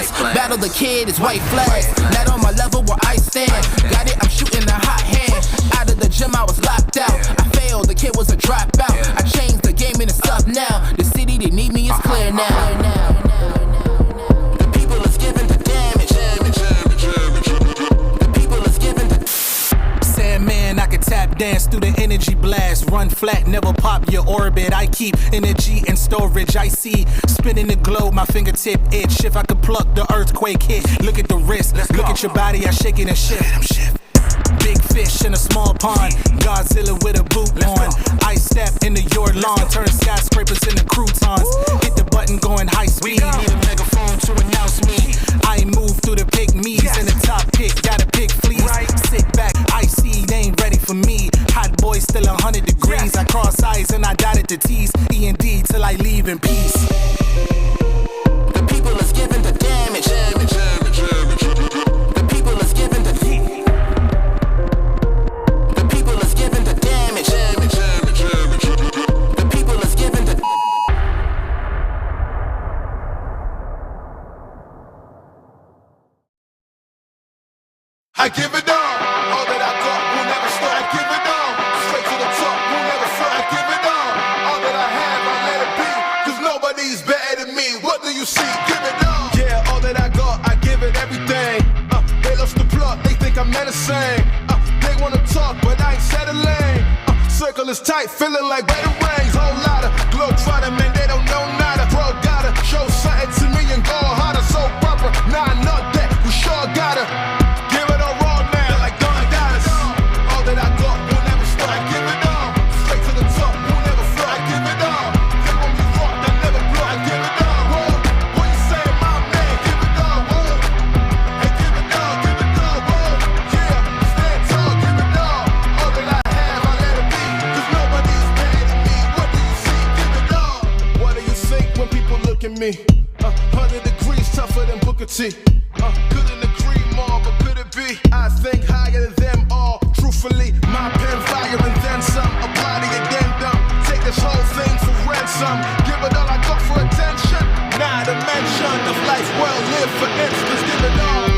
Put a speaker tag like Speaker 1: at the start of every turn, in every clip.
Speaker 1: flags. Battle the kid, it's white flags. Not on my level where I stand. Got it, I'm shooting a hot hand. Out of the gym, I was locked out. I failed, the kid was a dropout. I changed the game and it's up now. The city, they need me, it's clear now. The people is giving the damage. The people is giving the
Speaker 2: Sandman, I can tap dance through the energy blast. Run flat, never pop your orbit. I keep energy in storage. I see spinning the globe, my fingertip itch. If I could pluck the earthquake hit, look at the wrist, look at your body, I shake it and shift. Big fish in a small pond, Godzilla with a boot on. I step into your lawn, turn skyscrapers into croutons. Hit the button going high speed, need a megaphone to announce me. I move through the pygmies in the top pick, gotta pick fleas. Sit back, I see, they ain't ready for me. Hot boy still 100 degrees, I cross eyes and I dotted the T's. E&D till I leave in peace.
Speaker 1: The people is giving the damage. The people is giving the
Speaker 3: I give it all that I got will never stop. I give it all, straight to the top, will never stop. I give it all that I have, I let it be, cause nobody's better than me. What do you see? Give it all. Yeah, all that I got, I give it everything. They lost the plot, they think I'm menacing. They wanna talk, but I ain't settling. Circle is tight, feeling like wedding rings. Whole lot of globe trotting, man, they don't know nada. Bro, gotta show something to me and go harder. So proper, nah, not that, we sure gotta. Me, 100 degrees tougher than Booker T. Couldn't agree more, but could it be? I think higher than them all. Truthfully, my pen fire and then some. A body addendum. Take this whole thing for ransom. Give it all I got for attention. Nah, the mention of life well lived, for instance. Give it all.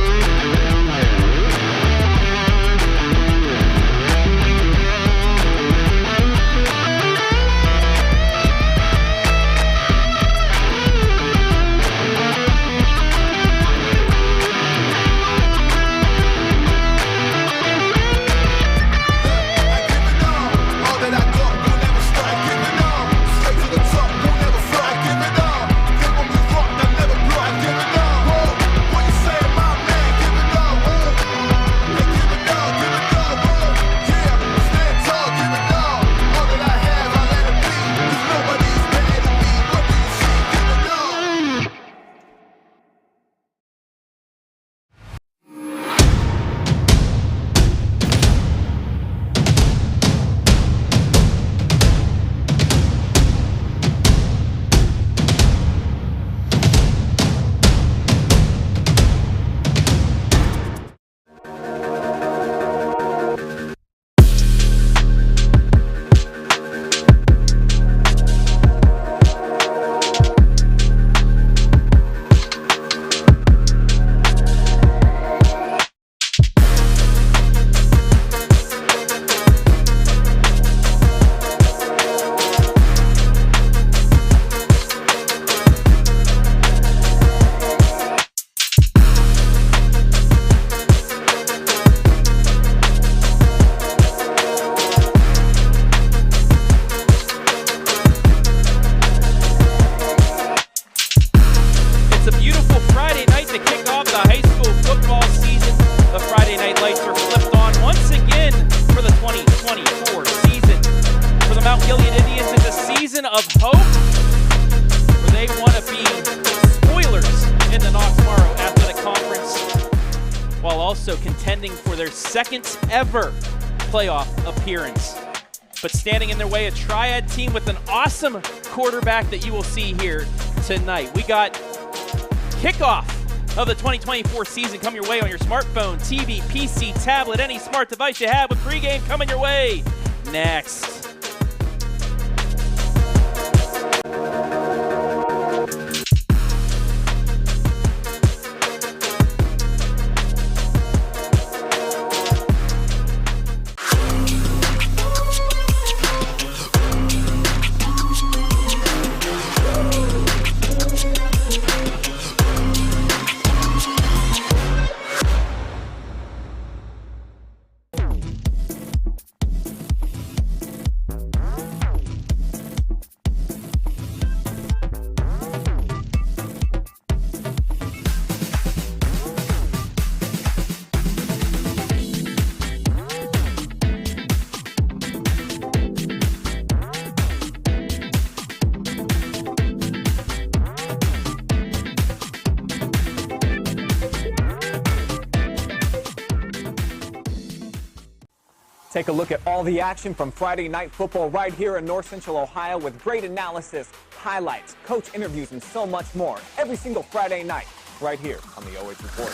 Speaker 4: Mount Gilead Indians is a season of hope where they want to be spoilers in the Morrow Athletic Conference while also contending for their second ever playoff appearance. But standing in their way, a Triad team with an awesome quarterback that you will see here tonight. We got kickoff of the 2024 season coming your way on your smartphone, TV, PC, tablet, any smart device you have with Pregame coming your way next.
Speaker 5: Take a look at all the action from Friday Night Football right here in North Central Ohio with great analysis, highlights, coach interviews, and so much more every single Friday night right here on the OH Report.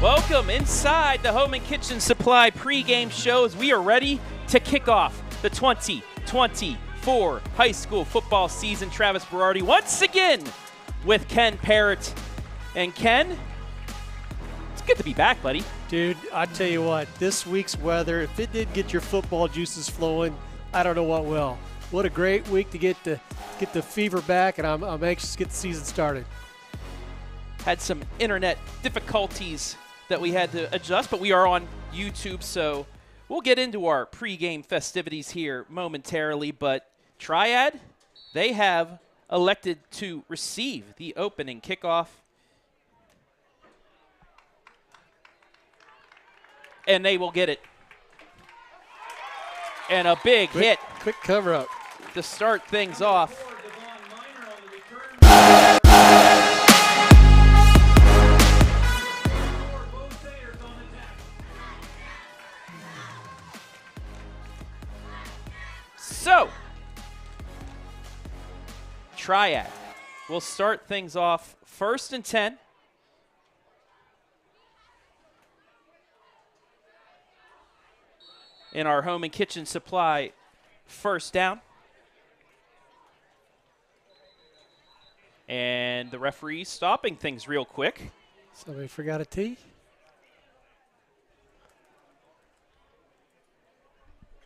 Speaker 4: Welcome inside the Home and Kitchen Supply pregame shows. We are ready to kick off the 2024 high school football season. Travis Berardi once again with Ken Parrott. And Ken, it's good to be back, buddy.
Speaker 6: Dude, I tell you what, this week's weather, if it did get your football juices flowing, I don't know what will. What a great week to get the fever back, and I'm anxious to get the season started.
Speaker 4: Had some internet difficulties that we had to adjust, but we are on YouTube, so we'll get into our pregame festivities here momentarily. But Triad, they have elected to receive the opening kickoff. And they will get it. And a big hit.
Speaker 6: Quick cover up.
Speaker 4: To start things off. So, Triad will start things off 1st and 10. In our Home and Kitchen Supply first down. And the referee stopping things real quick.
Speaker 6: Somebody forgot a T.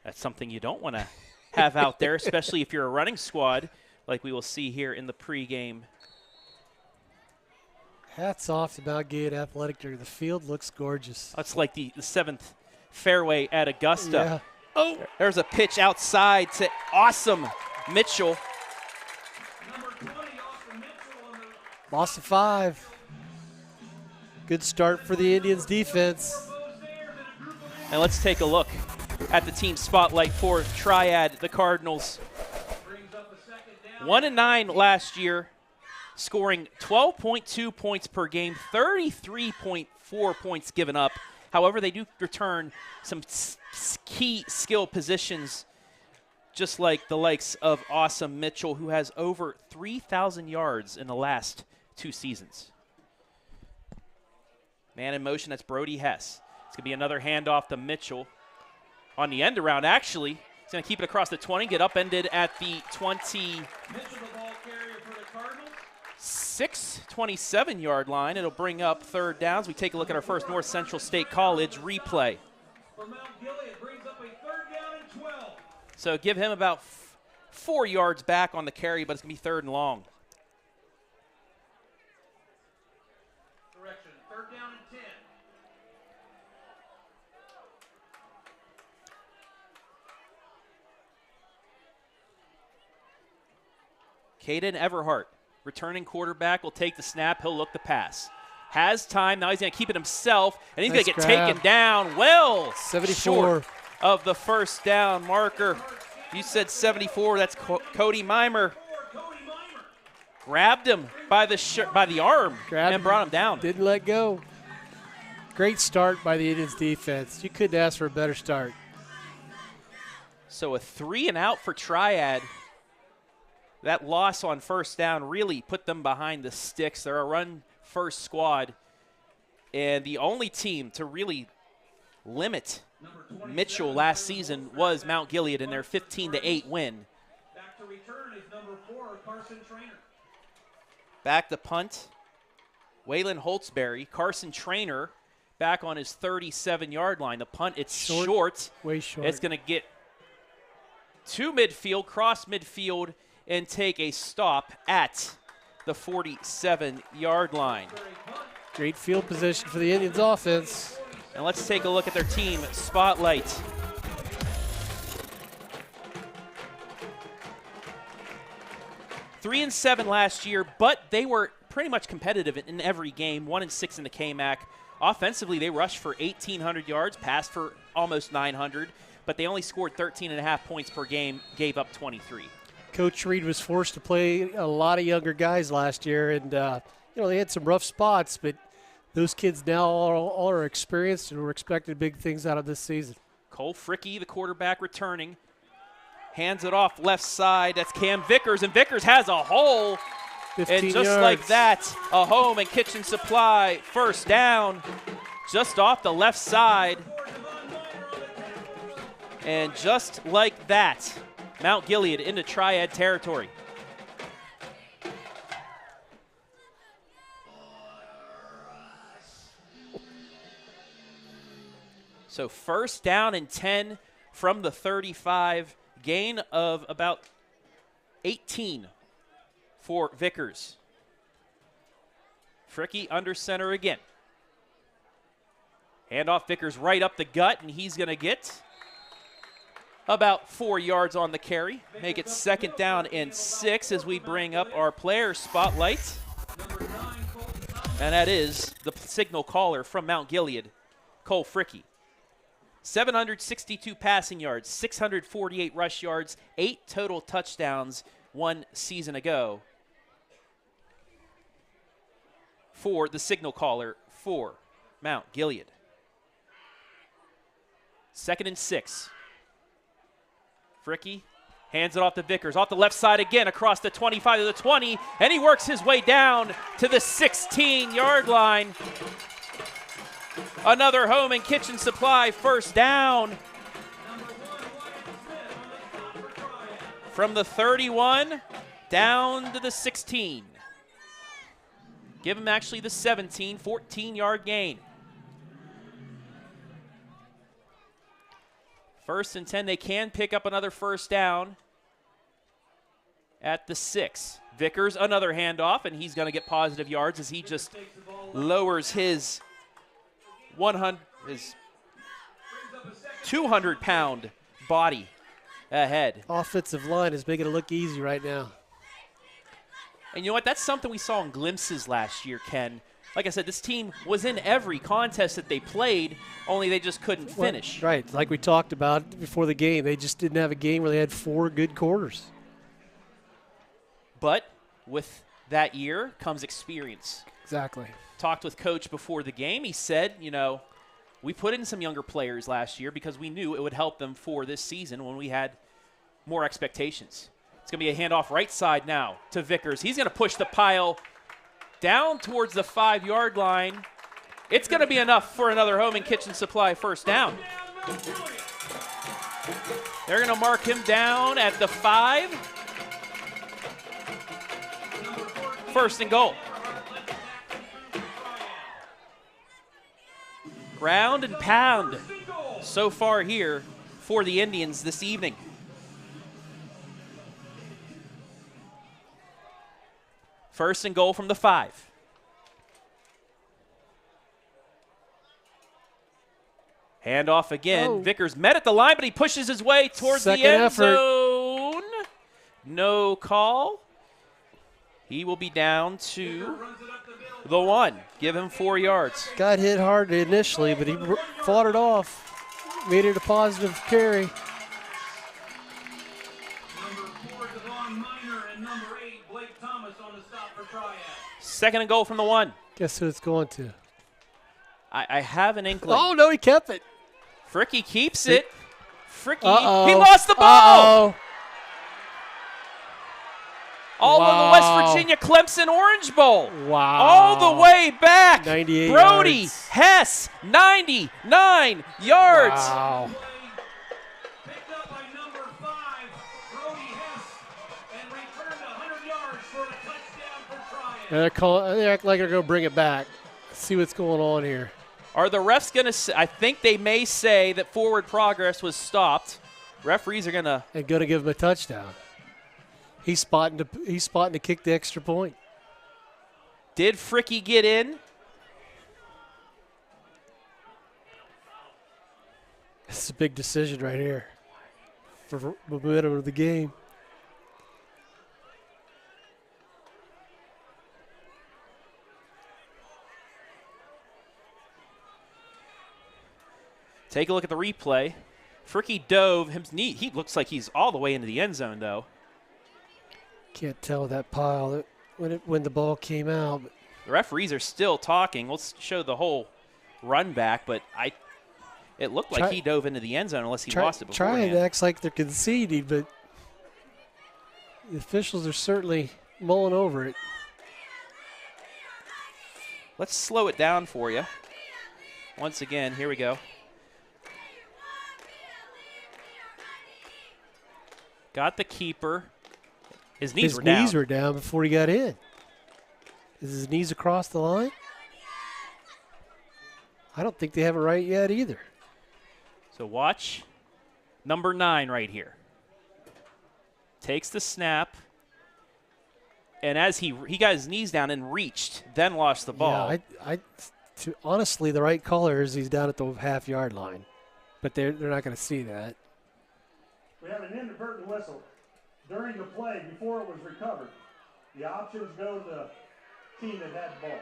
Speaker 4: That's something you don't want to have out there, especially if you're a running squad, like we will see here in the pregame.
Speaker 6: Hats off to Mount Gilead Athletic. The field looks gorgeous.
Speaker 4: That's like the 7th fairway at Augusta.
Speaker 6: Yeah.
Speaker 4: Oh, there's a pitch outside to Awsom Mitchell.
Speaker 6: Loss of 5. Good start for the Indians defense.
Speaker 4: And let's take a look at the team spotlight for Triad, the Cardinals. 1-9 last year, scoring 12.2 points per game, 33.4 points given up. However, they do return some key skill positions, just like the likes of Awsom Mitchell, who has over 3,000 yards in the last 2 seasons. Man in motion, that's Brody Hess. It's going to be another handoff to Mitchell. On the end around, actually, he's going to keep it across the 20, get upended at the 26, 27-yard line. It'll bring up 3rd downs. We take a look at our first North Central State College replay. So give him about 4 yards back on the carry, but it's going to be 3rd and long.
Speaker 7: Correction, 3rd down and 10.
Speaker 4: Caden Everhart, returning quarterback, will take the snap. He'll look the pass. Has time. Now he's going to keep it himself, and he's going to get taken down. Well,
Speaker 6: 74.
Speaker 4: Short of the first down marker. You said 74. That's Cody Mimer. Grabbed him by the arm and brought him down.
Speaker 6: Didn't let go. Great start by the Indians defense. You couldn't ask for a better start.
Speaker 4: So a 3 and out for Triad. That loss on first down really put them behind the sticks. They're a run-first squad, and the only team to really limit Mitchell last season was Mount Gilead in their 15-8 win.
Speaker 7: Back to return is number 4, Carson Trainer.
Speaker 4: Back to punt, Waylon Holtzberry. Carson Trainer back on his 37-yard line. The punt, it's short.
Speaker 6: Way short.
Speaker 4: It's going to get to midfield, cross midfield, and take a stop at the 47-yard line.
Speaker 6: Great field position for the Indians offense.
Speaker 4: And let's take a look at their team spotlight. Three and 7 last year, but they were pretty much competitive in every game. 1-6 in the KMAC. Offensively, they rushed for 1,800 yards, passed for almost 900, but they only scored 13.5 points per game, gave up 23.
Speaker 6: Coach Reed was forced to play a lot of younger guys last year, and they had some rough spots, but those kids now all are experienced and we're expecting big things out of this season.
Speaker 4: Cole Fricke, the quarterback, returning. Hands it off left side. That's Cam Vickers, and Vickers has a hole.
Speaker 6: 15
Speaker 4: And just
Speaker 6: yards.
Speaker 4: like that, a home and kitchen supply first down just off the left side. And just like that, Mount Gilead into Triad territory. So first down and 10 from the 35, gain of about 18 for Vickers. Fricke under center again. Handoff, Vickers right up the gut, and he's going to get about 4 yards on the carry. Make it second down and 6 as we bring up our player spotlight. And that is the signal caller from Mount Gilead, Cole Fricke. 762 passing yards, 648 rush yards, 8 total touchdowns 1 season ago for the signal caller for Mount Gilead. Second and 6. Fricke hands it off to Vickers, off the left side again, across the 25 to the 20, and he works his way down to the 16-yard line. Another home and kitchen supply first down. From the 31 down to the 16. Give him actually the 17, 14-yard gain. First and 10, they can pick up another first down at the 6. Vickers, another handoff, and he's going to get positive yards as he just lowers his 200-pound body ahead.
Speaker 6: Offensive line is making it look easy right now.
Speaker 4: And you know what? That's something we saw in glimpses last year, Ken. Like I said, this team was in every contest that they played, only they just couldn't finish.
Speaker 6: Right, like we talked about before the game. They just didn't have a game where they had 4 good quarters.
Speaker 4: But with that year comes experience.
Speaker 6: Exactly.
Speaker 4: Talked with Coach before the game. He said, we put in some younger players last year because we knew it would help them for this season when we had more expectations. It's going to be a handoff right side now to Vickers. He's going to push the pile down towards the 5-yard line. It's going to be enough for another home and kitchen supply first down. They're going to mark him down at the 5. First and goal. Ground and pound so far here for the Indians this evening. First and goal from the 5. Handoff again.
Speaker 6: Oh.
Speaker 4: Vickers met at the line, but he pushes his way towards the end zone. No call. He will be down to the 1. Give him 4 yards.
Speaker 6: Got hit hard initially, but he fought it off. Made it a positive carry.
Speaker 4: Second and goal from the 1.
Speaker 6: Guess who it's going to?
Speaker 4: I have an inkling.
Speaker 6: Oh, no, he kept it.
Speaker 4: Fricke keeps it. Fricke,
Speaker 6: Uh-oh.
Speaker 4: he lost the ball.
Speaker 6: Uh-oh.
Speaker 4: All
Speaker 6: Wow.
Speaker 4: of the West Virginia Clemson Orange Bowl.
Speaker 6: Wow.
Speaker 4: All the way back.
Speaker 6: 98
Speaker 4: Brody
Speaker 6: yards.
Speaker 4: Hess, 99 yards.
Speaker 6: Wow.
Speaker 7: Picked up by number 5, Brody Hess, and returned 100 yards for a touchdown for Triad.
Speaker 6: They act like they're going to bring it back. Let's see what's going on here.
Speaker 4: Are the refs going to say, I think they may say that forward progress was stopped. Referees are going to.
Speaker 6: And going to give him a touchdown. He's spotting to kick the extra point.
Speaker 4: Did Fricke get in?
Speaker 6: It's a big decision right here for momentum of the game.
Speaker 4: Take a look at the replay. Fricke dove. He looks like he's all the way into the end zone, though.
Speaker 6: Can't tell that pile when the ball came out. But
Speaker 4: The referees are still talking. We'll show the whole run back, but it looked like he dove into the end zone unless he lost it beforehand.
Speaker 6: Triad acts like they're conceding, but the officials are certainly mulling over it.
Speaker 4: Let's slow it down for you. Once again, here we go. Got the keeper. His knees were down.
Speaker 6: His knees were down before he got in. Is his knees across the line? I don't think they have it right yet either.
Speaker 4: So watch number 9 right here. Takes the snap. And as he got his knees down and reached, then lost the ball.
Speaker 6: Yeah, honestly, the right call is he's down at the half-yard line. But they're not going to see that.
Speaker 8: We have an inadvertent whistle during the play before it was recovered. The options go to the team that had the ball.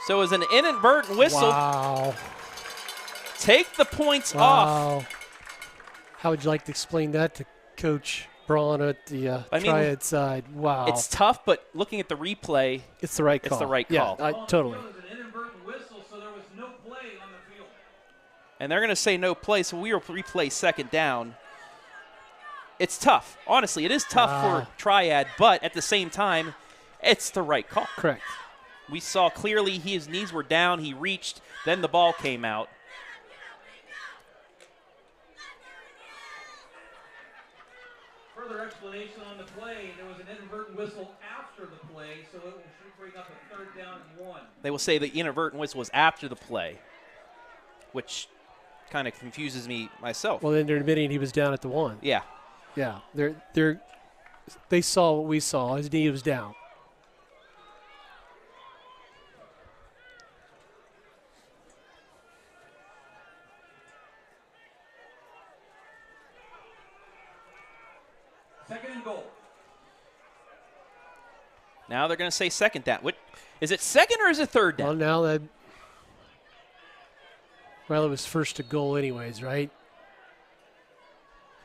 Speaker 4: So it was an inadvertent whistle.
Speaker 6: Wow.
Speaker 4: Take the points off.
Speaker 6: How would you like to explain that to Coach Braun at the Triad side? Wow.
Speaker 4: It's tough, but looking at the replay,
Speaker 6: it's the right call.
Speaker 4: It's the right call.
Speaker 6: Yeah, totally.
Speaker 7: It was an inadvertent whistle, so there was no play on the field.
Speaker 4: And they're going to say no play, so we will replay second down. It's tough. Honestly, it is tough for Triad, but at the same time, it's the right call.
Speaker 6: Correct.
Speaker 4: We saw clearly his knees were down. He reached. Then the ball came out.
Speaker 7: Further explanation on the play, there was an inadvertent whistle after the play, so it should bring up a 3rd down and 1.
Speaker 4: They will say the inadvertent whistle was after the play, which kind of confuses me myself.
Speaker 6: Well, then they're admitting he was down at the 1.
Speaker 4: Yeah.
Speaker 6: Yeah, they saw what we saw. His knee was down.
Speaker 7: Second and goal.
Speaker 4: Now they're going to say second down. What is it, second or is it third down?
Speaker 6: Well, it was first to goal anyways, right?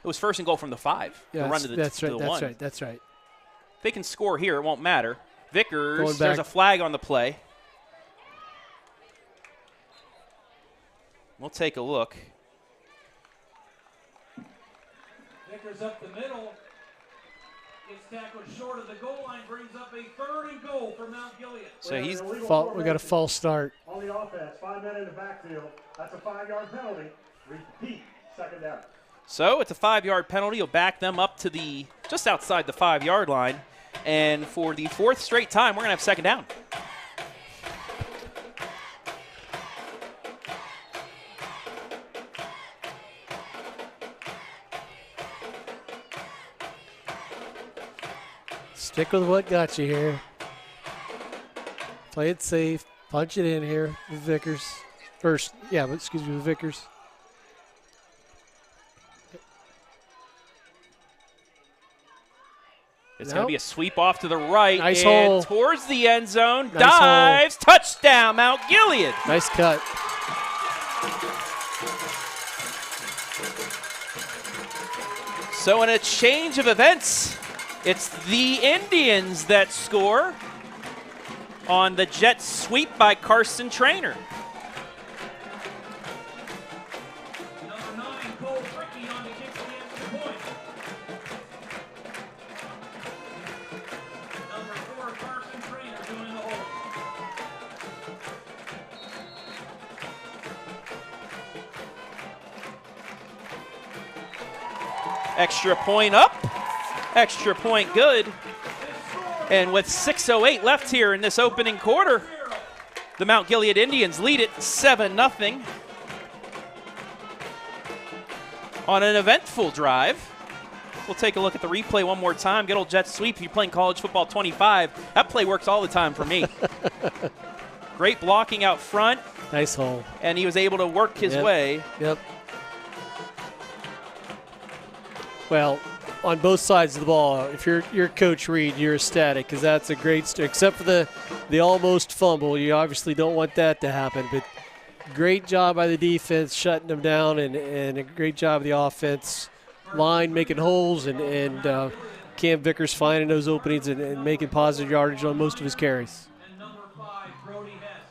Speaker 4: It was first and goal from the 5.
Speaker 6: Yeah,
Speaker 4: run to the,
Speaker 6: that's
Speaker 4: to
Speaker 6: right.
Speaker 4: the 1.
Speaker 6: That's right.
Speaker 4: If they can score here, it won't matter. Vickers,
Speaker 6: There's
Speaker 4: there's a flag on the play. We'll take a look.
Speaker 7: Vickers up the middle. Gets tackled short of the goal line, brings up a 3rd and goal for Mount Gilead.
Speaker 4: So he's
Speaker 6: we got a false start.
Speaker 8: On the offense, 5 men in the backfield. That's a 5-yard penalty. Repeat, second down.
Speaker 4: So it's a 5-yard penalty. He'll back them up to just outside the 5-yard line. And for the 4th straight time, we're going to have second down.
Speaker 6: Stick with what got you here. Play it safe. Punch it in here with Vickers. With Vickers.
Speaker 4: It's going to be a sweep off to the right.
Speaker 6: Nice
Speaker 4: and
Speaker 6: hole.
Speaker 4: Towards the end zone.
Speaker 6: Nice
Speaker 4: dives.
Speaker 6: hole.
Speaker 4: Touchdown, Mount Gilead.
Speaker 6: Nice cut.
Speaker 4: So in a change of events, it's the Indians that score on the jet sweep by Carson Trainer.
Speaker 7: Number 9, Cole Fricke on the kick for the extra point. Number 4, Carson Trainer doing the hole.
Speaker 4: Extra point up. Extra point good. And with 6:08 left here in this opening quarter, the Mount Gilead Indians lead it 7-0 on an eventful drive. We'll take a look at the replay one more time. Good old jet sweep. If you're playing college football 25, that play works all the time for me. Great blocking out front.
Speaker 6: Nice hole.
Speaker 4: And he was able to work his way.
Speaker 6: Yep. Well, on both sides of the ball, if you're Coach Reed, you're ecstatic because that's a great except for the almost fumble. You obviously don't want that to happen, but great job by the defense shutting them down and a great job of the offense line making holes and Cam Vickers finding those openings and making positive yardage on most of his carries.
Speaker 7: And number 5, Brody Hess.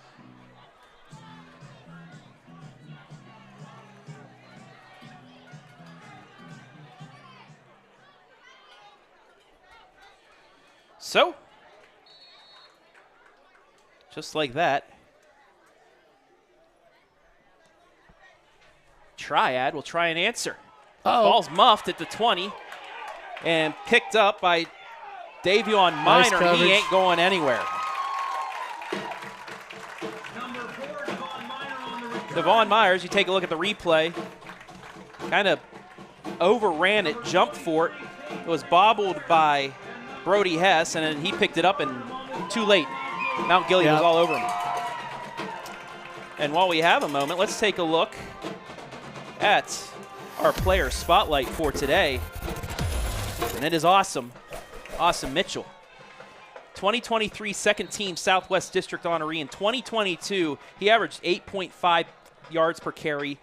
Speaker 4: So, just like that, Triad will try and answer. Ball's muffed at the 20 and picked up by Davion
Speaker 6: Nice
Speaker 4: Minor.
Speaker 6: coverage.
Speaker 4: He ain't going anywhere.
Speaker 7: Number 4, Devon Minor on the return.
Speaker 4: Devon Myers, you take a look at the replay, kind of overran it, jumped for it. It was bobbled by Brody Hess, and then he picked it up, and too late. Mount Gilead was all over him. And while we have a moment, let's take a look at our player spotlight for today. And it is Awsom Mitchell. 2023 second team Southwest District honoree. In 2022, he averaged 8.5 yards per carry,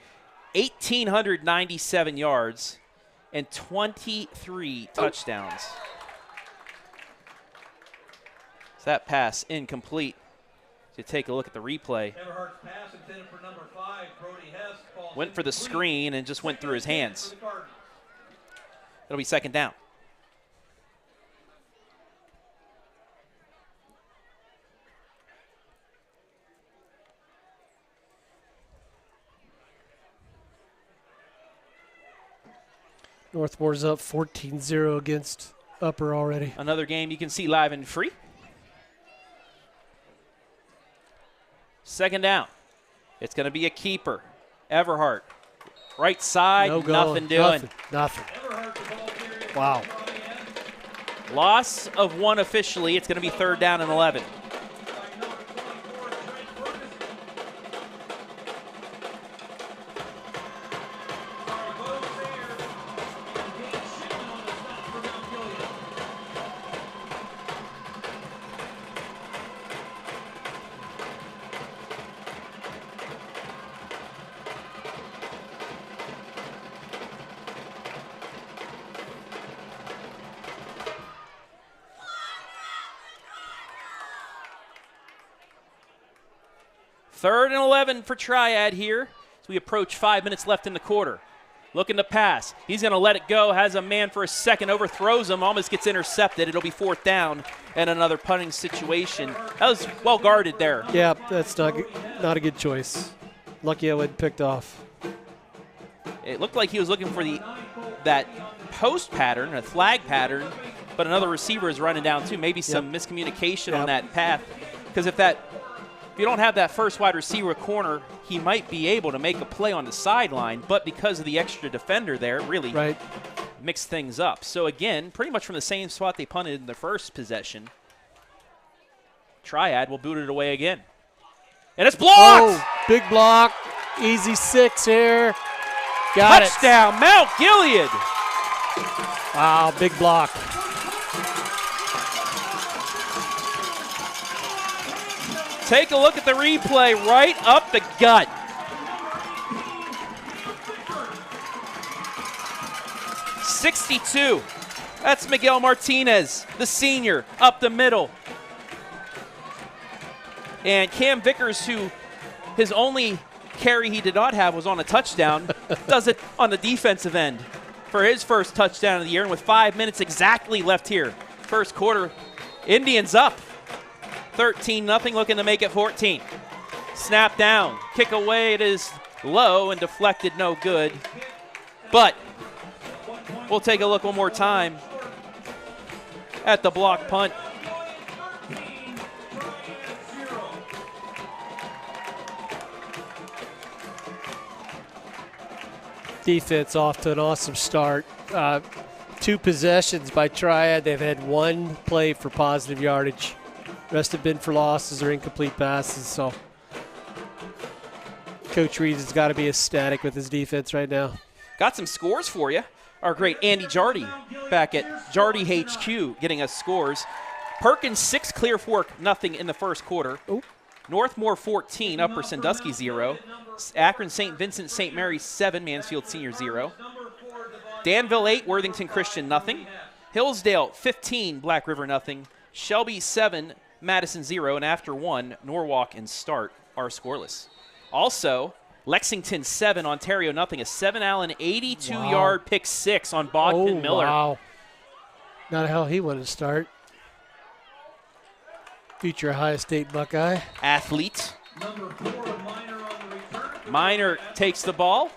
Speaker 4: 1,897 yards, and 23 touchdowns. So that pass incomplete. So take a look at the replay.
Speaker 7: Everhart's pass intended for number 5, Brody Hess. Falls
Speaker 4: Went for the
Speaker 7: incomplete.
Speaker 4: screen and just went through his hands.
Speaker 7: For the Cardinals.
Speaker 4: It'll be second down.
Speaker 6: Northmore's up 14-0 against Upper already.
Speaker 4: Another game you can see live and free. Second down. It's going to be a keeper. Everhart. Right side,
Speaker 6: No
Speaker 4: nothing
Speaker 6: going.
Speaker 4: doing.
Speaker 6: Nothing.
Speaker 7: Everhart, the ball carrier.
Speaker 6: Wow.
Speaker 4: Loss of one officially. It's going to be third down and 11.
Speaker 7: By number 24, Trent Ferguson. Sorry, Bo Sayre and Dave Shipman on the stop for Mount Gilead.
Speaker 4: Third and 11 for Triad here as we approach 5 minutes left in the quarter. Looking to pass. He's going to let it go. Has a man for a second. Overthrows him. Almost gets intercepted. It'll be fourth down and another punting situation. That was well guarded there.
Speaker 6: Yeah, that's not a good choice. Lucky I wasn't picked off.
Speaker 4: It looked like he was looking for that post pattern, a flag pattern, but another receiver is running down too. Maybe some miscommunication on that path. Because if you don't have that first wide receiver corner, he might be able to make a play on the sideline, but because of the extra defender there, it really mixed things up. So again, pretty much from the same spot they punted in the first possession, Triad will boot it away again. And it's blocked!
Speaker 6: Oh, big block. Easy 6 here. Got
Speaker 4: Touchdown, Mount Gilead!
Speaker 6: Wow, big block.
Speaker 4: Take a look at the replay, right up the gut. .62. That's Miguel Martinez, the senior, up the middle. And Cam Vickers, who his only carry he did not have was on a touchdown, does it on the defensive end for his first touchdown of the year. And with 5 minutes exactly left here, first quarter, Indians up 13-0, looking to make it 14. Snap down, kick away, it is low and deflected, no good. But we'll take a look one more time at the block punt.
Speaker 6: Defense off to an awesome start. 2 possessions by Triad. They've had 1 play for positive yardage. Rest have been for losses or incomplete passes. So Coach Reed has got to be ecstatic with his defense right now.
Speaker 4: got some scores for you. Our great Andy Jardy back at Jardy HQ getting us scores. Perkins 6, Clear Fork nothing in the first quarter.
Speaker 6: Ooh.
Speaker 4: Northmore 14, Upper Sandusky 0. Akron St. Vincent St. Mary's 7, Mansfield Senior 0. Danville 8, Worthington Christian nothing. Hillsdale 15, Black River nothing. Shelby 7, Madison 0. And after 1, Norwalk and Start are scoreless. Also, Lexington 7, Ontario nothing. A 7 Allen 82-yard pick 6 on Bogdan Miller.
Speaker 6: Wow. Not how he wanted to start. Future Ohio State Buckeye.
Speaker 4: Athlete. Minor takes the ball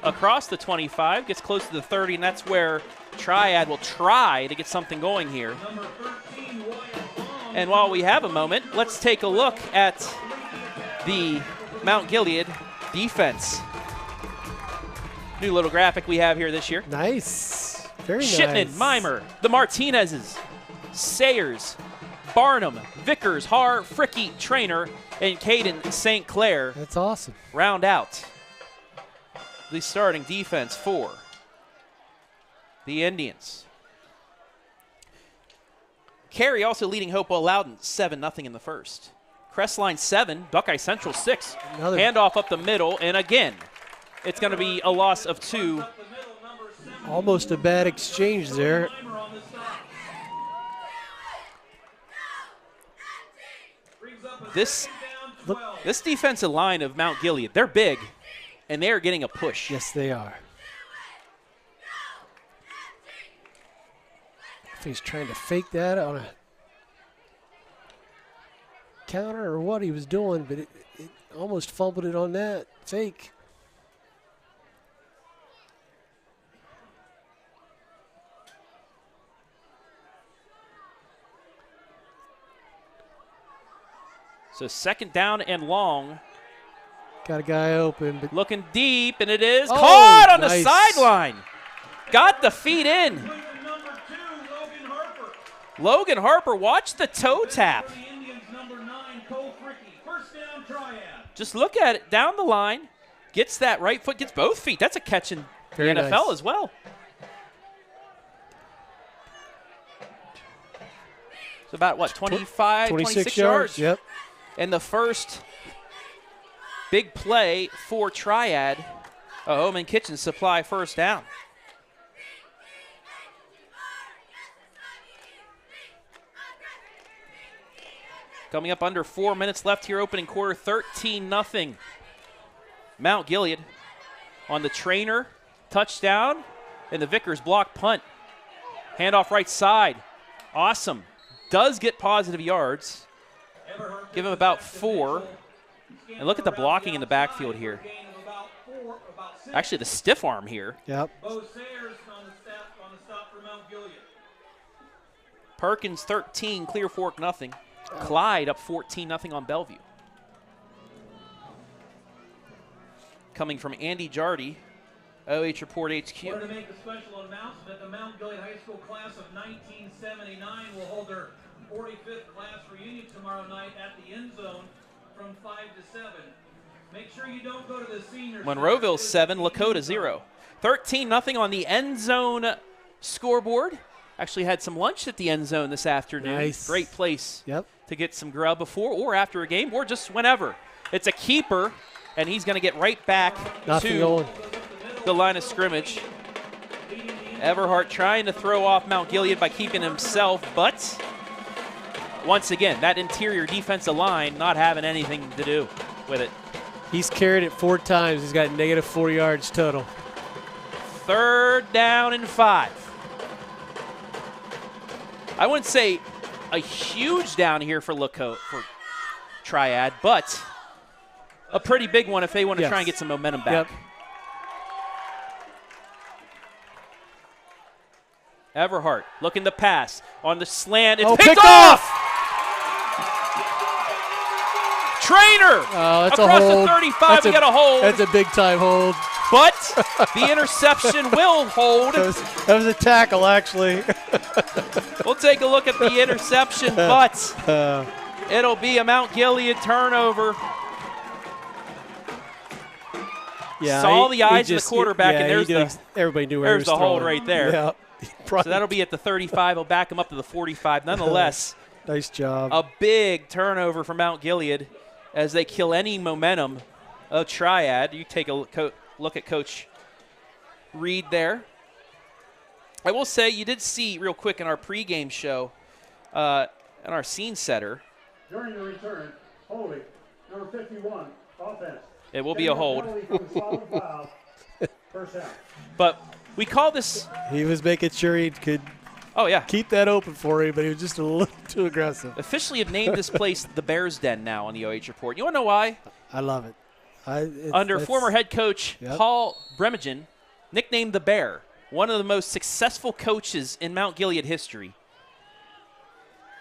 Speaker 4: across the 25, gets close to the 30, and that's where Triad will try to get something going here. And while we have a moment, let's take a look at the Mount Gilead defense. New little graphic we have here this year.
Speaker 6: Nice. Very
Speaker 4: Shipman,
Speaker 6: nice.
Speaker 4: Mimer, the Martinezes, Sayers, Barnum, Vickers, Haar, Fricke, Trainer, and Caden St. Clair
Speaker 6: That's awesome.
Speaker 4: round out the starting defense for the Indians. Carey also leading Hopewell Loudon 7-0 in the first. Crestline 7, Buckeye Central 6.
Speaker 6: Another-
Speaker 4: Handoff up the middle, and again, it's going to be a loss of 2.
Speaker 6: Almost a bad exchange there.
Speaker 4: This defensive line of Mount Gilead, they're big, and they are getting a push.
Speaker 6: Yes, they are. If he's trying to fake that on a counter or what he was doing, but it almost fumbled it on that fake.
Speaker 4: So second down and long.
Speaker 6: Got a guy open, but
Speaker 4: Looking deep, and it is
Speaker 6: Oh,
Speaker 4: caught on
Speaker 6: nice.
Speaker 4: the sideline. Got the feet in. Logan Harper, watch the toe tap.
Speaker 7: Cole Fricke. First down, Triad.
Speaker 4: Just look at it down the line. Gets that right foot, gets both feet. That's a catch in the
Speaker 6: Very
Speaker 4: NFL
Speaker 6: nice.
Speaker 4: as well. It's about, what, 25, 26 yards?
Speaker 6: Yep.
Speaker 4: And the first big play for Triad, a Home and Kitchen Supply first down. Coming up under 4 minutes left here, opening quarter, 13-0. Mount Gilead on the Trainer, touchdown, and the Vickers block punt. Handoff right side. Awesome. Does get positive yards. Give him about 4. And look at the blocking in the backfield here. Actually, the stiff arm here.
Speaker 6: Yep.
Speaker 7: Bo Sayers on the stop for Mount Gilead.
Speaker 4: Perkins 13, Clear Fork nothing. Clyde up 14-0 on Bellevue. Coming from Andy Jardy, OH Report HQ.
Speaker 7: Wanted to make a special announcement. The Mount Gilead High School class of 1979 will hold their 45th class reunion tomorrow night at the Endzone from 5 to 7. Make sure you don't go to the senior.
Speaker 4: Monroeville 7, Lakota 0. 13-0 on the Endzone scoreboard. Actually had some lunch at the Endzone this afternoon.
Speaker 6: Nice.
Speaker 4: Great place
Speaker 6: Yep.
Speaker 4: to get some grub before or after a game or just whenever. It's a keeper, and he's going to get right back
Speaker 6: Nothing
Speaker 4: to
Speaker 6: going.
Speaker 4: the line of scrimmage. Everhart trying to throw off Mount Gilead by keeping himself, but once again, that interior defensive line not having anything to do with it.
Speaker 6: He's carried it 4 times. He's got negative 4 yards total.
Speaker 4: Third down and 5. I wouldn't say a huge down here for Triad, but a pretty big one if they want to try and get some momentum back.
Speaker 6: Yep.
Speaker 4: Everhart looking to pass on the slant. It's
Speaker 6: Oh,
Speaker 4: picked
Speaker 6: picked
Speaker 4: off! Trainer
Speaker 6: That's a
Speaker 4: across
Speaker 6: hold.
Speaker 4: the 35. We got a hold,
Speaker 6: That's a big time hold.
Speaker 4: but the interception will hold.
Speaker 6: That was a tackle, actually.
Speaker 4: We'll take a look at the interception, but it'll be a Mount Gilead turnover. saw the eyes of the quarterback, and there's
Speaker 6: everybody knew
Speaker 4: there's the hold right there.
Speaker 6: Yeah.
Speaker 4: So that'll be at the 35. He'll back him up to the 45. Nonetheless,
Speaker 6: nice job.
Speaker 4: A big turnover for Mount Gilead as they kill any momentum of Triad. You take a look at Coach Reed there. I will say you did see real quick in our pregame show, in our scene setter.
Speaker 8: During the return, holding, number 51, offense.
Speaker 4: It will be a hold.
Speaker 8: First down.
Speaker 4: But we call this.
Speaker 6: He was making sure he could keep that open for him, but he was just a little too aggressive.
Speaker 4: Officially have named this place the Bears Den now on the OH Report. You want to know why?
Speaker 6: I love it.
Speaker 4: Under former head coach Paul Bremigen, nicknamed the Bear, one of the most successful coaches in Mount Gilead history.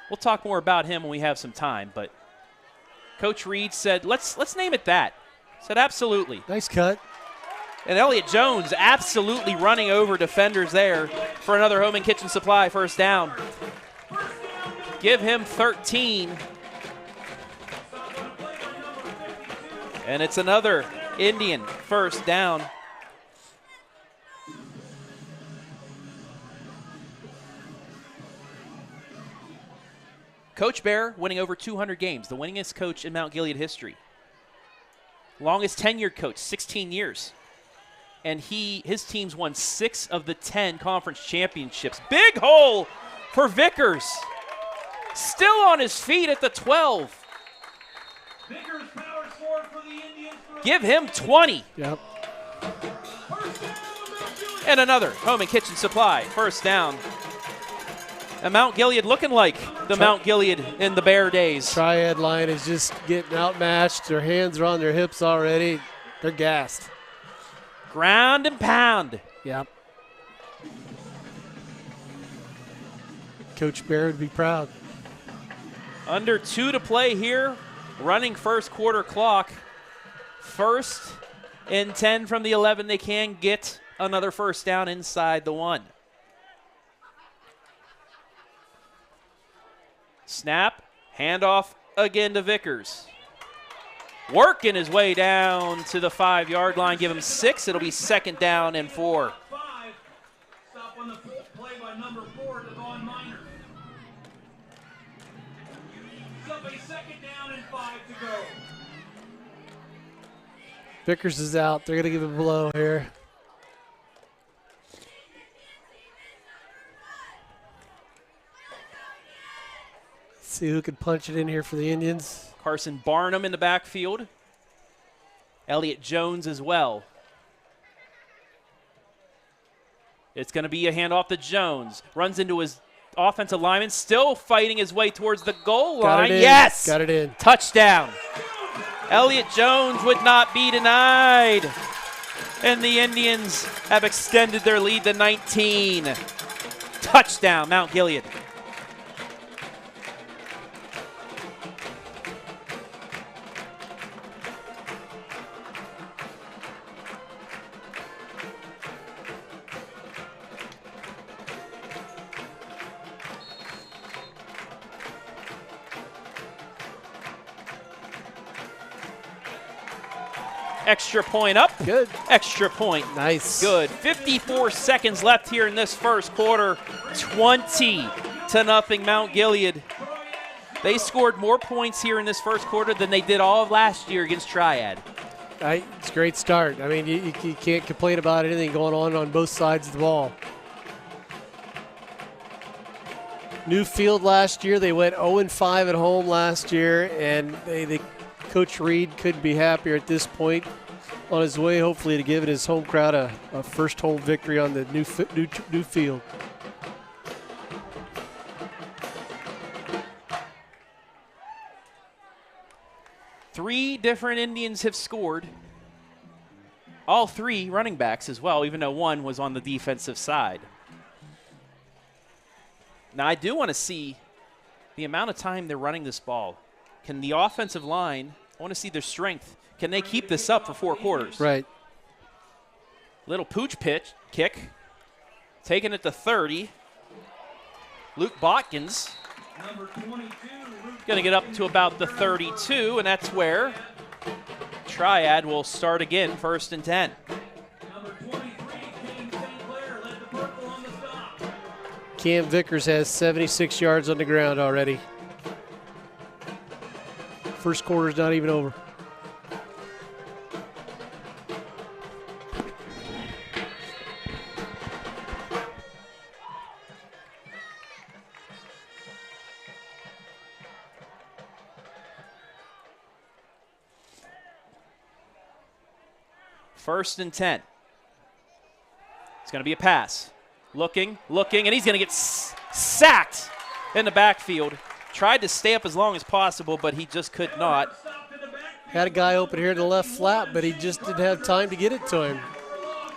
Speaker 4: We'll talk more about him when we have some time, but Coach Reed said, let's name it that. Said absolutely.
Speaker 6: Nice cut.
Speaker 4: And Elliott Jones absolutely running over defenders there for another Home and Kitchen Supply first down. Give him 13. And it's another Indian first down. Coach Bear winning over 200 games, the winningest coach in Mount Gilead history. Longest tenured coach, 16 years. And his team's won 6 of the 10 conference championships. Big hole for Vickers. Still on his feet at the 12.
Speaker 7: Vickers power forward for the Indians.
Speaker 4: Give him 20.
Speaker 6: Yep.
Speaker 4: And another Home and Kitchen Supply first down. And Mount Gilead looking like the Mount Gilead in the Bear days.
Speaker 6: Triad line is just getting outmatched. Their hands are on their hips already. They're gassed.
Speaker 4: Ground and pound.
Speaker 6: Yep. Coach Bear would be proud.
Speaker 4: Under 2 to play here. Running first quarter clock. 1st and 10 from the 11. They can get another first down inside the 1. Snap. Handoff again to Vickers. Working his way down to the 5-yard line. Give him 6. It'll be 2nd down and 4.
Speaker 7: Stop on the play by number 4, Devon Minor. So a 2nd down and 5 to go.
Speaker 6: Vickers is out. They're going to give him a blow here. Let's see who can punch it in here for the Indians.
Speaker 4: Carson Barnum in the backfield. Elliott Jones as well. It's going to be a handoff to Jones. Runs into his offensive lineman, still fighting his way towards the goal line. Yes!
Speaker 6: Got it in.
Speaker 4: Touchdown. Elliott Jones would not be denied. And the Indians have extended their lead to 19. Touchdown, Mount Gilead. Extra point up.
Speaker 6: Good.
Speaker 4: Extra point.
Speaker 6: Nice.
Speaker 4: Good. 54 seconds left here in this first quarter. 20-0 Mount Gilead. They scored more points here in this first quarter than they did all of last year against Triad.
Speaker 6: It's a great start. I mean, you can't complain about anything going on both sides of the ball. New field last year. They went 0-5 at home last year, and they Coach Reed couldn't be happier at this point. On his way, hopefully, to give his home crowd a first home victory on the new field.
Speaker 4: Three different Indians have scored. All 3 running backs as well, even though one was on the defensive side. Now, I do want to see the amount of time they're running this ball. Can the offensive line, I want to see their strength. Can they keep this up for 4 quarters?
Speaker 6: Right.
Speaker 4: Little pooch kick. Taking it to 30. Luke Botkins going to get up to about the 32, and that's where Triad will start again, 1st and 10.
Speaker 7: Number 23, King St. Clair, led the purple on the stop.
Speaker 6: Cam Vickers has 76 yards on the ground already. First quarter's not even over.
Speaker 4: First and 10. It's going to be a pass. Looking, and he's going to get sacked in the backfield. Tried to stay up as long as possible, but he just could not.
Speaker 6: Had a guy open here to the left flat, but he just didn't have time to get it to him.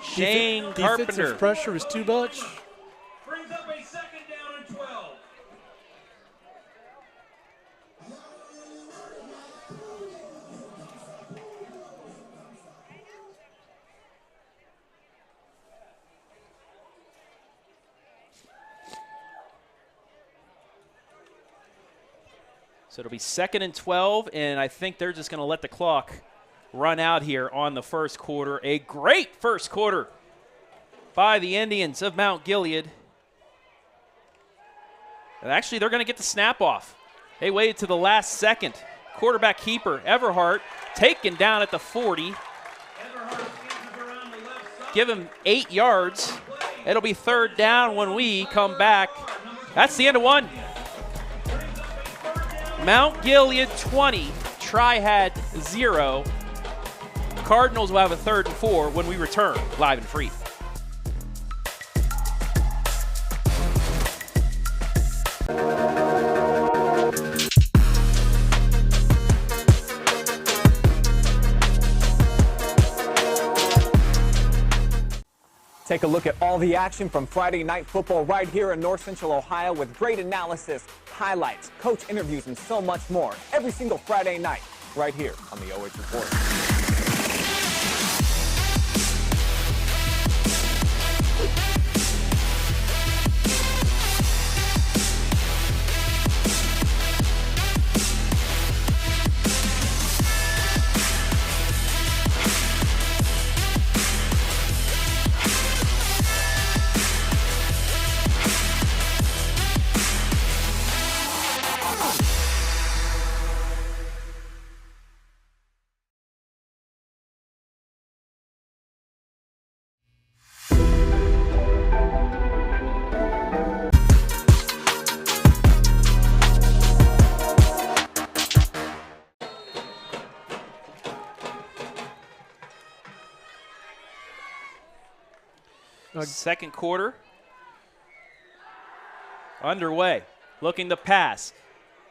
Speaker 4: Shane Carpenter.
Speaker 6: Defensive pressure was too much.
Speaker 7: Brings up a 2nd down and 12.
Speaker 4: So it'll be 2nd and 12, and I think they're just going to let the clock run out here on the first quarter. A great first quarter by the Indians of Mount Gilead. And actually, they're going to get the snap off. They waited to the last second. Quarterback keeper, Everhart, taken down at the 40. Give him 8 yards. It'll be 3rd down when we come back. That's the end of one. Mount Gilead 20, Triad 0. Cardinals will have a 3rd and 4 when we return live and free.
Speaker 5: Take a look at all the action from Friday Night Football right here in North Central Ohio with great analysis, highlights, coach interviews, and so much more every single Friday night right here on the OH Report.
Speaker 4: Second quarter underway. Looking to pass.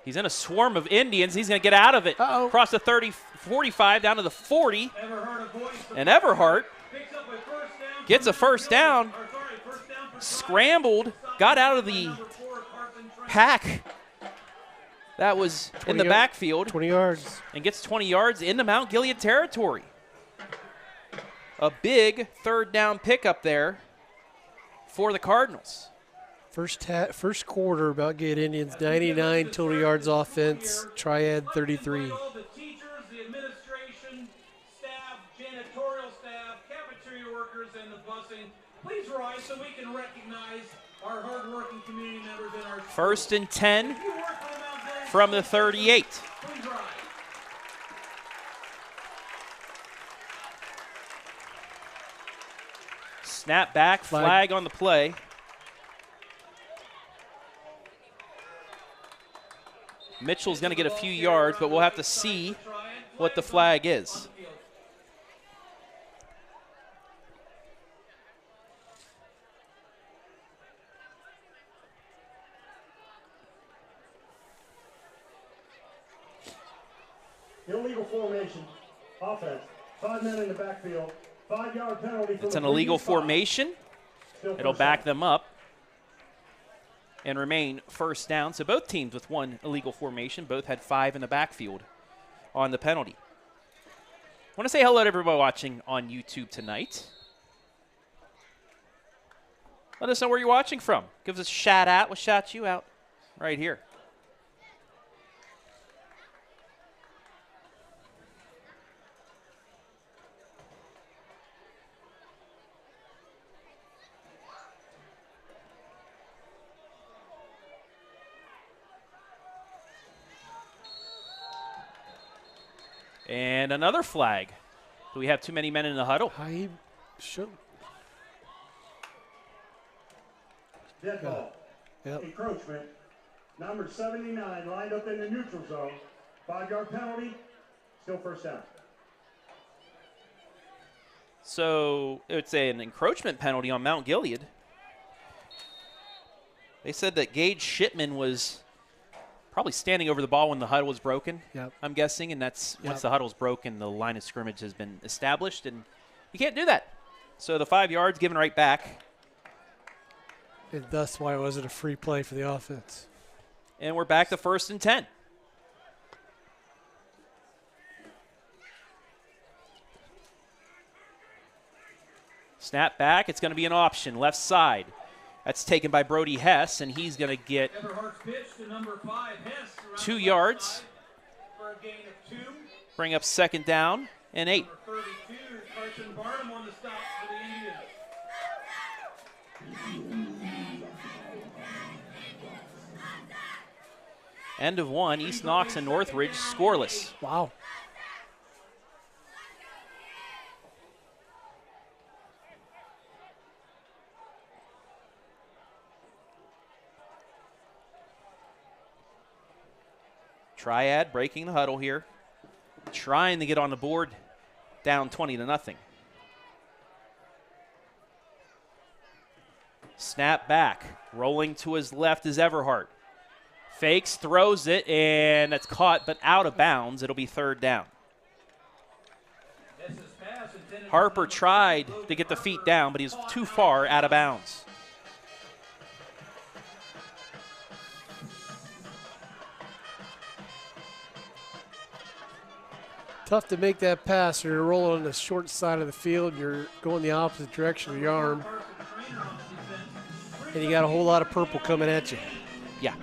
Speaker 4: He's in a swarm of Indians. He's going to get out of it. Across the 30, 45 down to the 40. And Everhart gets a first down. Scrambled, got out of the pack that was in the backfield.
Speaker 6: 20 yards.
Speaker 4: And gets 20 yards into Mount Gilead territory. A big 3rd down pickup there for the Cardinals.
Speaker 6: First quarter, Mount Gilead Indians, 99 total yards offense, Triad 33.
Speaker 7: The teachers, the administration, staff, janitorial staff, cafeteria workers, and the busing, please rise so we can recognize our hard-working community members in our
Speaker 4: 1st and 10 from the 38.
Speaker 7: Please rise.
Speaker 4: Snap back, flag on the play. Mitchell's going to get a few yards, but we'll have to see what the flag is.
Speaker 8: Illegal formation, offense, 5 men in the backfield, 5-yard penalty.
Speaker 4: It's an illegal formation. It'll back them up and remain 1st down. So both teams with 1 illegal formation, both had 5 in the backfield on the penalty. I want to say hello to everybody watching on YouTube tonight. Let us know where you're watching from. Give us a shout out. We'll shout you out right here. And another flag. Do we have too many men in the huddle?
Speaker 6: He should.
Speaker 8: Dead ball.
Speaker 6: Yep.
Speaker 8: Encroachment. Number 79 lined up in the neutral zone. 5-yard penalty. Still first down.
Speaker 4: So it's an encroachment penalty on Mount Gilead. They said that Gage Shipman was probably standing over the ball when the huddle was broken,
Speaker 6: Yep.
Speaker 4: I'm guessing, and that's
Speaker 6: Yep.
Speaker 4: once the huddle's broken, the line of scrimmage has been established, and you can't do that. So the 5 yards given right back.
Speaker 6: And that's why it wasn't a free play for the offense.
Speaker 4: And we're back to 1st and 10. Snap back. It's going to be an option. Left side. That's taken by Brody Hess, and he's going to get
Speaker 7: Everhart's pitch to number 5, Hess. around
Speaker 4: 2
Speaker 7: the left
Speaker 4: yards.
Speaker 7: side For a gain of 2.
Speaker 4: Bring up 2nd down and 8.
Speaker 7: Number 32, Carson Barnum on the stop for the Indians.
Speaker 4: End of 1. East Knox and Northridge scoreless.
Speaker 6: Wow.
Speaker 4: Triad breaking the huddle here. Trying to get on the board, down 20-0. Snap back. Rolling to his left is Everhart. Fakes, throws it, and that's caught but out of bounds. It'll be 3rd down.
Speaker 7: Hess's pass intended for
Speaker 4: Harper
Speaker 7: number
Speaker 4: tried
Speaker 7: 2,
Speaker 4: to get the
Speaker 7: Logan
Speaker 4: feet
Speaker 7: Harper.
Speaker 4: down, but he was too far out of bounds.
Speaker 6: Tough to make that pass. You're rolling on the short side of the field. You're going the opposite direction of your arm. And you got a whole lot of purple coming at you.
Speaker 4: Yeah.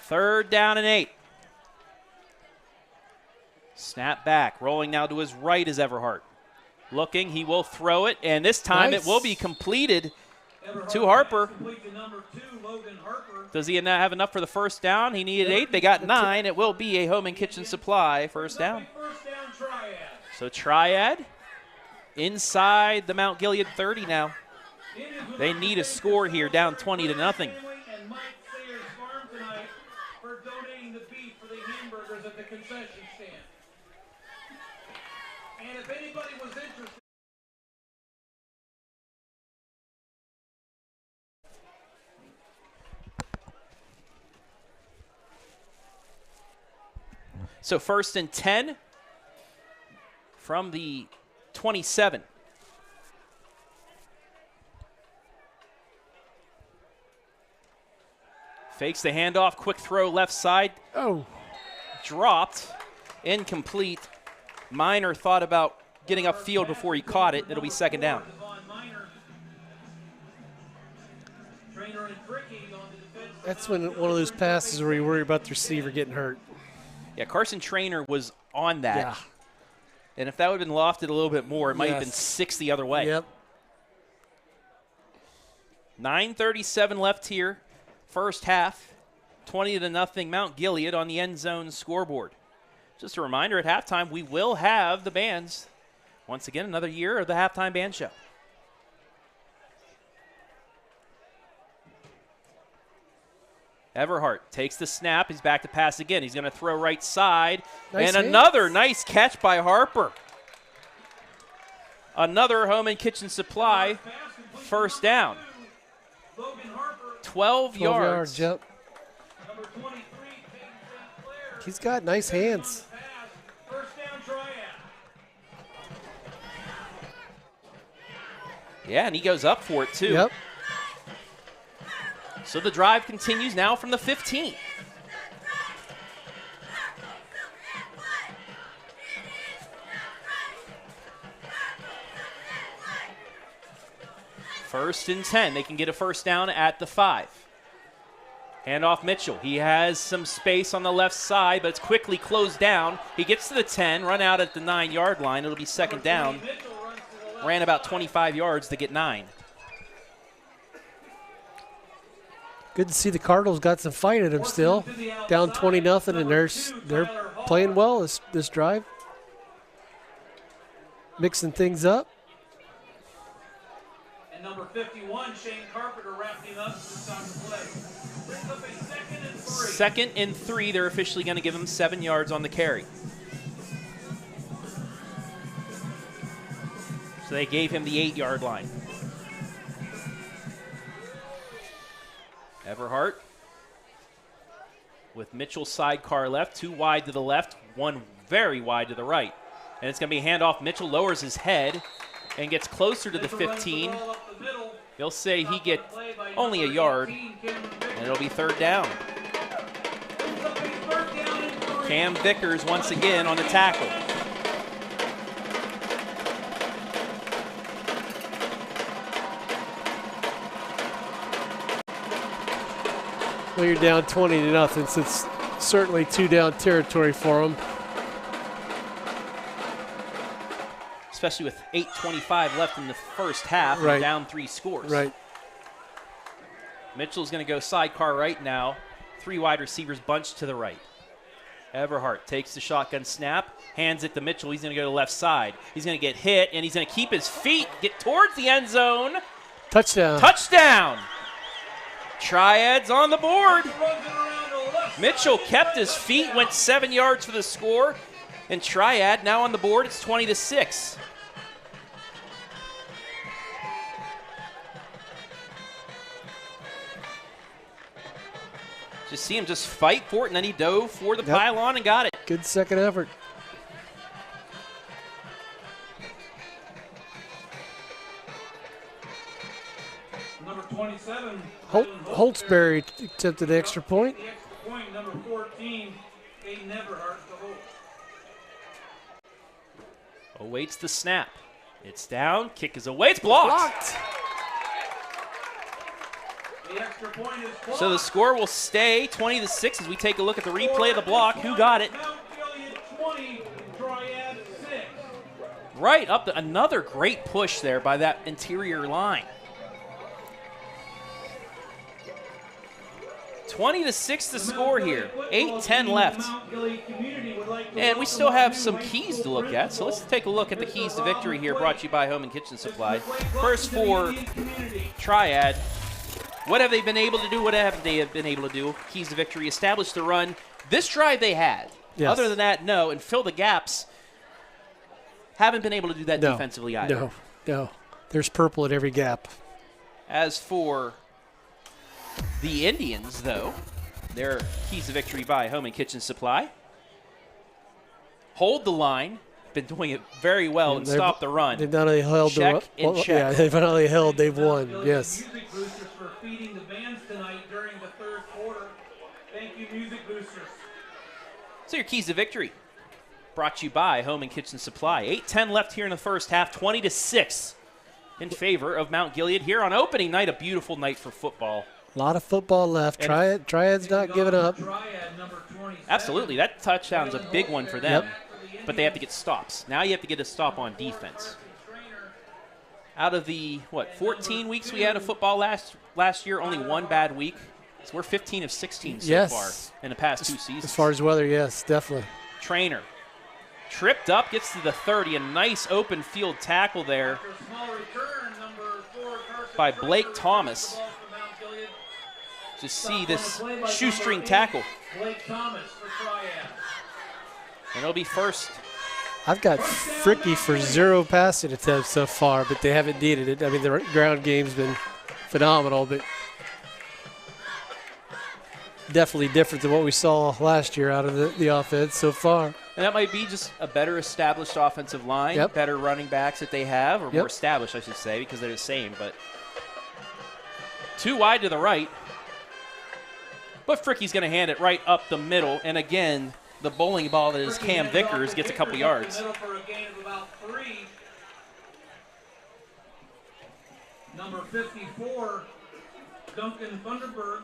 Speaker 4: Third down and 8. Snap back. Rolling now to his right is Everhart. Looking, he will throw it, and this time
Speaker 6: Nice.
Speaker 4: it will be completed
Speaker 7: Everhart
Speaker 4: to Harper.
Speaker 7: pass complete to number 2, Logan Harper.
Speaker 4: Does he not have enough for the first down? He needed 8. They got 9. It will be a home and kitchen supply first down.
Speaker 7: First down, Triad.
Speaker 4: So Triad inside the Mount Gilead 30 now.
Speaker 7: Indians would
Speaker 4: They
Speaker 7: like to
Speaker 4: need a
Speaker 7: thank
Speaker 4: score
Speaker 7: the
Speaker 4: here,
Speaker 7: Phillips
Speaker 4: down
Speaker 7: Family
Speaker 4: 20-0.
Speaker 7: And Mike Sayers Farm tonight for donating the beef for the hamburgers at the concession stand. And if anybody was interested.
Speaker 4: So 1st and 10 from the 27. Fakes the handoff, quick throw left side,
Speaker 6: Oh,
Speaker 4: dropped, incomplete. Minor thought about getting upfield before he caught it. It'll be 2nd down.
Speaker 7: Trainer and Fricke on the defense.
Speaker 6: that's when one of those passes where you worry about the receiver getting hurt.
Speaker 4: Yeah, Carson Trainer was on that.
Speaker 6: Yeah.
Speaker 4: And if that would have been lofted a little bit more, it might have been
Speaker 6: Yes.
Speaker 4: 6 the other way.
Speaker 6: Yep.
Speaker 4: 9:37 left here. First half, 20-0 Mount Gilead on the end zone scoreboard. Just a reminder, at halftime, we will have the bands. Once again, another year of the halftime band show. Everhart takes the snap. He's back to pass again. He's going to throw right side.
Speaker 6: Nice
Speaker 4: and
Speaker 6: hit.
Speaker 4: another nice catch by Harper. Another home and kitchen supply. First down.
Speaker 7: Logan Harper,
Speaker 4: 12 yards.
Speaker 6: Yep.
Speaker 7: number 23, Peyton St. Clair.
Speaker 6: He's got nice hands.
Speaker 7: Pass. First down, Triad.
Speaker 4: Yeah, and he goes up for it, too.
Speaker 6: Yep.
Speaker 4: So the drive continues now from the 15. First and 10. They can get a first down at the 5. Handoff Mitchell. He has some space on the left side, but it's quickly closed down. He gets to the 10, run out at the 9-yard line. It'll be 2nd down ran about 25 yards to get 9.
Speaker 6: Good to see the Cardinals got some fight in them still. Down 20-0, and they're playing well this drive. Mixing things up.
Speaker 7: And number 51, Shane Carpenter, wrapping up this time to play. Brings up a 2nd and 3.
Speaker 4: 2nd and 3. They're officially going to give him 7 yards on the carry. So they gave him the 8-yard line. Everhart with Mitchell sidecar left, 2 wide to the left, 1 very wide to the right. And it's going to be a handoff. Mitchell lowers his head and gets closer to the 15. He'll say he get only a yard, and it'll be 3rd down. Cam Vickers once again on the tackle.
Speaker 6: Well, you're down 20-0, so it's certainly 2-down territory for them.
Speaker 4: Especially with 8:25 left in the first half,
Speaker 6: Right.
Speaker 4: and down 3 scores.
Speaker 6: Right.
Speaker 4: Mitchell's going to go sidecar right now. 3 wide receivers bunched to the right. Everhart takes the shotgun snap, hands it to Mitchell. He's going to go to the left side. He's going to get hit, and he's going to keep his feet, get towards the end zone.
Speaker 6: Touchdown.
Speaker 4: Touchdown! Triad's on the board. Mitchell kept his feet, went 7 yards for the score, and Triad now on the board. It's 20-6. Just see him just fight for it, and then he dove for the pylon and got it.
Speaker 6: Good second effort.
Speaker 7: Number 27.
Speaker 6: Holtzberry attempted the extra point.
Speaker 7: The extra point, number 14, Aiden Everhart to hold.
Speaker 4: Awaits the snap. It's down. Kick is away. It's blocked.
Speaker 7: The extra point is blocked.
Speaker 4: So the score will stay 20-6 as we take a look at the replay of the block. Who got it?
Speaker 7: Mount Gilead 20, Triad 6.
Speaker 4: Right up another great push there by that interior line. 20-6 the score here. 8:10 left. And we still have some keys to look at, so let's take a look at the keys to victory here, brought to you by Home and Kitchen Supply. First for Triad. What have they been able to do? What have they been able to do? Keys to victory, establish the run. This drive they had.
Speaker 6: Yes.
Speaker 4: Other than that, no. And fill the gaps. Haven't been able to do that defensively either.
Speaker 6: No. There's purple at every gap.
Speaker 4: As for the Indians, though, their keys to victory by Home and Kitchen Supply. Hold the line. Been doing it very well and stop the run.
Speaker 6: They've not only held
Speaker 4: check
Speaker 6: the
Speaker 4: and check.
Speaker 6: Yeah, they've not only held, they've won. Yes.
Speaker 7: Music Boosters for feeding the bands tonight during the 3rd quarter. Thank you, Music Boosters.
Speaker 4: So your keys to victory brought to you by Home and Kitchen Supply. 8:10 left here in the first half. 20-6 in favor of Mount Gilead here on opening night. A beautiful night for football.
Speaker 6: A lot of football left. Triad's not giving up.
Speaker 7: Triad number 27.
Speaker 4: Absolutely. That touchdown's a big one for them. But they have to get stops. Now you have to get a stop on defense. Out of the, 14 weeks we had of football last year, only 1 bad week. So we're 15 of 16 so far in the past 2 seasons.
Speaker 6: As far as weather, yes, definitely.
Speaker 4: Trainer tripped up, gets to the 30. A nice open field tackle there by Blake Thomas. Just see this shoestring tackle.
Speaker 7: Blake Thomas for Triad.
Speaker 4: And it'll be first.
Speaker 6: I've got Fricke for 0 passing attempts so far, but they haven't needed it. I mean, the ground game's been phenomenal, but definitely different than what we saw last year out of the offense so far.
Speaker 4: And that might be just a better established offensive line, better running backs that they have, or more established, I should say, because they're the same. But 2 wide to the right. But Fricke's going to hand it right up the middle. And again, the bowling ball that is Cam Vickers gets a couple yards.
Speaker 7: For a gain of about 3. Number 54, Duncan Thunderberg.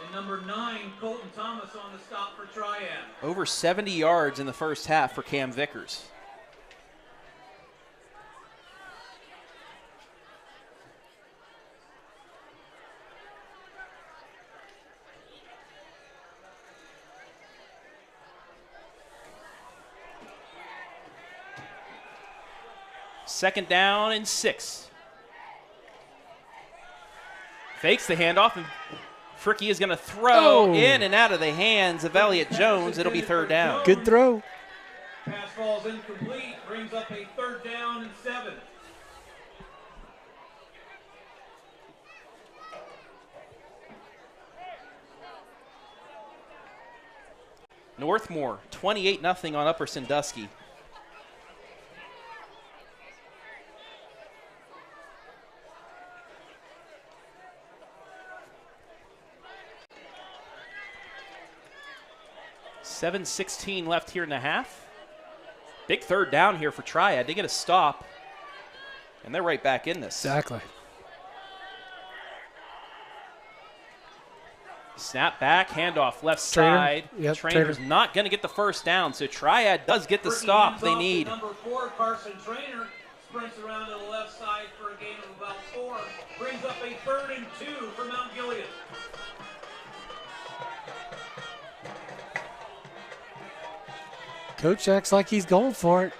Speaker 7: And number 9, Colton Thomas on the stop for Triad.
Speaker 4: Over 70 yards in the first half for Cam Vickers. 2nd down and 6. Fakes the handoff, and Fricke is going to throw in and out of the hands of Elliott Jones. It'll be 3rd down.
Speaker 6: Good throw.
Speaker 7: Pass falls incomplete, brings up a 3rd down and 7.
Speaker 4: Northmore, 28-0 on Upper Sandusky. $7:16 left here in the half. Big 3rd down here for Triad. They get a stop, and they're right back in this.
Speaker 6: Exactly.
Speaker 4: Snap back, handoff left
Speaker 6: Trainer.
Speaker 4: side.
Speaker 6: Yep,
Speaker 4: Trainer's
Speaker 6: Trainer.
Speaker 4: not going to get the 1st down, so Triad does get the stop they need.
Speaker 7: Number 4, Carson Trainer, sprints around to the left side for a gain of about 4. Brings up a 3rd and 2 for Mount Gilead.
Speaker 6: Coach acts like he's going for it.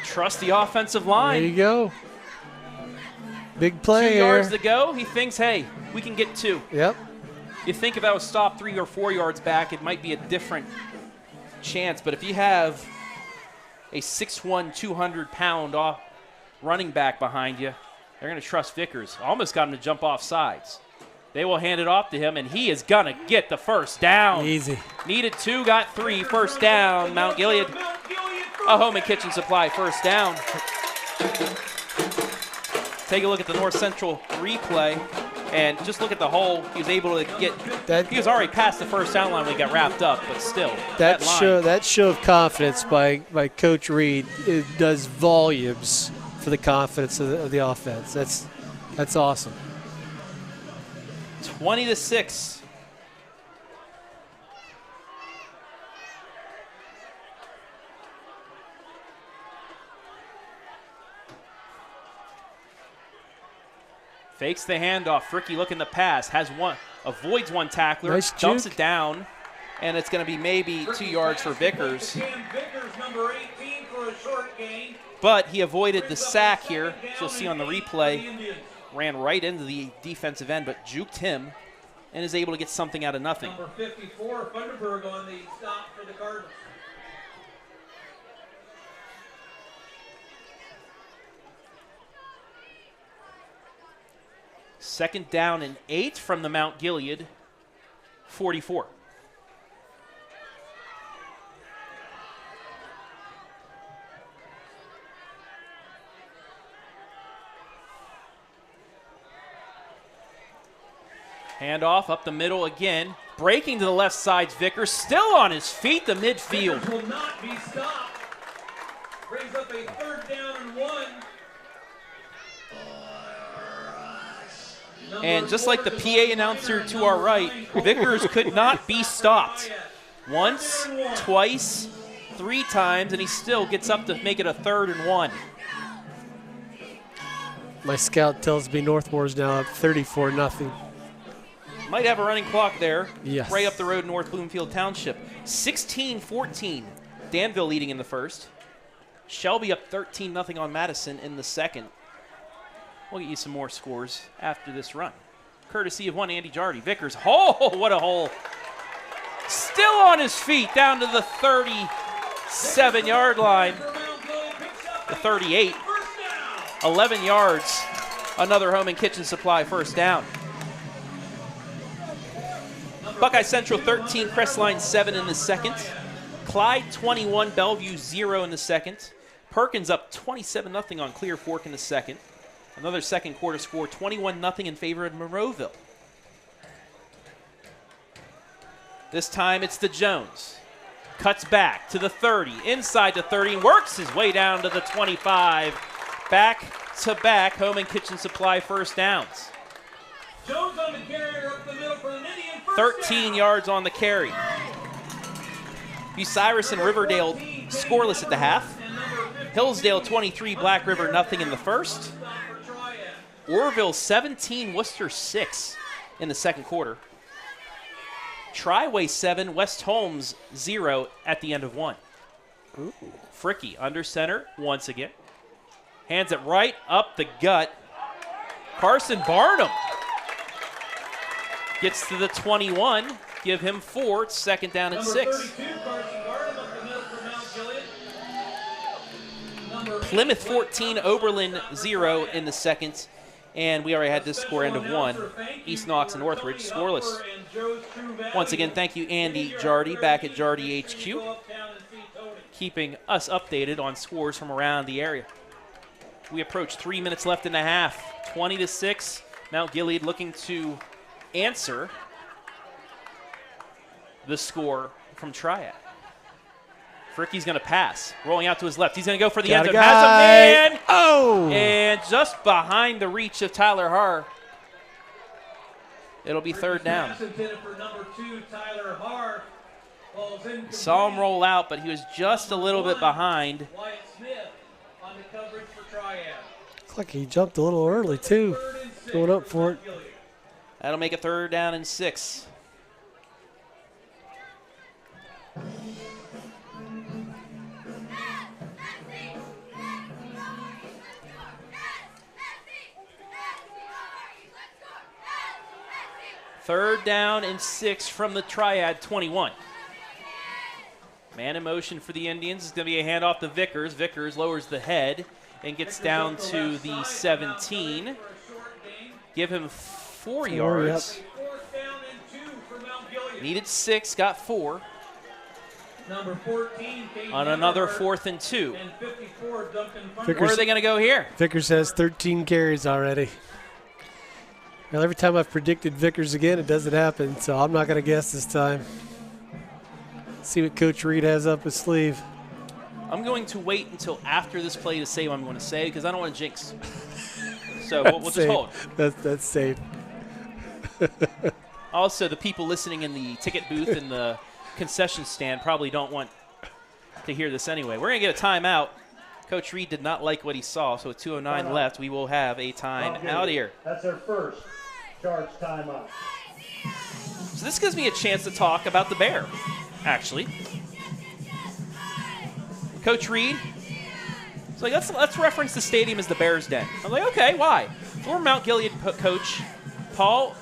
Speaker 4: Trust the offensive line.
Speaker 6: There you go. Big play
Speaker 4: 2
Speaker 6: here.
Speaker 4: yards to go. He thinks, hey, we can get 2.
Speaker 6: Yep.
Speaker 4: You think if that was stopped 3 or 4 yards back, it might be a different chance. But if you have a 6'1", 200-pound running back behind you, they're going to trust Vickers. Almost got him to jump off sides. They will hand it off to him, and he is going to get the 1st down.
Speaker 6: Easy.
Speaker 4: Needed 2, got 3. 1st down, Mount Gilead. A Home and Kitchen Supply 1st down. Take a look at the North Central replay, and just look at the hole. He was able to get – he was already past the 1st down line when he got wrapped up, but still.
Speaker 6: That show of confidence by Coach Reed, it does volumes for the confidence of the offense. That's awesome.
Speaker 4: 20-6. Fakes the handoff. Fricke looking to pass. Avoids one tackler.
Speaker 6: Nice
Speaker 4: dumps
Speaker 6: juke.
Speaker 4: it down. And it's going to be maybe 2 yards for Vickers.
Speaker 7: Number 18 for a short gain.
Speaker 4: But he avoided the sack here. As you'll see on the replay. Ran right into the defensive end, but juked him and is able to get something out of nothing.
Speaker 7: Number 54, Funderburg on the stop for the Cardinals.
Speaker 4: Second down and 8 from the Mount Gilead 44. Handoff up the middle again. Breaking to the left side's Vickers. Still on his feet, the midfield.
Speaker 7: Vickers will not be stopped. Brings up a 3rd down and 1.
Speaker 4: And just like the PA announcer to our right, Vickers could not be stopped. Once, twice, 3 times, and he still gets up to make it a 3rd and 1.
Speaker 6: My scout tells me Northmore's now up 34-0.
Speaker 4: Might have a running clock there.
Speaker 6: Yes.
Speaker 4: Right up the road, North Bloomfield Township. 16-14. Danville leading in the 1st. Shelby up 13-0 on Madison in the 2nd. We'll get you some more scores after this run. Courtesy of one Andy Jardy. Vickers, oh, what a hole. Still on his feet down to the 37-yard line. The 38. 11 yards. Another Home and Kitchen Supply 1st down. Buckeye Central 13, Crestline 7 in the 2nd. Clyde 21, Bellevue 0 in the 2nd. Perkins up 27-0 on Clear Fork in the 2nd. Another 2nd quarter score, 21-0 in favor of Monroeville. This time it's the Jones. Cuts back to the 30, inside the 30, and works his way down to the 25. Back-to-back Home and Kitchen Supply 1st downs.
Speaker 7: Jones on the carrier up the middle for an Indian
Speaker 4: 13 yards on the carry. Bucyrus and Riverdale scoreless at the half. Hillsdale 23, Black River nothing in the 1st. Orville 17, Worcester 6 in the 2nd quarter. Triway 7, West Holmes 0 at the end of 1. Fricke under center once again. Hands it right up the gut. Carson Barnum gets to the 21. Give him 4. It's second down and 6.
Speaker 7: 32, Carson Barnum up the middle for Mount Gilead.
Speaker 4: Plymouth 14, Oberlin 0 in the second. And we already had this score end of 1. East Knox and Northridge scoreless. Once again, thank you, Andy Jardy, back at Jardy HQ, keeping us updated on scores from around the area. We approach 3 minutes left in the half. 20-6. Mount Gilead looking to answer the score from Triad. Fricke's going to pass. Rolling out to his left. He's going to go for the end zone. Has a man.
Speaker 6: Oh!
Speaker 4: And just behind the reach of Tyler Haar. It'll be third down. Saw him roll out, but he was just a little bit behind.
Speaker 7: Wyatt Smith on the coverage for Triad.
Speaker 6: Looks like he jumped a little early, too. Going up for it.
Speaker 4: That'll make it third down and 6. Third down and 6 from the Triad 21. Man in motion for the Indians. It's going to be a handoff to Vickers. Vickers lowers the head and gets down to the 17. Give him 4 yards. Needed 6, got 4.
Speaker 7: Number 14,
Speaker 4: on another 4th and 2.
Speaker 7: and 54, Duncan
Speaker 4: Where are they going to go here?
Speaker 6: Vickers has 13 carries already. Well, every time I've predicted Vickers again, it doesn't happen, so I'm not going to guess this time. See what Coach Reed has up his sleeve.
Speaker 4: I'm going to wait until after this play to say what I'm going to say because I don't want to jinx. So we'll just hold.
Speaker 6: That's safe.
Speaker 4: Also, the people listening in the ticket booth and the concession stand probably don't want to hear this anyway. We're going to get a timeout. Coach Reed did not like what he saw, so with 2:09 left, we will have a time out here.
Speaker 8: That's our first charge timeout.
Speaker 4: So this gives me a chance to talk about the Bear, actually. Coach Reed, it's like, let's reference the stadium as the Bears' Den. I'm like, okay, why? Former Mount Gilead coach Paul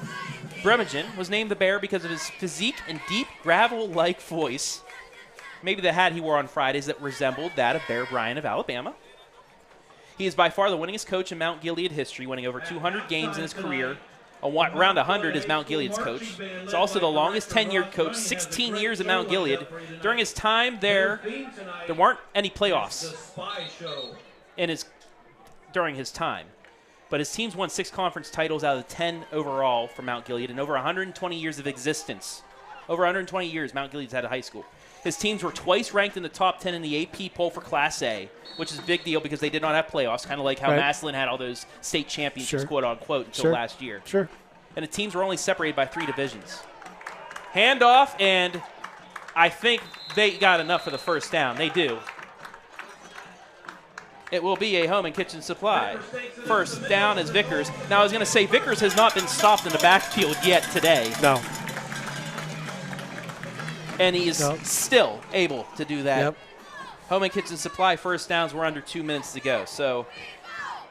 Speaker 4: Bremigen was named the Bear because of his physique and deep gravel-like voice. Maybe the hat he wore on Fridays that resembled that of Bear Bryant of Alabama. He is by far the winningest coach in Mount Gilead history, winning over 200 games in his career. Around 100 as Mount Gilead's coach. He's also the longest tenured coach, 16 years at Mount Gilead. During his time there weren't any playoffs during his time. But his teams won 6 conference titles out of the 10 overall for Mount Gilead in over 120 years of existence. Over 120 years, Mount Gilead's had a high school. His teams were twice ranked in the top 10 in the AP poll for Class A, which is a big deal because they did not have playoffs, kind of like how Massillon had all those state championships, quote-unquote, until last year.
Speaker 6: Sure.
Speaker 4: And the teams were only separated by 3 divisions. Handoff, and I think they got enough for the first down. They do. It will be a home and kitchen supply. First down is Vickers. Now, I was going to say, Vickers has not been stopped in the backfield yet today.
Speaker 6: No.
Speaker 4: And he is still able to do that.
Speaker 6: Yep.
Speaker 4: Home and kitchen supply first downs. We're under 2 minutes to go. So,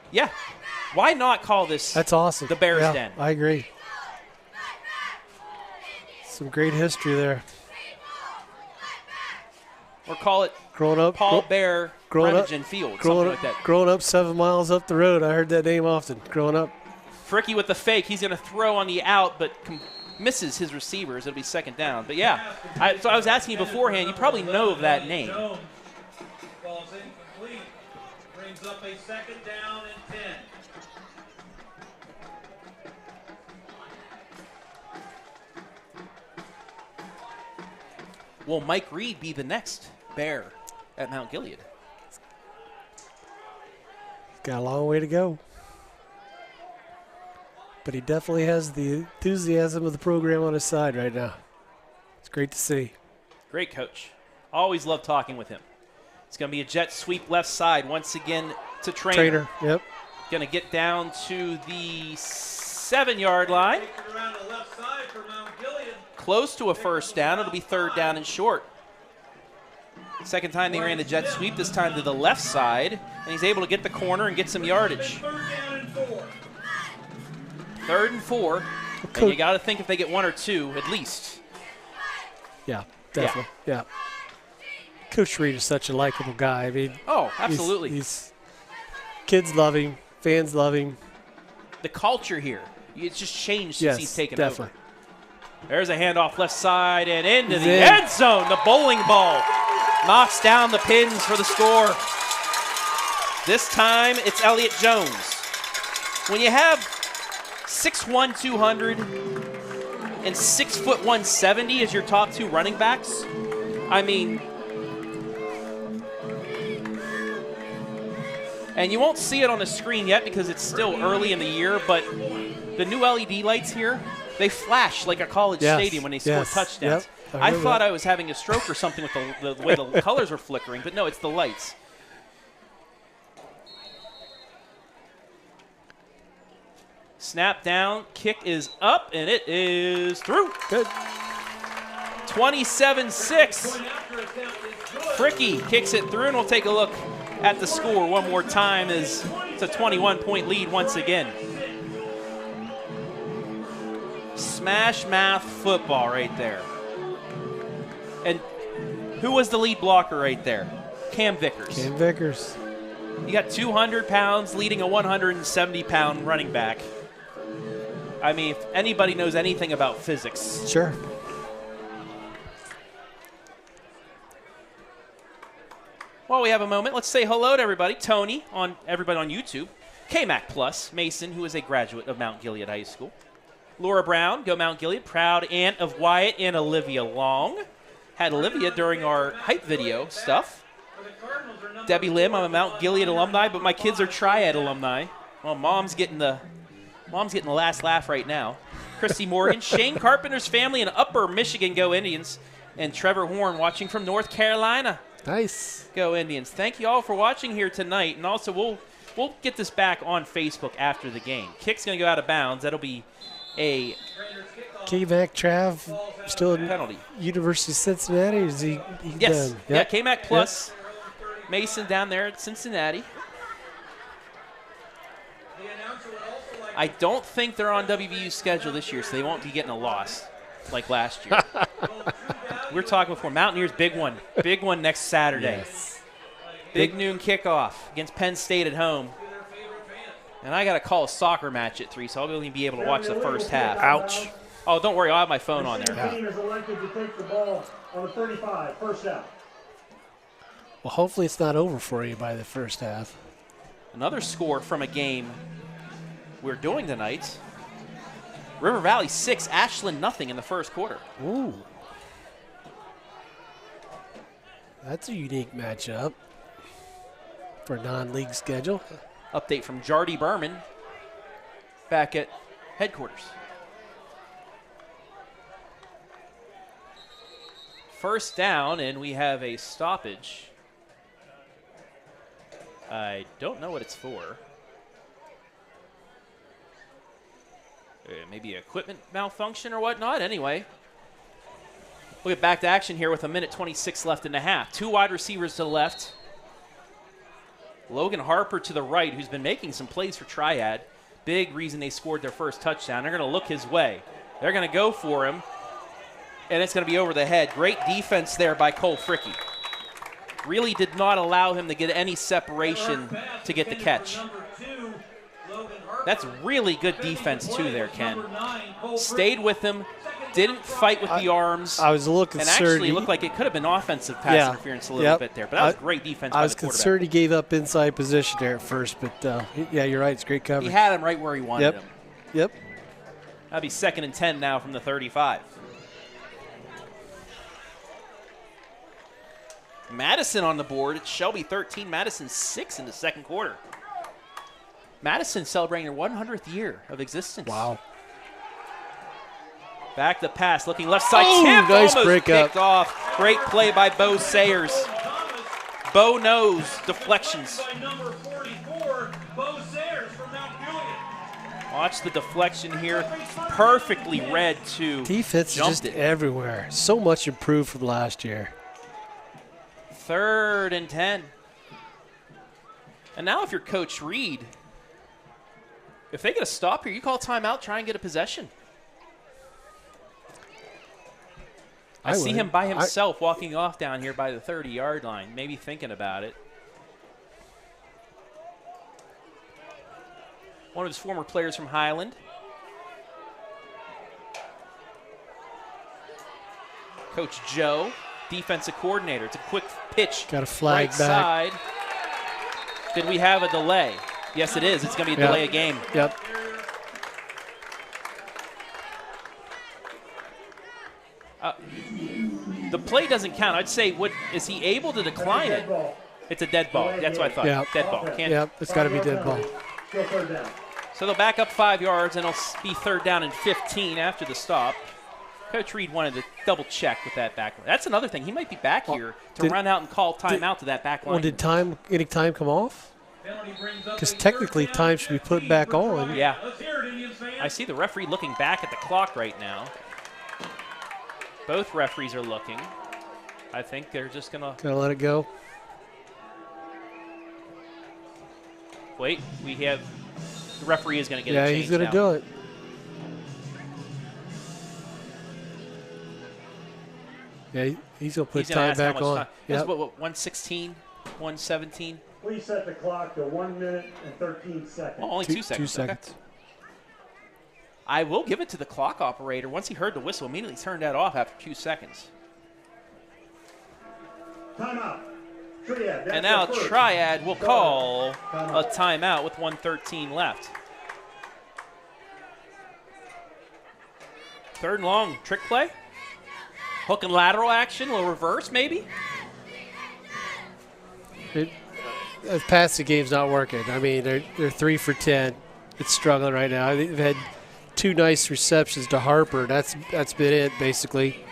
Speaker 4: yeah, why not call this
Speaker 6: That's awesome.
Speaker 4: the Bears' Den?
Speaker 6: I agree. Some great history there.
Speaker 4: Or call it
Speaker 6: Growing up,
Speaker 4: Paul Bear Bremigen Field, something like that.
Speaker 6: Growing up 7 miles up the road, I heard that name often. Growing up.
Speaker 4: Fricke with the fake. He's going to throw on the out, but misses his receivers. It'll be second down. But, yeah, so I was asking you beforehand. You probably know of that name.
Speaker 7: Falls incomplete. Brings up a second down and 10.
Speaker 4: Will Mike Reed be the next Bear at Mount Gilead?
Speaker 6: Got a long way to go. But he definitely has the enthusiasm of the program on his side right now. It's great to see.
Speaker 4: Great coach. Always love talking with him. It's going to be a jet sweep left side once again to Trainer.
Speaker 6: Yep.
Speaker 4: Going to get down to the 7-yard line.
Speaker 7: Around the left side for Mount Gilead.
Speaker 4: Close to a first down. It'll be third down and short. Second time they ran the jet sweep, this time to the left side, and he's able to get the corner and get some yardage. 3rd and 4, and you got to think if they get 1 or 2 at least.
Speaker 6: Yeah, definitely. Yeah. Coach Reed is such a likable guy. I mean,
Speaker 4: absolutely.
Speaker 6: He's kids love him, fans love him.
Speaker 4: The culture here, it's just changed since he's taken
Speaker 6: definitely.
Speaker 4: over. There's a handoff left side and into the end zone. The bowling ball knocks down the pins for the score. This time it's Elliott Jones. When you have 6'1", 200 and 6'1", 170 as your top 2 running backs, I mean, and you won't see it on the screen yet because it's still early in the year, but the new LED lights here, they flash like a college stadium when they score touchdowns.
Speaker 6: Yep,
Speaker 4: I thought I was having a stroke or something with the way the colors were flickering, but no, it's the lights. Snap down, kick is up, and it is through.
Speaker 6: Good.
Speaker 4: 27-6. Fricke kicks it through, and we'll take a look at the score one more time as it's a 21-point lead once again. Smash mouth football right there. And who was the lead blocker right there? Cam Vickers.
Speaker 6: Cam Vickers.
Speaker 4: You got 200 pounds leading a 170-pound running back. I mean, if anybody knows anything about physics.
Speaker 6: Sure.
Speaker 4: While we have a moment, let's say hello to everybody. Tony, everybody on YouTube. K-Mac Plus, Mason, who is a graduate of Mount Gilead High School. Laura Brown, go Mount Gilead, proud aunt of Wyatt and Olivia Long. Had Olivia during our hype video stuff. Debbie Lim, I'm a Mount Gilead alumni, but my kids are Triad alumni. Well, mom's getting the last laugh right now. Christy Morgan, Shane Carpenter's family in Upper Michigan, go Indians. And Trevor Horn watching from North Carolina.
Speaker 6: Nice.
Speaker 4: Go Indians. Thank you all for watching here tonight. And also, we'll get this back on Facebook after the game. Kick's going to go out of bounds. That'll be a
Speaker 6: K-Mac Trav still in
Speaker 4: penalty.
Speaker 6: University of Cincinnati? Is he
Speaker 4: yes.
Speaker 6: done? Yep.
Speaker 4: Yeah, K-Mac Plus. Yep. Mason down there at Cincinnati. I don't think they're on WVU's schedule this year, so they won't be getting a loss like last year. We were talking before. Mountaineers, big one. Big one next Saturday.
Speaker 6: Yes.
Speaker 4: Big noon kickoff against Penn State at home. And I got to call a soccer match at 3, so I'll only be able to watch the first half.
Speaker 6: Ouch.
Speaker 4: Oh, don't worry. I'll have my phone on there.
Speaker 8: The team is elected to take the ball on the 35, first down.
Speaker 6: Well, hopefully it's not over for you by the first half.
Speaker 4: Another score from a game we're doing tonight. River Valley 6, Ashland nothing in the first quarter.
Speaker 6: Ooh. That's a unique matchup for a non-league schedule.
Speaker 4: Update from Jardy Berman back at headquarters. First down, and we have a stoppage. I don't know what it's for. Maybe equipment malfunction or whatnot. Anyway, we'll get back to action here with 1:26 left in the half. 2 wide receivers to the left. Logan Harper to the right, who's been making some plays for Triad. Big reason they scored their first touchdown. They're going to look his way. They're going to go for him, and it's going to be over the head. Great defense there by Cole Fricke. Really did not allow him to get any separation to get the catch. That's really good defense, too, there, Ken. Stayed with him, didn't fight with the arms.
Speaker 6: I was a little concerned.
Speaker 4: And actually looked like it could have been offensive pass interference a little bit there. But that was great defense by the quarterback.
Speaker 6: I was concerned he gave up inside position there at first, but, yeah, you're right. It's great coverage.
Speaker 4: He had him right where he wanted him.
Speaker 6: Yep.
Speaker 4: That'll be 2nd and 10 now from the 35. Madison on the board. It's Shelby 13, Madison 6 in the second quarter. Madison celebrating their 100th year of existence.
Speaker 6: Wow.
Speaker 4: Back the pass, looking left side.
Speaker 6: Oh,
Speaker 4: Tip
Speaker 6: nice
Speaker 4: almost
Speaker 6: break
Speaker 4: picked
Speaker 6: up.
Speaker 4: off. Great play by Bo Sayers. Bo knows deflections. Watch the deflection here. Perfectly read, too.
Speaker 6: Defense is just everywhere. So much improved from last year.
Speaker 4: 3rd and 10. And now if you're Coach Reed, if they get a stop here, you call timeout, try and get a possession. I see him by himself walking off down here by the 30-yard line, maybe thinking about it. One of his former players from Highland. Coach Joe, defensive coordinator. It's a quick pitch.
Speaker 6: Got a flag
Speaker 4: right
Speaker 6: back.
Speaker 4: Side. Did we have a delay? Yes, it is. It's going to be a delay of game.
Speaker 6: Yep.
Speaker 4: The play doesn't count. I'd say, is he able to decline it? It's a dead ball. That's what I thought.
Speaker 6: Yeah.
Speaker 4: Dead ball.
Speaker 6: It's got to be dead ball.
Speaker 4: So they'll back up 5 yards, and it'll be 3rd down and 15 after the stop. Coach Reed wanted to double check with that back line. That's another thing. He might be back here to run out and call timeout to that back line.
Speaker 6: Well, did any time come off? Because technically time should be put back on.
Speaker 4: Yeah. I see the referee looking back at the clock right now. Both referees are looking. I think they're just going to...
Speaker 6: Gonna let it go.
Speaker 4: Wait, we have... The referee is going to get it changed.
Speaker 6: Yeah, he's going to do it. Yeah, he's going to put time back on.
Speaker 4: Yep. What, 116, 117?
Speaker 8: Please set the clock to 1 minute and 13 seconds.
Speaker 4: Oh, only 2 seconds.
Speaker 6: 2 seconds.
Speaker 4: Okay. I will give it to the clock operator. Once he heard the whistle, immediately turned that off after 2 seconds.
Speaker 8: Timeout. Triad.
Speaker 4: And now Triad will call a timeout with 1:13 left. 3rd and long, trick play. Hook and lateral action, little reverse maybe.
Speaker 6: Passing game's not working. I mean, they're 3 for 10. It's struggling right now. They've had 2 nice receptions to Harper. That's been it, basically.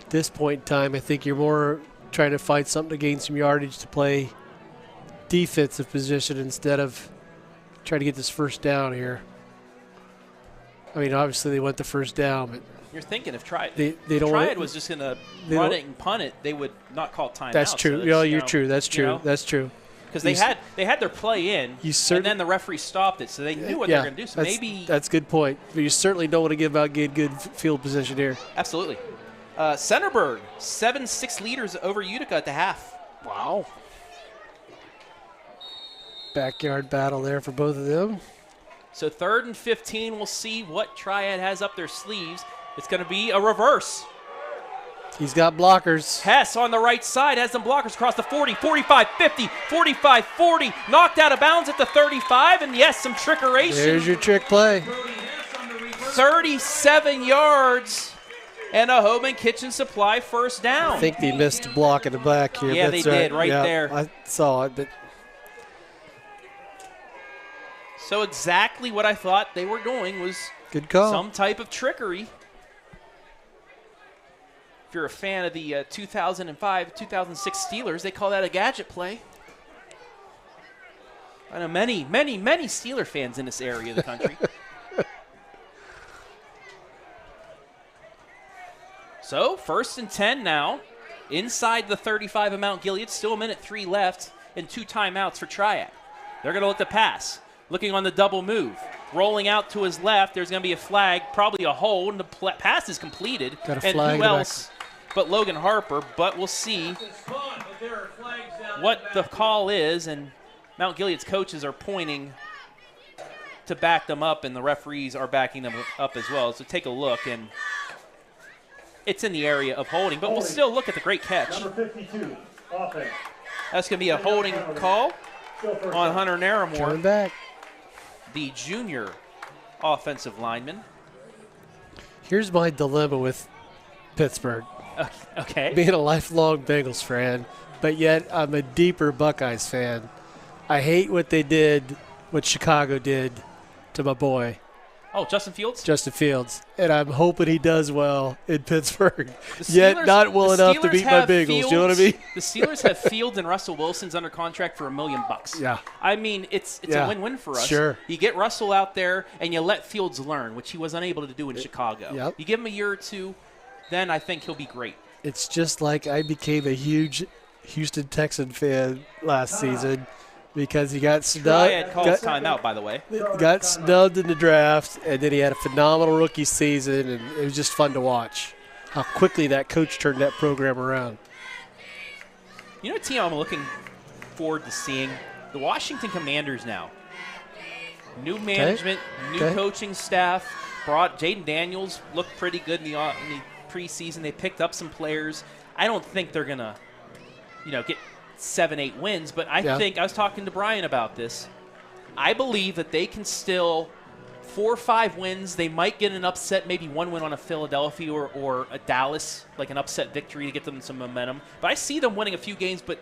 Speaker 6: At this point in time, I think you're more trying to find something to gain some yardage to play defensive position instead of trying to get this first down here. I mean, obviously they want the first down, but
Speaker 4: you're thinking if Triad was just going to run it and punt it, they would not call timeout.
Speaker 6: That's true.
Speaker 4: So
Speaker 6: you're true. That's true.
Speaker 4: You know,
Speaker 6: that's true.
Speaker 4: Because they had their play in, and then the referee stopped it, so they knew what they were going to do. So
Speaker 6: that's a good point. But you certainly don't want to give out good field position here.
Speaker 4: Absolutely. Centerburg, 7-6 leaders over Utica at the half.
Speaker 6: Wow. Backyard battle there for both of them.
Speaker 4: So 3rd and 15, we'll see what Triad has up their sleeves. It's going to be a reverse.
Speaker 6: He's got blockers.
Speaker 4: Hess on the right side has some blockers across the 40, 45, 50, 45, 40. Knocked out of bounds at the 35, and yes, some trickeration.
Speaker 6: There's your trick play.
Speaker 4: 37 yards and a Hoban Kitchen Supply first down.
Speaker 6: I think they missed a block in the back here.
Speaker 4: Yeah, they did right there.
Speaker 6: I saw it, but...
Speaker 4: So exactly what I thought they were doing was
Speaker 6: good call.
Speaker 4: Some type of trickery. If you're a fan of the 2005-2006 Steelers, they call that a gadget play. I know many Steeler fans in this area of the country. So 1st and 10 now, inside the 35 of Mount Gilead. Still 1:03 left and 2 timeouts for Triad. They're going to look to pass. Looking on the double move. Rolling out to his left. There's going to be a flag, probably a hold, and the pass is completed.
Speaker 6: Got a flag.
Speaker 4: And who else but Logan Harper, but we'll see what the call is, and Mount Gilead's coaches are pointing to back them up, and the referees are backing them up as well. So take a look, and it's in the area of holding, but we'll still look at the great catch.
Speaker 8: Number 52, offense.
Speaker 4: That's going to be a holding call on Hunter Naramore.
Speaker 6: Coming back.
Speaker 4: The junior offensive lineman.
Speaker 6: Here's my dilemma with Pittsburgh.
Speaker 4: Okay.
Speaker 6: Being a lifelong Bengals fan, but yet I'm a deeper Buckeyes fan. I hate what they did, what Chicago did to my boy.
Speaker 4: Oh, Justin Fields?
Speaker 6: Justin Fields. And I'm hoping he does well in Pittsburgh. Yet not well enough to beat my Bengals.
Speaker 4: Fields,
Speaker 6: you know what I mean?
Speaker 4: The Steelers have Fields and Russell Wilson's under contract for $1 million.
Speaker 6: Yeah.
Speaker 4: I mean, it's a win-win for us.
Speaker 6: Sure.
Speaker 4: You get Russell out there, and you let Fields learn, which he was unable to do in Chicago.
Speaker 6: Yep.
Speaker 4: You give him a year or two, then I think he'll be great.
Speaker 6: It's just like I became a huge Houston Texan fan last season because he got snubbed.
Speaker 4: Triad calls timeout, by the way.
Speaker 6: Got snubbed in the draft, and then he had a phenomenal rookie season, and it was just fun to watch how quickly that coach turned that program around.
Speaker 4: You know what team I'm looking forward to seeing? The Washington Commanders now. New management, new coaching staff. Brought Jaden Daniels, looked pretty good in the preseason. They picked up some players. I don't think they're going to, get 7-8 wins, but I think, I was talking to Brian about this, I believe that they can still 4 or 5 wins. They might get an upset, maybe 1 win on a Philadelphia or a Dallas, like an upset victory to get them some momentum. But I see them winning a few games, but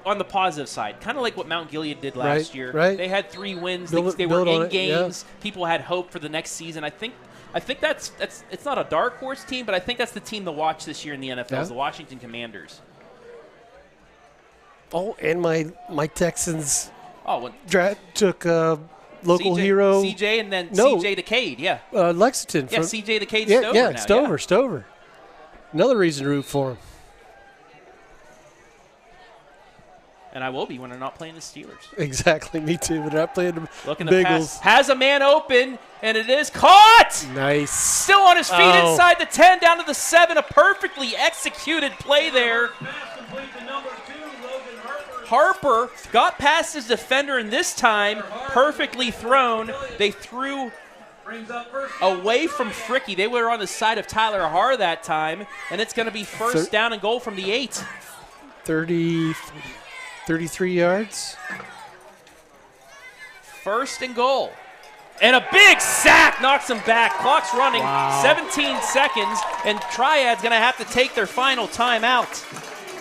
Speaker 4: on the positive side, kind of like what Mount Gilead did last year.
Speaker 6: Right.
Speaker 4: They had 3 wins. They were in games. People had hope for the next season. I think that's it's not a dark horse team, but I think that's the team to watch this year in the NFL is the Washington Commanders.
Speaker 6: Oh, and my Texans took local hero.
Speaker 4: CJ and then CJ Decade,
Speaker 6: Lexington.
Speaker 4: CJ Decade Stover now.
Speaker 6: Stover. Another reason to root for him.
Speaker 4: And I will be when they're not playing the Steelers.
Speaker 6: Exactly, me too. But they're not playing the
Speaker 4: Bengals. Pass. Has a man open, and it is caught!
Speaker 6: Nice.
Speaker 4: Still on his feet inside the 10, down to the 7. A perfectly executed play there. Harper got past his defender, and this time, perfectly thrown. They threw away from Fricke. They were on the side of Tyler Harr that time, and it's going to be first down and goal from the 8.
Speaker 6: 33 yards.
Speaker 4: First and goal. And a big sack knocks him back. Clock's running. 17 seconds, and Triad's going to have to take their final timeout.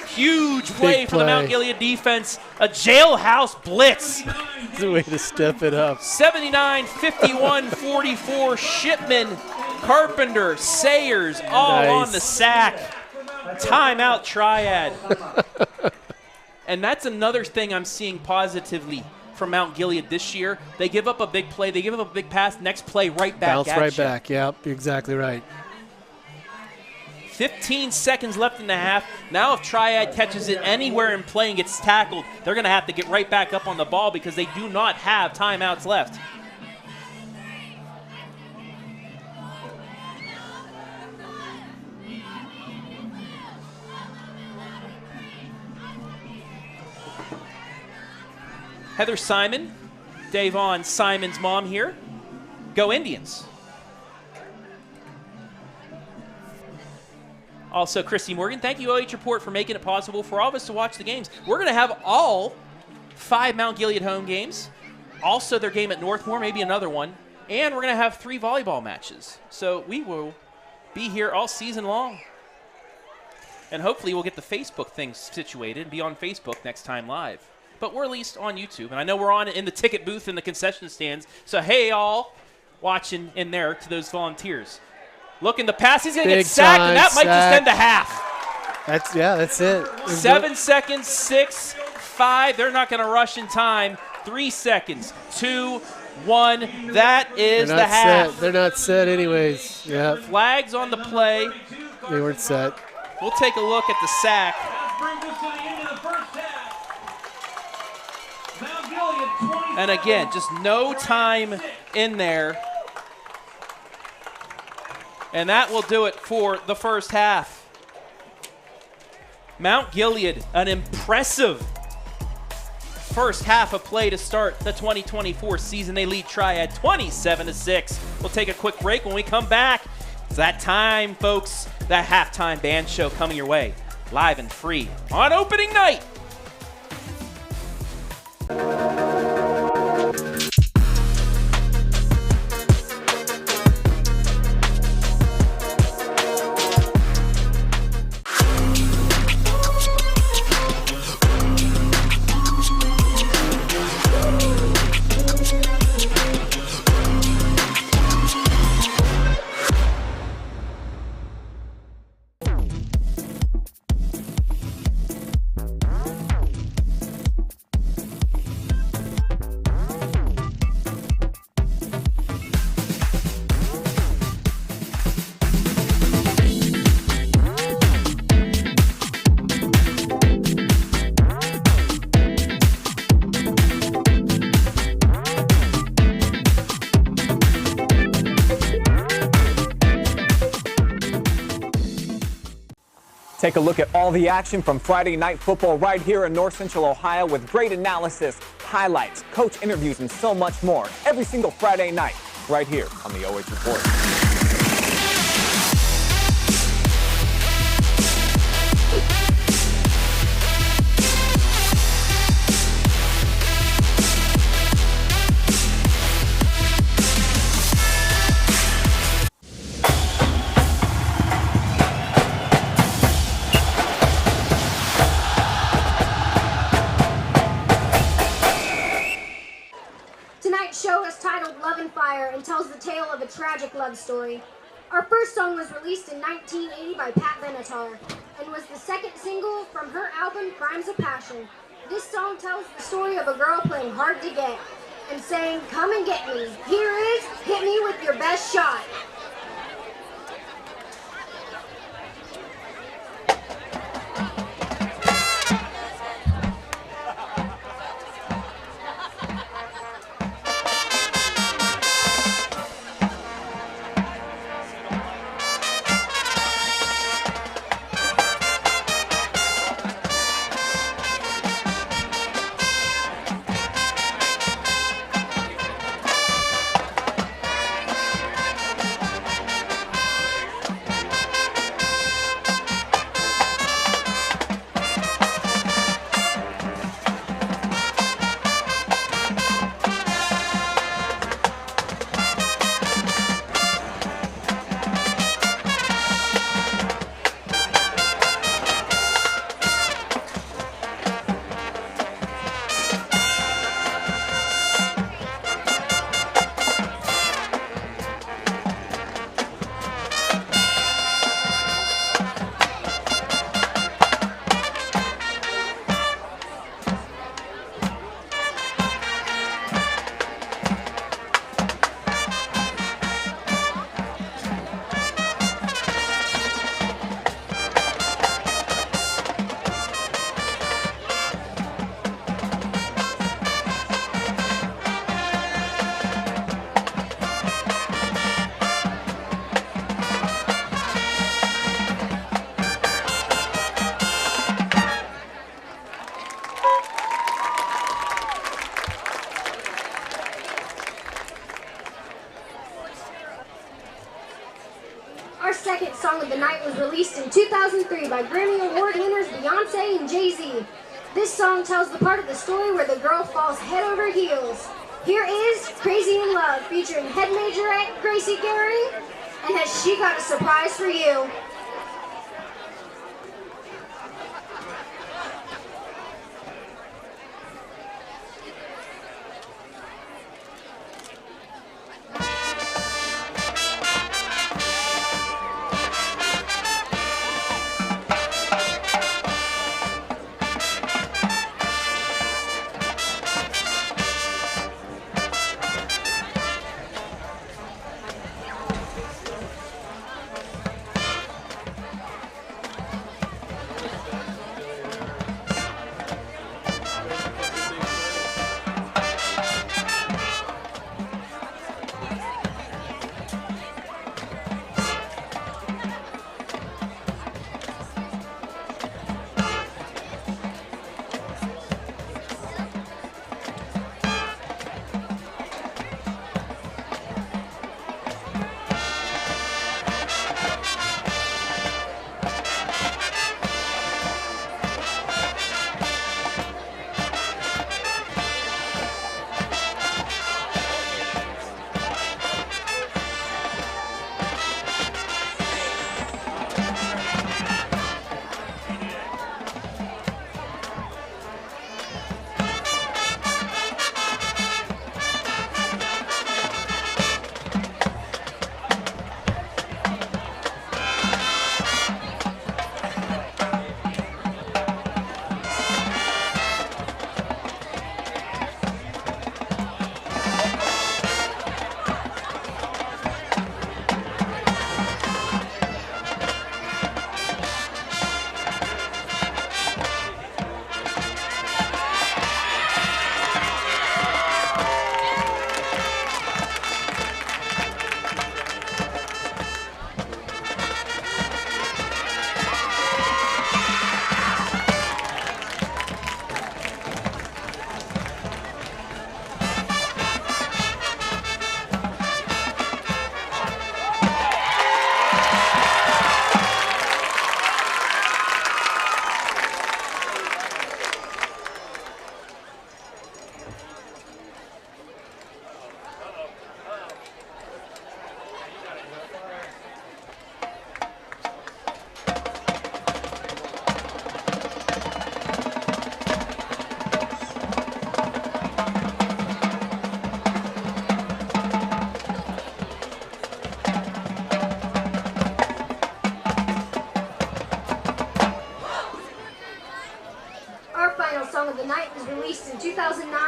Speaker 4: Huge play for the Mount Gilead defense. A jailhouse blitz.
Speaker 6: It's a way to step it up.
Speaker 4: 79, 51, 44. Shipman, Carpenter, Sayers all on the sack. Timeout, Triad. And that's another thing I'm seeing positively from Mount Gilead this year. They give up a big play. They give up a big pass. Next play, right back
Speaker 6: Bounce right back. Yep, exactly right.
Speaker 4: 15 seconds left in the half. Now if Triad catches it anywhere in play and gets tackled, they're going to have to get right back up on the ball because they do not have timeouts left. Heather Simon, Davon Simon's mom here. Go Indians. Also, Christy Morgan, thank you, OH.REPORT, for making it possible for all of us to watch the games. We're going to have all 5 Mount Gilead home games. Also, their game at Northmore, maybe another one. And we're going to have 3 volleyball matches. So we will be here all season long. And hopefully we'll get the Facebook thing situated and be on Facebook next time live. But we're at least on YouTube. And I know we're on in the ticket booth in the concession stands. So, hey, all watching in there to those volunteers. Looking to pass. He's going to get sacked, and that might just end the half.
Speaker 6: That's it.
Speaker 4: 7 seconds, 6, 5. They're not going to rush in time. 3 seconds, 2, 1. That is the half.
Speaker 6: They're not set anyways. Yeah.
Speaker 4: Flags on the play.
Speaker 6: They weren't set.
Speaker 4: We'll take a look at the sack. And again, just no time in there. And that will do it for the first half. Mount Gilead, an impressive first half of play to start the 2024 season. They lead Triad 27-6. We'll take a quick break. When we come back, it's that time, folks. That halftime band show coming your way, live and free on opening night.
Speaker 5: Take a look at all the action from Friday Night Football right here in North Central Ohio with great analysis, highlights, coach interviews, and so much more every single Friday night right here on the OH Report.
Speaker 9: Tonight's show is titled Love and Fire and tells the tale of a tragic love story. Our first song was released in 1980 by Pat Benatar and was the second single from her album Crimes of Passion. This song tells the story of a girl playing hard to get and saying, "Come and get me. Here is Hit Me With Your Best Shot." Our second song of the night was released in 2003 by Grammy Award winners Beyonce and Jay-Z. This song tells the part of the story where the girl falls head over heels. Here is Crazy in Love featuring head majorette Gracie Gary, and Has She Got a Surprise for You?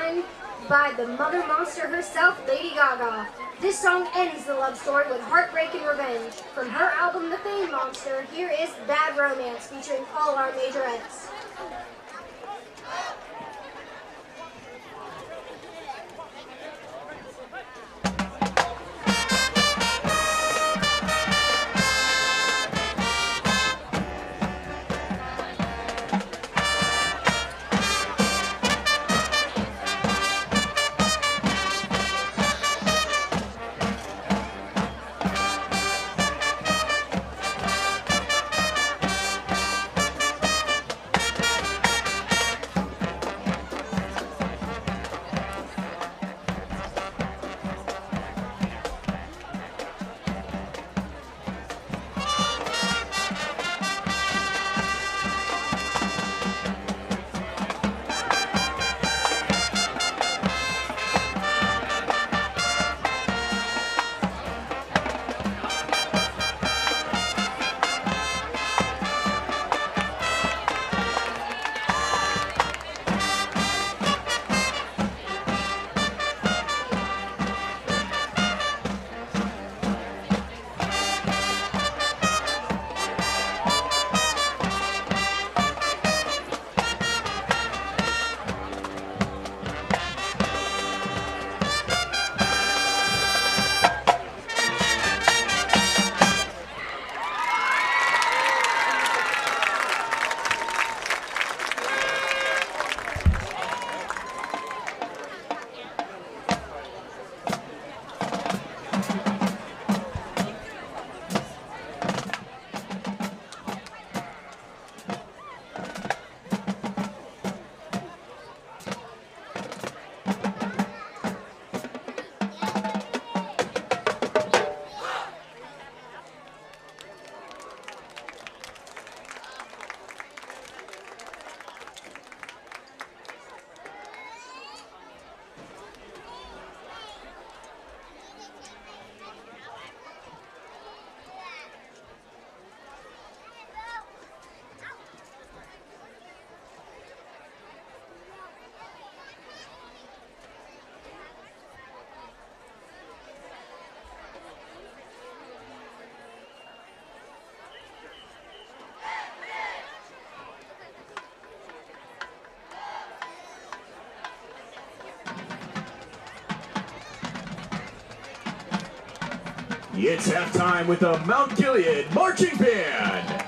Speaker 9: line by the mother monster herself, Lady Gaga. This song ends the love story with heartbreak and revenge. From her album, The Fame Monster, here is Bad Romance, featuring all our majorettes.
Speaker 10: It's halftime with the Mount Gilead Marching Band.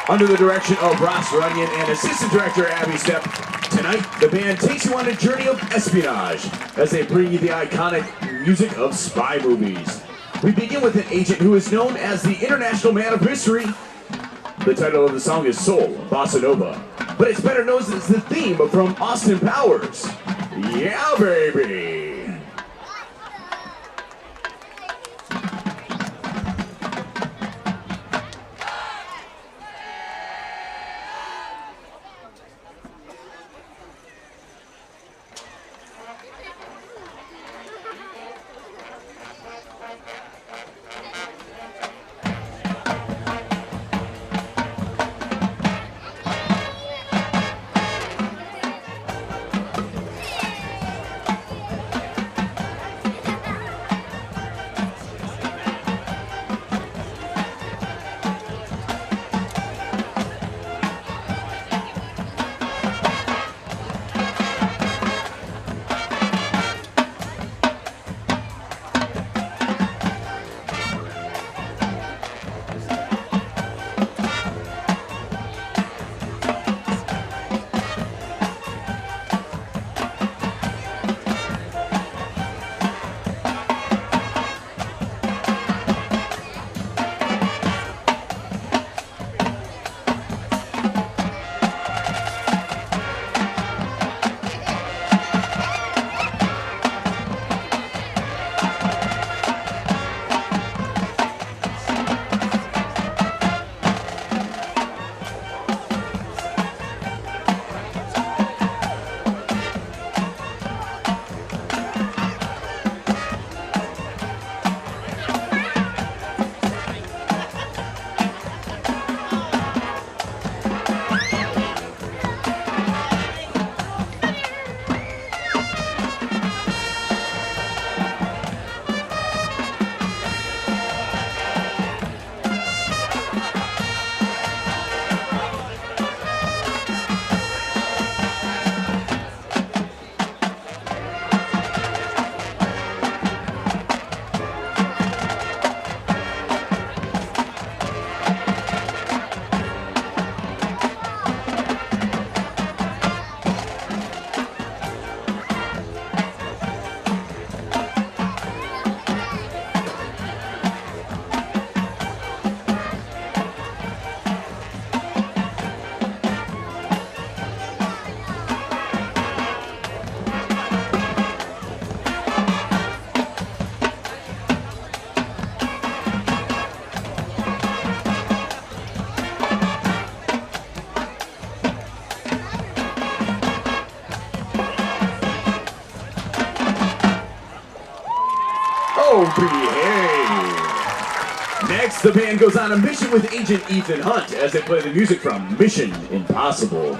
Speaker 10: Under the direction of Ross Runyon and Assistant Director Abby Stepp, tonight the band takes you on a journey of espionage as they bring you the iconic music of spy movies. We begin with an agent who is known as the International Man of Mystery. The title of the song is Soul, Bossa Nova, but it's better known as the theme from Austin Powers. Yeah, baby! So behave. Next, the band goes on a mission with Agent Ethan Hunt as they play the music from Mission Impossible.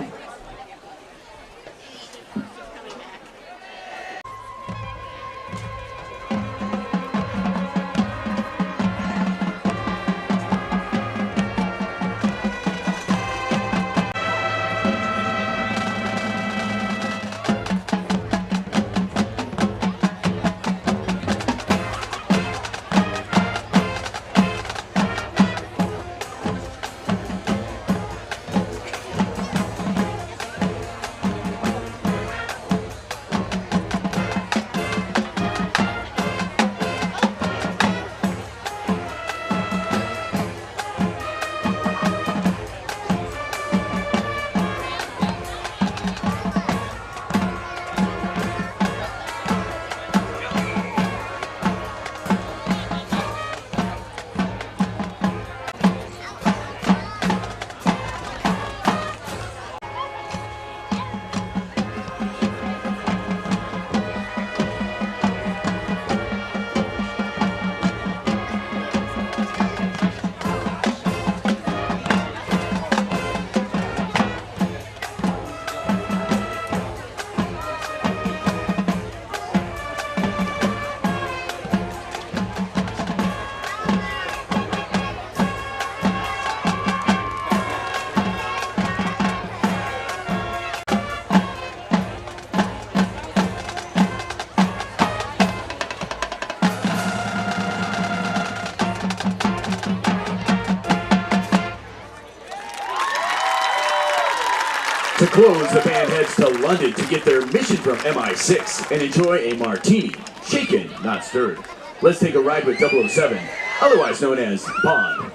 Speaker 10: To close, the band heads to London to get their mission from MI6 and enjoy a martini, shaken, not stirred. Let's take a ride with 007, otherwise known as Bond.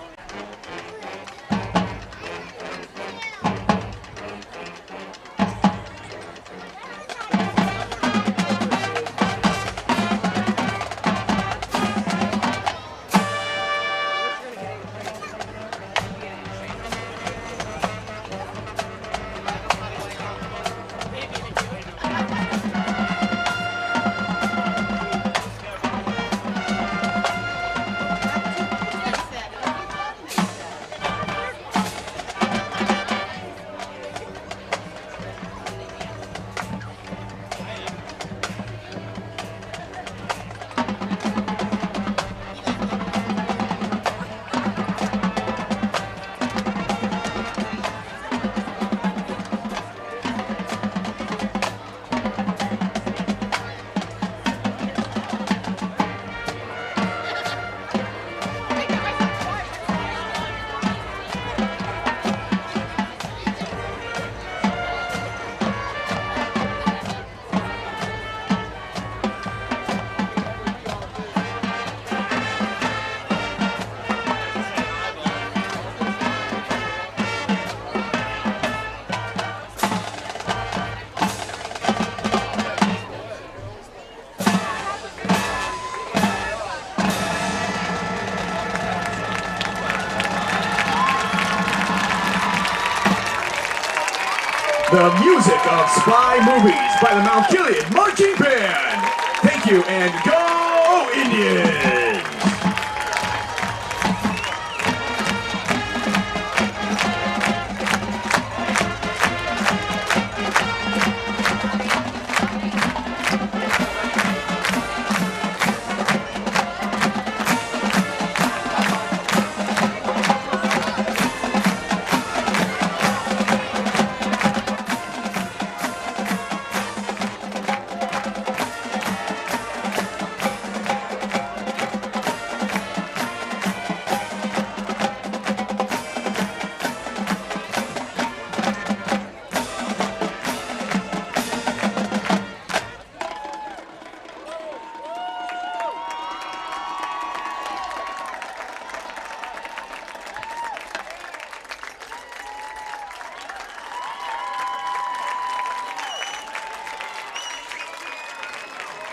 Speaker 10: The music of spy movies by the Mount Gilead Marching Band. Thank you and go Indians!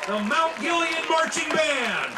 Speaker 11: The Mount Gilead Marching Band.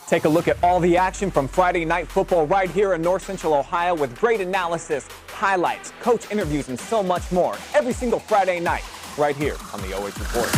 Speaker 5: Take a look at all the action from Friday Night Football right here in North Central Ohio with great analysis, highlights, coach interviews, and so much more. Every single Friday night right here on the OH Report.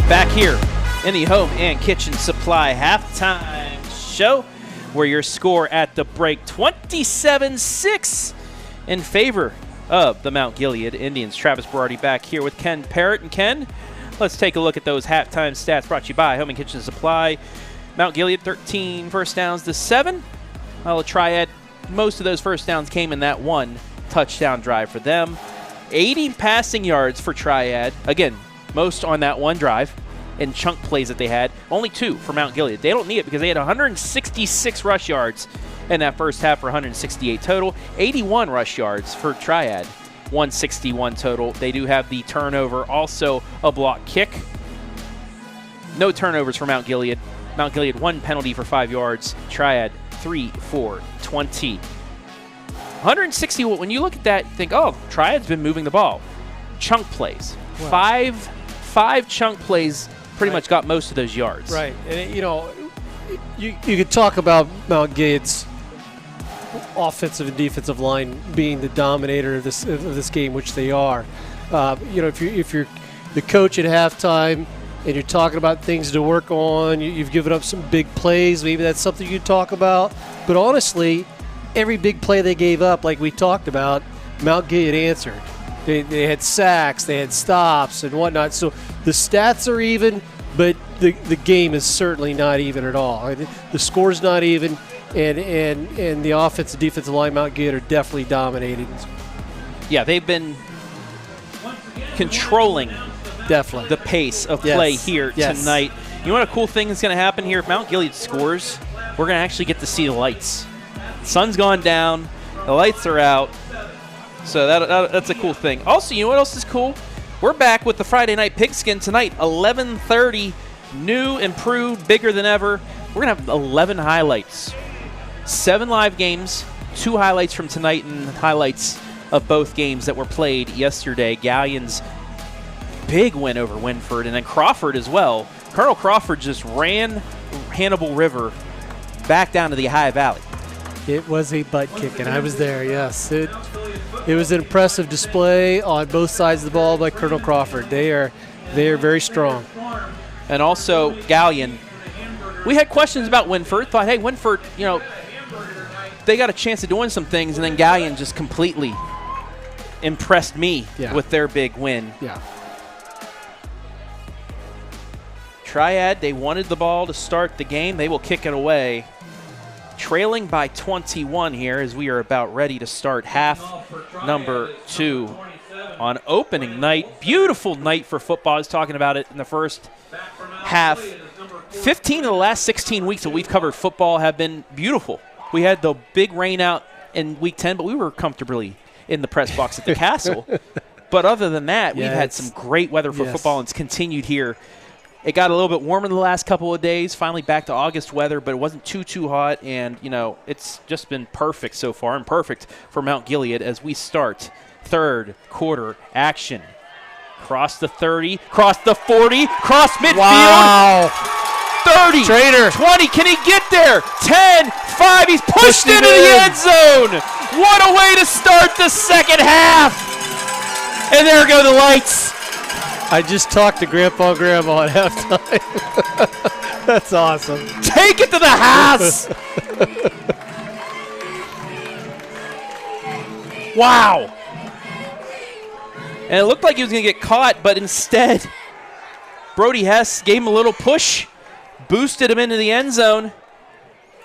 Speaker 4: Back here in the Home and Kitchen Supply halftime show, where your score at the break 27-6 in favor of the Mount Gilead Indians. Travis Berardi back here with Ken Parrott. And Ken, let's take a look at those halftime stats brought to you by Home and Kitchen Supply. Mount Gilead 13 first downs to 7. Well, Triad, most of those first downs came in that one touchdown drive for them. 80 passing yards for Triad. Again, most on that one drive and chunk plays that they had. Only 2 for Mount Gilead. They don't need it because they had 166 rush yards in that first half for 168 total. 81 rush yards for Triad, 161 total. They do have the turnover, also a block kick. No turnovers for Mount Gilead. Mount Gilead 1 penalty for 5 yards. Triad 3 for 20. 160, when you look at that, you think, oh, Triad's been moving the ball. Chunk plays. Wow. Five chunk plays pretty much got most of those yards.
Speaker 6: Right. And, you could talk about Mount Gilead's offensive and defensive line being the dominator of this game, which they are. If you're the coach at halftime and you're talking about things to work on, you've given up some big plays, maybe that's something you talk about. But honestly, every big play they gave up, like we talked about, Mount Gilead answered. They had sacks, they had stops and whatnot. So the stats are even, but the game is certainly not even at all. The score's not even, and the offense and defensive line, Mount Gilead, are definitely dominating.
Speaker 4: Yeah, they've been controlling
Speaker 6: definitely
Speaker 4: the pace of play here tonight. You know what a cool thing is going to happen here? If Mount Gilead scores, we're going to actually get to see the lights. Sun's gone down, the lights are out. So that's a cool thing. Also, you know what else is cool? We're back with the Friday Night Pigskin tonight, 11:30, new, improved, bigger than ever. We're going to have 11 highlights. 7 live games, 2 highlights from tonight, and highlights of both games that were played yesterday. Galleon's big win over Winford, and then Crawford as well. Colonel Crawford just ran Hannibal River back down to the High Valley.
Speaker 6: It was a butt kick, and I was there, yes. It was an impressive display on both sides of the ball by Colonel Crawford. They are very strong.
Speaker 4: And also Galleon. We had questions about Winford. Thought, hey, Winford, they got a chance of doing some things, and then Galleon just completely impressed me with their big win.
Speaker 6: Yeah.
Speaker 4: Triad, they wanted the ball to start the game. They will kick it away. Trailing by 21 here as we are about ready to start half number 2 on opening night. Beautiful night for football. I was talking about it in the first half. 15 of the last 16 weeks that we've covered football have been beautiful. We had the big rain out in week 10, but we were comfortably in the press box at the Castle. But other than that, we've had some great weather for football, and it's continued here. It got a little bit warmer the last couple of days, finally back to August weather, but it wasn't too hot, and, it's just been perfect so far, and perfect for Mount Gilead as we start third quarter action. Cross the 30, cross the 40, cross midfield.
Speaker 6: Wow.
Speaker 4: 30,
Speaker 6: Trader.
Speaker 4: 20, can he get there? 10, 5, he's pushed into the end zone. What a way to start the second half. And there go the lights.
Speaker 6: I just talked to Grandpa and Grandma at halftime. That's awesome.
Speaker 4: Take it to the house! Wow. And it looked like he was going to get caught, but instead, Brody Hess gave him a little push, boosted him into the end zone,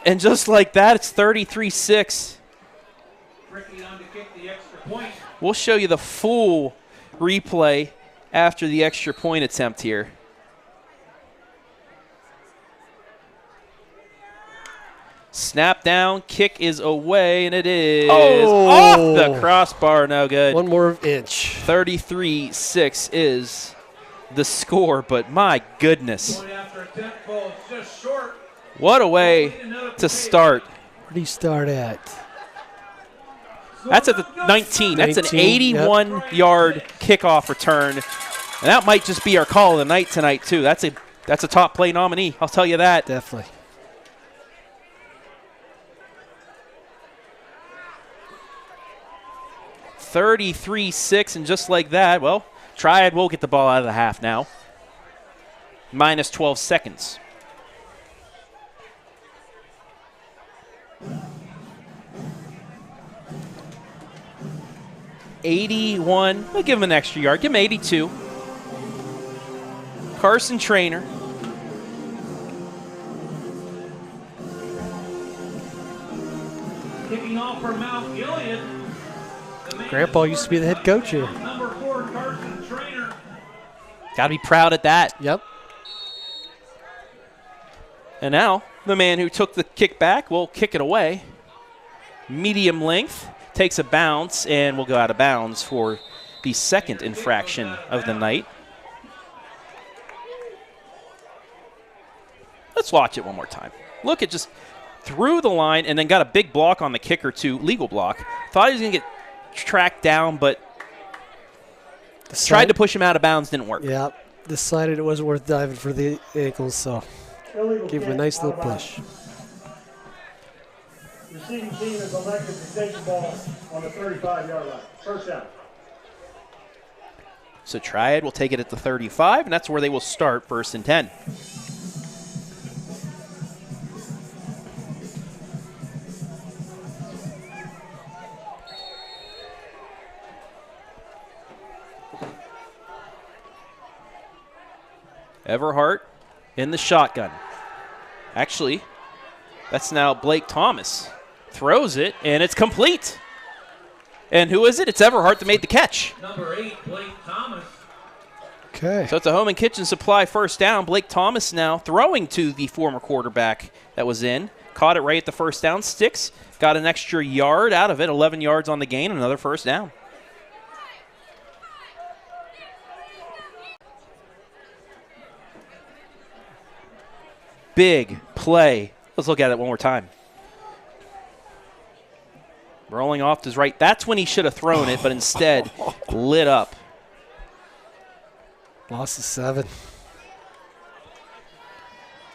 Speaker 4: and just like that, it's 33-6. We'll show you the full replay after the extra point attempt here. Snap down, kick is away, and it is off the crossbar. No good.
Speaker 6: One more inch.
Speaker 4: 33-6 is the score, but my goodness. What a way to start.
Speaker 6: Where do you start at?
Speaker 4: That's at the 19. That's an 81-yard kickoff return. And that might just be our call of the night tonight, too. That's a top play nominee. I'll tell you that.
Speaker 6: Definitely.
Speaker 4: $33-6, and just like that, well, Triad will get the ball out of the half now. Minus 12 seconds. $81. We'll give him an extra yard. Give him 82. Carson Trainer.
Speaker 7: Kicking off for Mount Gilead.
Speaker 6: Grandpa used to be the head coach here.
Speaker 7: Number 4, Carson Trainer.
Speaker 4: Got to be proud at that.
Speaker 6: Yep.
Speaker 4: And now the man who took the kick back will kick it away. Medium length, takes a bounce, and will go out of bounds for the second infraction of the night. Let's watch it one more time. Look at just through the line and then got a big block on the kicker too, legal block. Thought he was going to get tracked down, but tried to push him out of bounds, didn't work.
Speaker 6: Yeah, decided it wasn't worth diving for the ankles, so gave him a nice little push.
Speaker 8: Receiving team is elected to take the ball on the 35-yard line. First down.
Speaker 4: So Triad will take it at the 35, and that's where they will start, 1st and 10. Everhart in the shotgun. Actually, that's now Blake Thomas. Throws it, and it's complete. And who is it? It's Everhart that made the catch.
Speaker 7: Number 8, Blake Thomas.
Speaker 6: Okay.
Speaker 4: So it's a Home and Kitchen Supply first down. Blake Thomas now throwing to the former quarterback that was in. Caught it right at the first down. Sticks. Got an extra yard out of it. 11 yards on the gain. Another first down. Big play. Let's look at it one more time. Rolling off to his right. That's when he should have thrown it, but instead lit up.
Speaker 6: Lost to 7.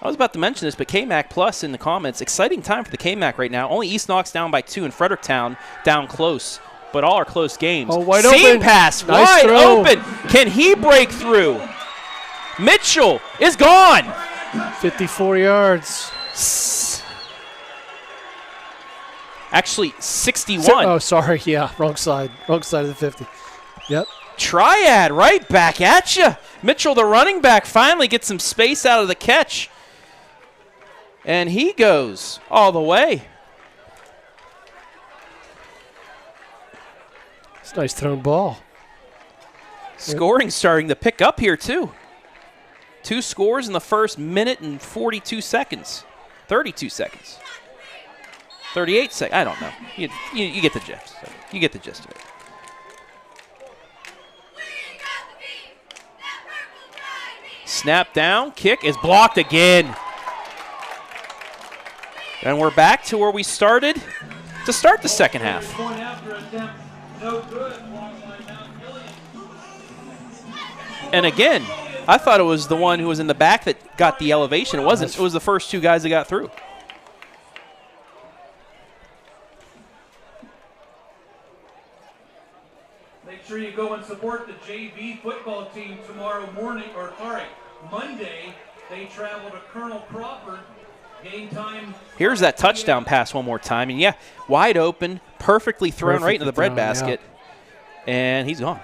Speaker 4: I was about to mention this, but KMAC Plus in the comments. Exciting time for the KMAC right now. Only East Knox down by 2 and Fredericktown down close, but all are close games.
Speaker 6: Oh, wide
Speaker 4: Seam
Speaker 6: open.
Speaker 4: pass,
Speaker 6: Nice
Speaker 4: wide
Speaker 6: throw.
Speaker 4: open. Can he break through? Mitchell is gone.
Speaker 6: 54 yards.
Speaker 4: Actually, 61.
Speaker 6: Oh, sorry. Yeah, wrong side. Wrong side of the 50. Yep.
Speaker 4: Triad right back at you. Mitchell, the running back, finally gets some space out of the catch. And he goes all the way.
Speaker 6: It's a nice thrown ball.
Speaker 4: Scoring starting to pick up here, too. 2 scores in the first minute and 42 seconds. 32 seconds. 38 seconds. I don't know. You get the gist. You get the gist of it. Snap down. Kick is blocked again. And we're back to where we started to start the second half.
Speaker 7: Point after attempt, no good.
Speaker 4: And again, I thought it was the one who was in the back that got the elevation. It wasn't. It was the first 2 guys that got through.
Speaker 7: Make sure sure you go and support the JV football team tomorrow morning, or sorry, Monday. They travel to Colonel Crawford. Game time.
Speaker 4: Here's that touchdown pass one more time. And, yeah, wide open, perfectly thrown right into the breadbasket. Yeah. And he's gone.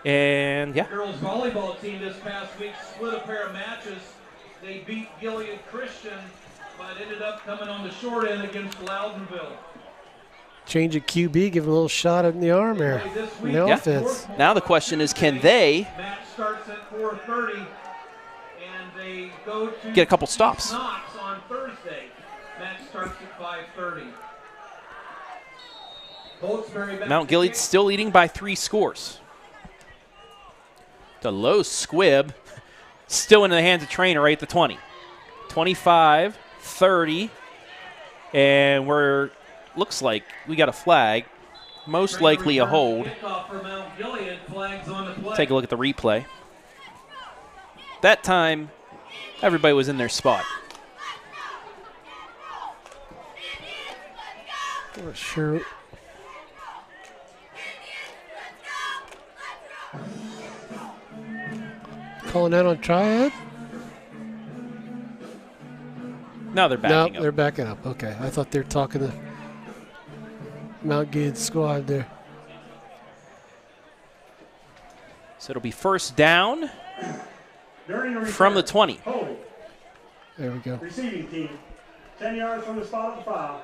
Speaker 4: And, yeah.
Speaker 7: The girls volleyball team this past week split a pair of matches. They beat Gilead Christian, but ended up coming on the short end against Loudonville.
Speaker 6: Change of QB, give him a little shot in the arm there. No offense.
Speaker 4: Now the question is, can they
Speaker 7: match starts at 4:30, and they go to
Speaker 4: get a couple stops
Speaker 7: Knox on Thursday. Match starts at 5:30.
Speaker 4: Mount Gilead still leading by 3 scores. The low squib still in the hands of Trainer right at the 20. 25, 30, and we're looks like we got a flag, most likely a hold. Take a look at the replay. That time, everybody was in their spot.
Speaker 6: Not sure. Calling out on Triad?
Speaker 4: No, they're backing up.
Speaker 6: They're backing up. Okay. I thought they were talking to Mount Gilead squad there.
Speaker 4: So it'll be first down from the 20.
Speaker 6: There we go.
Speaker 8: Receiving team, 10 yards from the spot of the foul.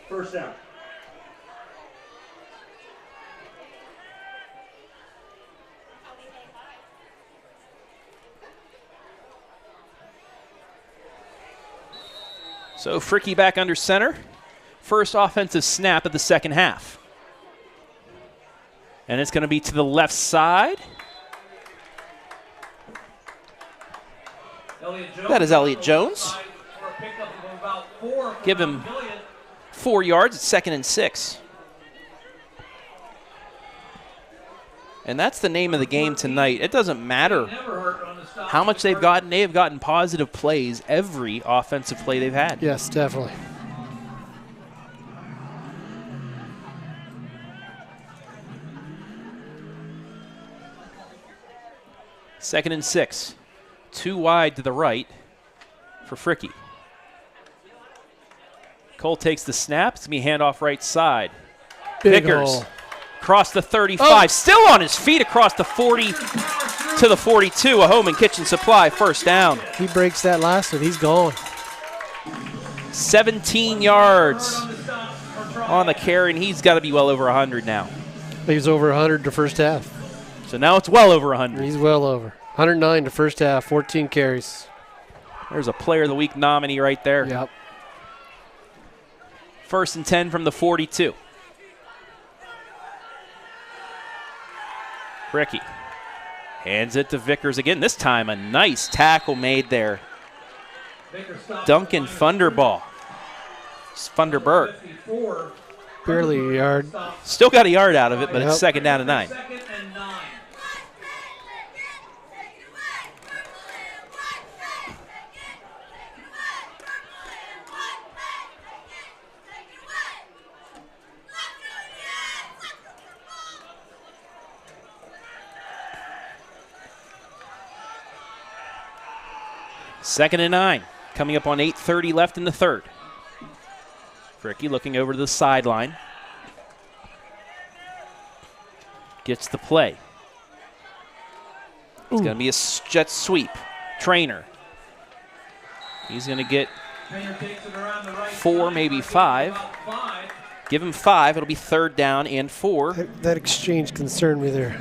Speaker 8: First down.
Speaker 4: So Fricke back under center. First offensive snap of the second half. And it's going to be to the left side. That is Elliott Jones. Give him 4 yards. It's 2nd and 6. And that's the name of the game tonight. It doesn't matter how much they've gotten. They have gotten positive plays every offensive play they've had.
Speaker 6: Yes, definitely.
Speaker 4: Second and 6. 2 wide to the right for Fricke. Cole takes the snap. It's going to be handoff right side. Vickers across the 35. Still on his feet across the 40 to the 42. A home and kitchen supply. First down.
Speaker 6: He breaks that last one. He's gone.
Speaker 4: 17 yards on the carry, and he's got to be well over 100 now.
Speaker 6: He was over 100 the first half.
Speaker 4: So now it's well over 100.
Speaker 6: He's well over. 109 the first half, 14 carries.
Speaker 4: There's a Player of the Week nominee right there.
Speaker 6: Yep.
Speaker 4: First and 10 from the 42. Fricke hands it to Vickers again. This time a nice tackle made there. Duncan Funderberg.
Speaker 6: Barely a yard.
Speaker 4: Still got a yard out of it, but it's 2nd down and 9. Second and 9, coming up on 8:30 left in the third. Fricke looking over to the sideline. Gets the play. It's going to be a jet sweep. Trainer. He's going to get 4, maybe 5. Give him 5. It'll be 3rd down and 4.
Speaker 6: That exchange concerned me there.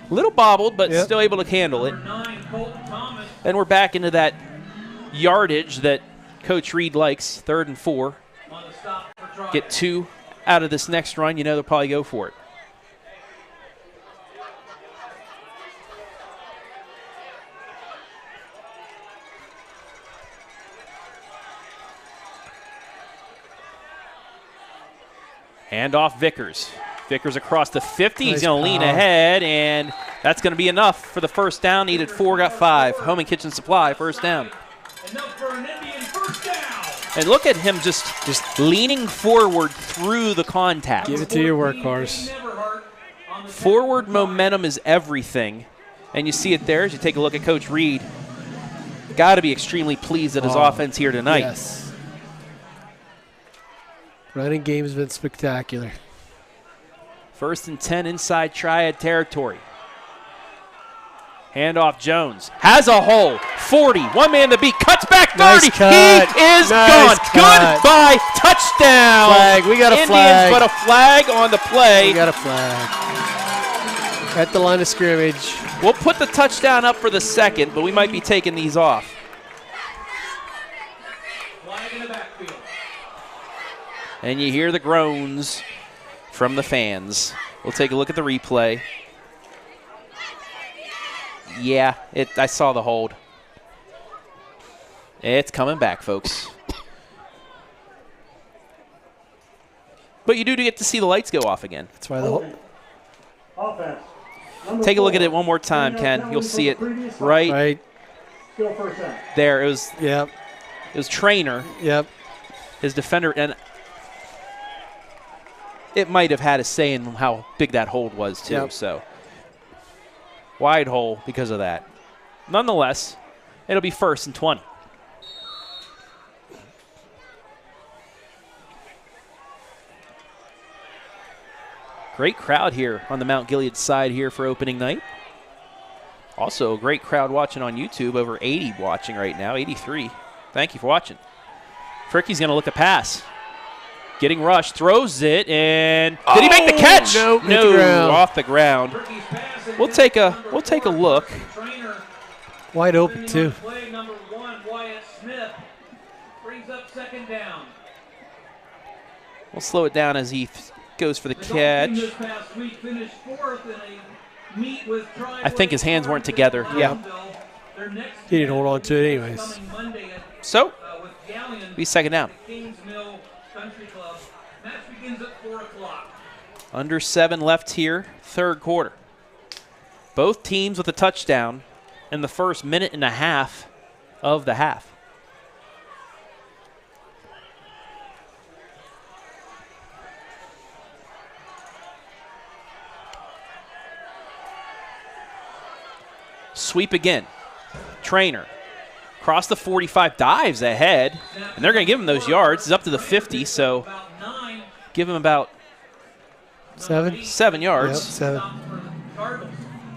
Speaker 4: A little bobbled, but still able to handle it. And we're back into that yardage that Coach Reed likes, 3rd and 4. Get 2 out of this next run, you know they'll probably go for it. Hand off Vickers. Vickers across the 50. He's going to lean ahead, and that's going to be enough for the first down. Needed 4, got 5. Home and kitchen supply, first down. And look at him just leaning forward through the contact.
Speaker 6: Give it to your workhorse.
Speaker 4: Forward momentum is everything. And you see it there as you take a look at Coach Reed. Got to be extremely pleased at his offense here tonight.
Speaker 6: Yes. Running game has been spectacular.
Speaker 4: 1st and 10 inside Triad territory. Handoff Jones. Has a hole. 40. One man to beat. Cuts back 30.
Speaker 6: Nice cut.
Speaker 4: He is
Speaker 6: Nice
Speaker 4: gone.
Speaker 6: cut.
Speaker 4: Goodbye. Touchdown.
Speaker 6: Flag. We got a
Speaker 4: Indians,
Speaker 6: flag.
Speaker 4: but a flag on the play.
Speaker 6: We got a flag. At the line of scrimmage.
Speaker 4: We'll put the touchdown up for the second, but we might be taking these off.
Speaker 7: Flag in the backfield.
Speaker 4: And you hear the groans from the fans. We'll take a look at the replay. Yeah, I saw the hold. It's coming back, folks. But you do get to see the lights go off again.
Speaker 6: That's why the whole
Speaker 8: Offense.
Speaker 4: Take a look at it one more time, Ken. You'll see it right
Speaker 8: Still first down.
Speaker 4: there. It was
Speaker 6: Yep.
Speaker 4: It was Trainer,
Speaker 6: Yep.
Speaker 4: his defender, and it might have had a say in how big that hold was too.
Speaker 6: Yep.
Speaker 4: So wide hole because of that. Nonetheless, it'll be 1st and 20. Great crowd here on the Mount Gilead side here for opening night. Also, a great crowd watching on YouTube. Over 80 watching right now, 83. Thank you for watching. Fricke's going to look a pass. Getting rushed, throws it, and did he make the catch?
Speaker 6: Nope,
Speaker 4: No, off the ground. We'll take a look.
Speaker 6: Wide open, too.
Speaker 7: Play number 1, Wyatt Smith, brings up 2nd down.
Speaker 4: We'll slow it down as he goes for the
Speaker 7: The Golf team this
Speaker 4: catch.
Speaker 7: past week finished 4th in a meet with Triad
Speaker 4: I think his hands weren't together. Yeah.
Speaker 7: Their next
Speaker 6: He didn't hold on to it anyways.
Speaker 7: coming Monday at,
Speaker 4: So,
Speaker 7: with Galleon
Speaker 4: be 2nd down.
Speaker 7: at Kings Mill Country Club. Match begins at 4 o'clock.
Speaker 4: Under 7 left here, 3rd quarter. Both teams with a touchdown in the first minute and a half of the half. Sweep again. Trainer. Across the 45, dives ahead, and they're going to give him those yards. It's up to the 50, so give him about
Speaker 6: 7?
Speaker 4: 7 yards.
Speaker 6: Yep, 7.
Speaker 7: Cardinals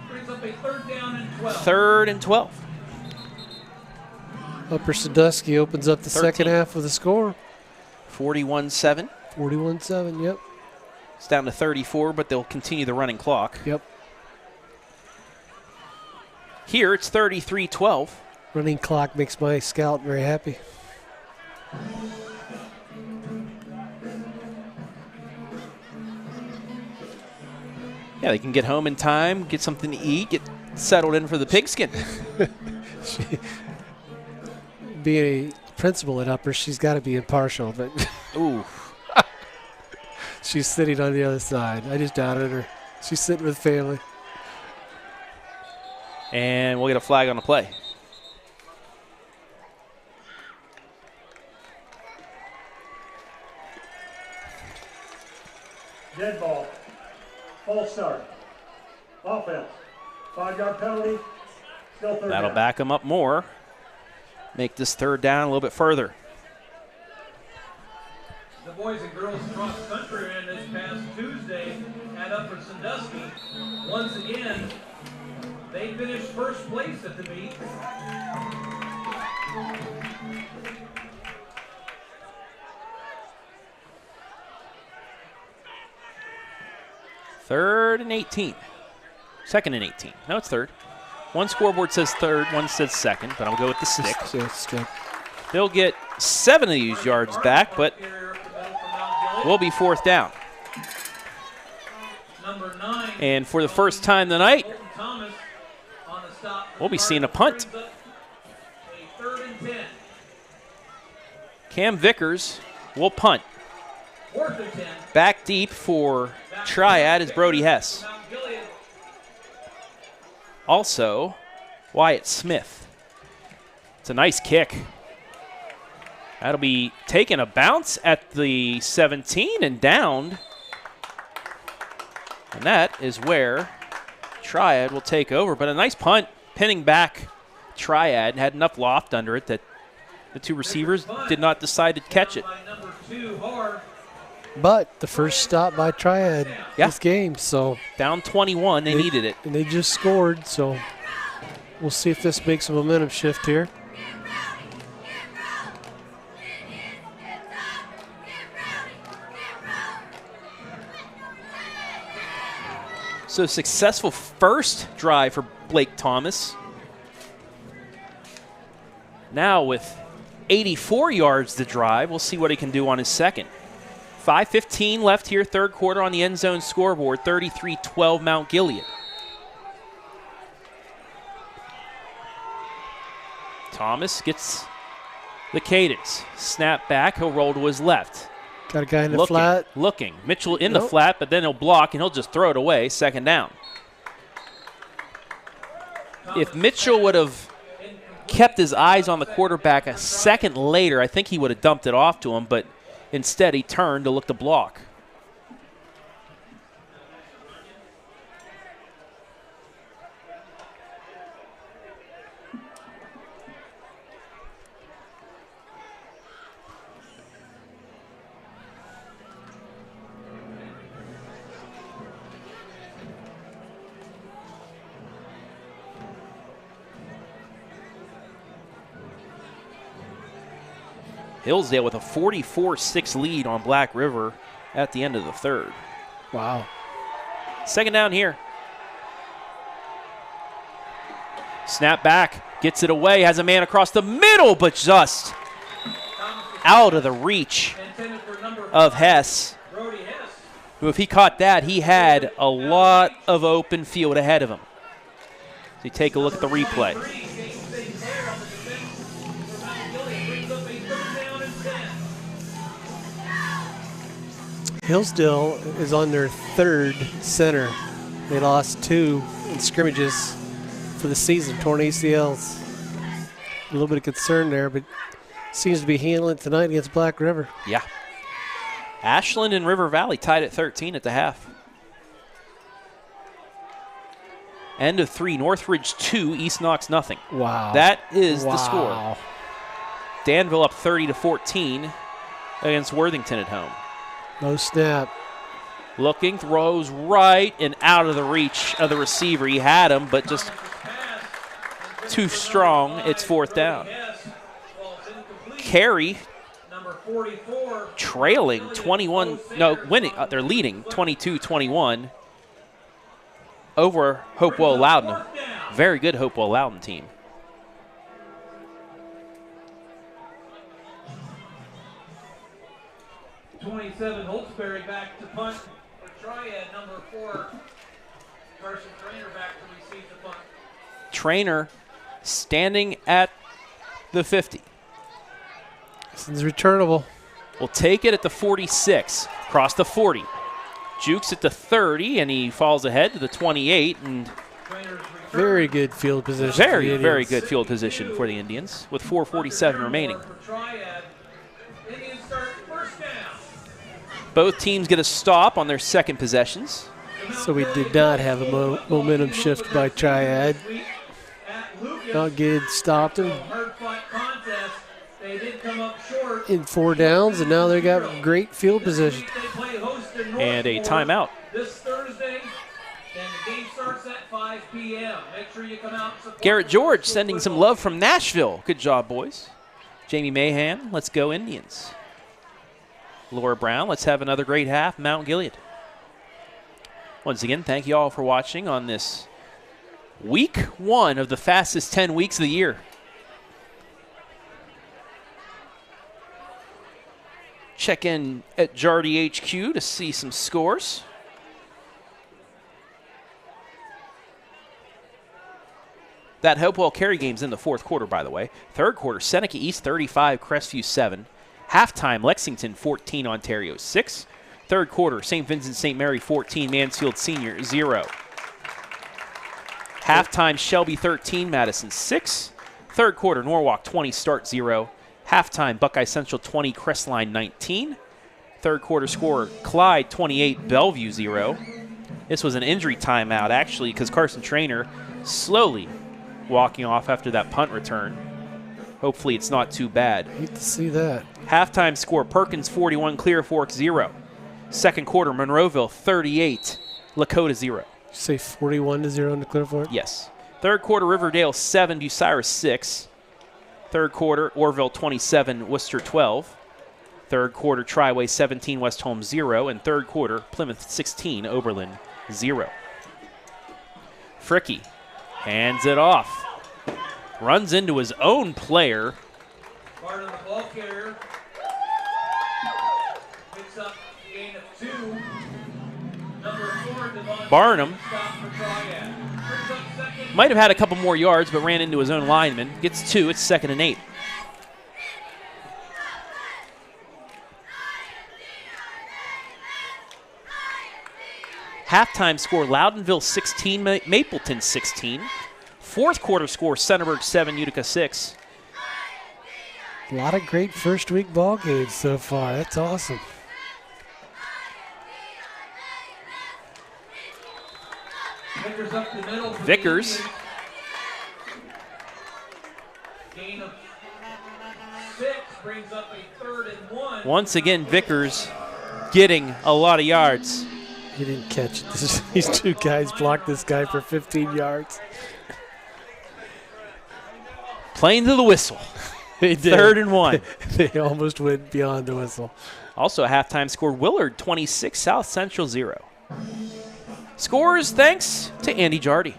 Speaker 7: brings up a 3rd down and 12.
Speaker 4: 3rd and 12.
Speaker 6: Upper Sandusky opens up the
Speaker 4: 13.
Speaker 6: second half with a score.
Speaker 4: 41-7.
Speaker 6: 41-7, yep.
Speaker 4: It's down to 34, but they'll continue the running clock.
Speaker 6: Yep.
Speaker 4: Here it's 33-12.
Speaker 6: Running clock makes my scout very happy.
Speaker 4: Yeah, they can get home in time, get something to eat, get settled in for the pigskin.
Speaker 6: Being a principal at Upper, she's got to be impartial, but
Speaker 4: Ooh.
Speaker 6: she's sitting on the other side. I just doubted her. She's sitting with family.
Speaker 4: And we'll get a flag on the play.
Speaker 8: Dead ball. False start. Offense. 5-yard penalty. Still 3rd
Speaker 4: That'll
Speaker 8: down.
Speaker 4: back them up more. Make this 3rd down a little bit further.
Speaker 7: The boys and girls cross country ran this past Tuesday at Upper Sandusky. Once again, they finished 1st place at the meet.
Speaker 4: Third and 18. 2nd and 18. No, it's 3rd. One scoreboard says 3rd, one says 2nd, but I'll go with the stick. They'll get 7 of these yards back, but will be 4th down.
Speaker 7: Number 9.
Speaker 4: And for the first time tonight,
Speaker 7: Thomas on the stop.
Speaker 4: we'll be seeing a punt.
Speaker 7: A 3rd and 10.
Speaker 4: Cam Vickers will punt.
Speaker 7: 4th and 10.
Speaker 4: Back deep for Triad is Brody Hess.
Speaker 7: Mount Gilead.
Speaker 4: Also, Wyatt Smith. It's a nice kick. That'll be taking a bounce at the 17 and downed And that is where Triad will take over. But a nice punt, pinning back Triad. Had enough loft under it that the two receivers did not decide to catch it.
Speaker 6: But the first stop by Triad this game, so.
Speaker 4: Down 21, they needed it.
Speaker 6: And they just scored, so we'll see if this makes a momentum shift here.
Speaker 4: So successful first drive for Blake Thomas. Now with 84 yards to drive, we'll see what he can do on his second. 5:15 left here, third quarter on the end zone scoreboard, 33-12 Mount Gilead. Thomas gets the cadence. Snap back, he'll roll to his left.
Speaker 6: Got a guy in the flat.
Speaker 4: Looking. Mitchell in the flat, but then he'll block and he'll just throw it away, second down. If Mitchell would have kept his eyes on the quarterback a second later, I think he would have dumped it off to him, but instead he turned to look to block. Hillsdale with a 44-6 lead on Black River at the end of the third.
Speaker 6: Wow.
Speaker 4: Second down here. Snap back, gets it away, has a man across the middle, but just out of the reach of Hess, who, if he caught that, he had a lot of open field ahead of him. So you take a look at the replay.
Speaker 6: Hillsdale is on their third center. They lost 2 in scrimmages for the season, torn ACLs. A little bit of concern there, but seems to be handling it tonight against Black River.
Speaker 4: Yeah. Ashland and River Valley tied at 13 at the half. End of 3, Northridge 2, East Knox nothing.
Speaker 6: Wow.
Speaker 4: That is the score. Danville up 30-14 against Worthington at home.
Speaker 6: No snap.
Speaker 4: Looking, throws right and out of the reach of the receiver. He had him, but just too strong. It's fourth down. Carey trailing 21, no, winning. They're leading 22-21 over Hopewell Loudon. Very good Hopewell Loudon team.
Speaker 7: .27 Holtzberry back to punt for Triad. Number 4 Carson Trainer back to receive the punt.
Speaker 4: Trainer standing at the 50.
Speaker 6: This is returnable.
Speaker 4: Will take it at the 46, across the 40. Jukes at the 30, and he falls ahead to the 28. And
Speaker 6: very good field position.
Speaker 4: Very, very good field position for the Indians with 4:47 remaining. Both teams get a stop on their second possessions.
Speaker 6: So we did not have a momentum shift by Triad. Mount Gilead stopped him in 4 downs, and now they got great field position.
Speaker 4: And a timeout.
Speaker 7: This Thursday, and the game starts at 5 p.m. Make sure you come out.
Speaker 4: Garrett George sending some love from Nashville. Good job, boys. Jamie Mahan, let's go Indians. Laura Brown, let's have another great half, Mount Gilead. Once again, thank you all for watching on this week 1 of the fastest 10 weeks of the year. Check in at Jardy HQ to see some scores. That Hopewell Carey game's in the fourth quarter, by the way. Third quarter, Seneca East 35, Crestview 7. Halftime, Lexington 14, Ontario 6. Third quarter, St. Vincent St. Mary 14, Mansfield Senior 0. Halftime, Shelby 13, Madison 6. Third quarter, Norwalk 20, Start 0. Halftime, Buckeye Central 20, Crestline 19. Third quarter score, Clyde 28, Bellevue 0. This was an injury timeout, actually, because Carson Trainer slowly walking off after that punt return. Hopefully it's not too bad.
Speaker 6: Hate to see that.
Speaker 4: Halftime score, Perkins 41, Clear Fork 0. Second quarter, Monroeville 38, Lakota 0.
Speaker 6: Did you say 41-0 to Clear Fork?
Speaker 4: Yes. Third quarter, Riverdale 7, Bucyrus 6. Third quarter, Orville 27, Worcester 12. Third quarter, Triway 17, West Holmes 0. And third quarter, Plymouth 16, Oberlin 0. Fricke hands it off. Runs into his own player.
Speaker 7: Barnum, the ball carrier. Picks up the gain of 2. Number 4, Devon
Speaker 4: Barnum
Speaker 7: stop for Triad. Brings up second.
Speaker 4: might have had a couple more yards, but ran into his own lineman. Gets 2. It's 2nd and 8. Halftime score, Loudonville 16, Mapleton 16. Fourth quarter score, Centerburg 7, Utica 6.
Speaker 6: A lot of great first week ball games so far. That's awesome.
Speaker 7: Vickers up the middle. for
Speaker 4: Vickers.
Speaker 7: the Indians. Gain of 6 brings up a 3rd and 1.
Speaker 4: Once again, Vickers getting a lot of yards.
Speaker 6: He didn't catch it. These two guys blocked this guy for 15 yards.
Speaker 4: Playing to the whistle.
Speaker 6: They did.
Speaker 4: 3rd and 1.
Speaker 6: They almost went beyond the whistle.
Speaker 4: Also a halftime score, Willard 26, South Central 0. Scores thanks to Andy Jardy,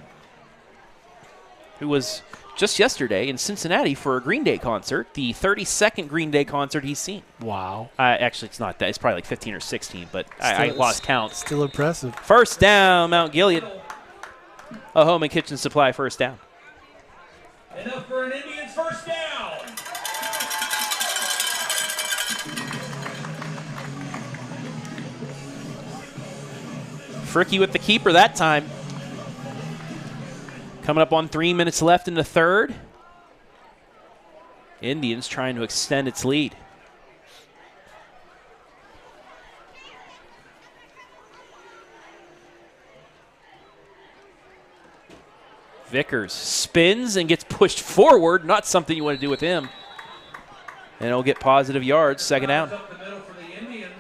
Speaker 4: who was just yesterday in Cincinnati for a Green Day concert, the 32nd Green Day concert he's seen.
Speaker 6: Wow.
Speaker 4: Actually, it's not that. It's probably like 15 or 16, but I lost count.
Speaker 6: Still impressive.
Speaker 4: First down, Mount Gilead. A home and kitchen supply first down.
Speaker 7: Enough for an Indians first down.
Speaker 4: Fricke with the keeper that time. Coming up on 3 minutes left in the third. Indians trying to extend its lead. Vickers spins and gets pushed forward. Not something you want to do with him. And he'll get positive yards. Second down.
Speaker 7: Up the middle for the Indians.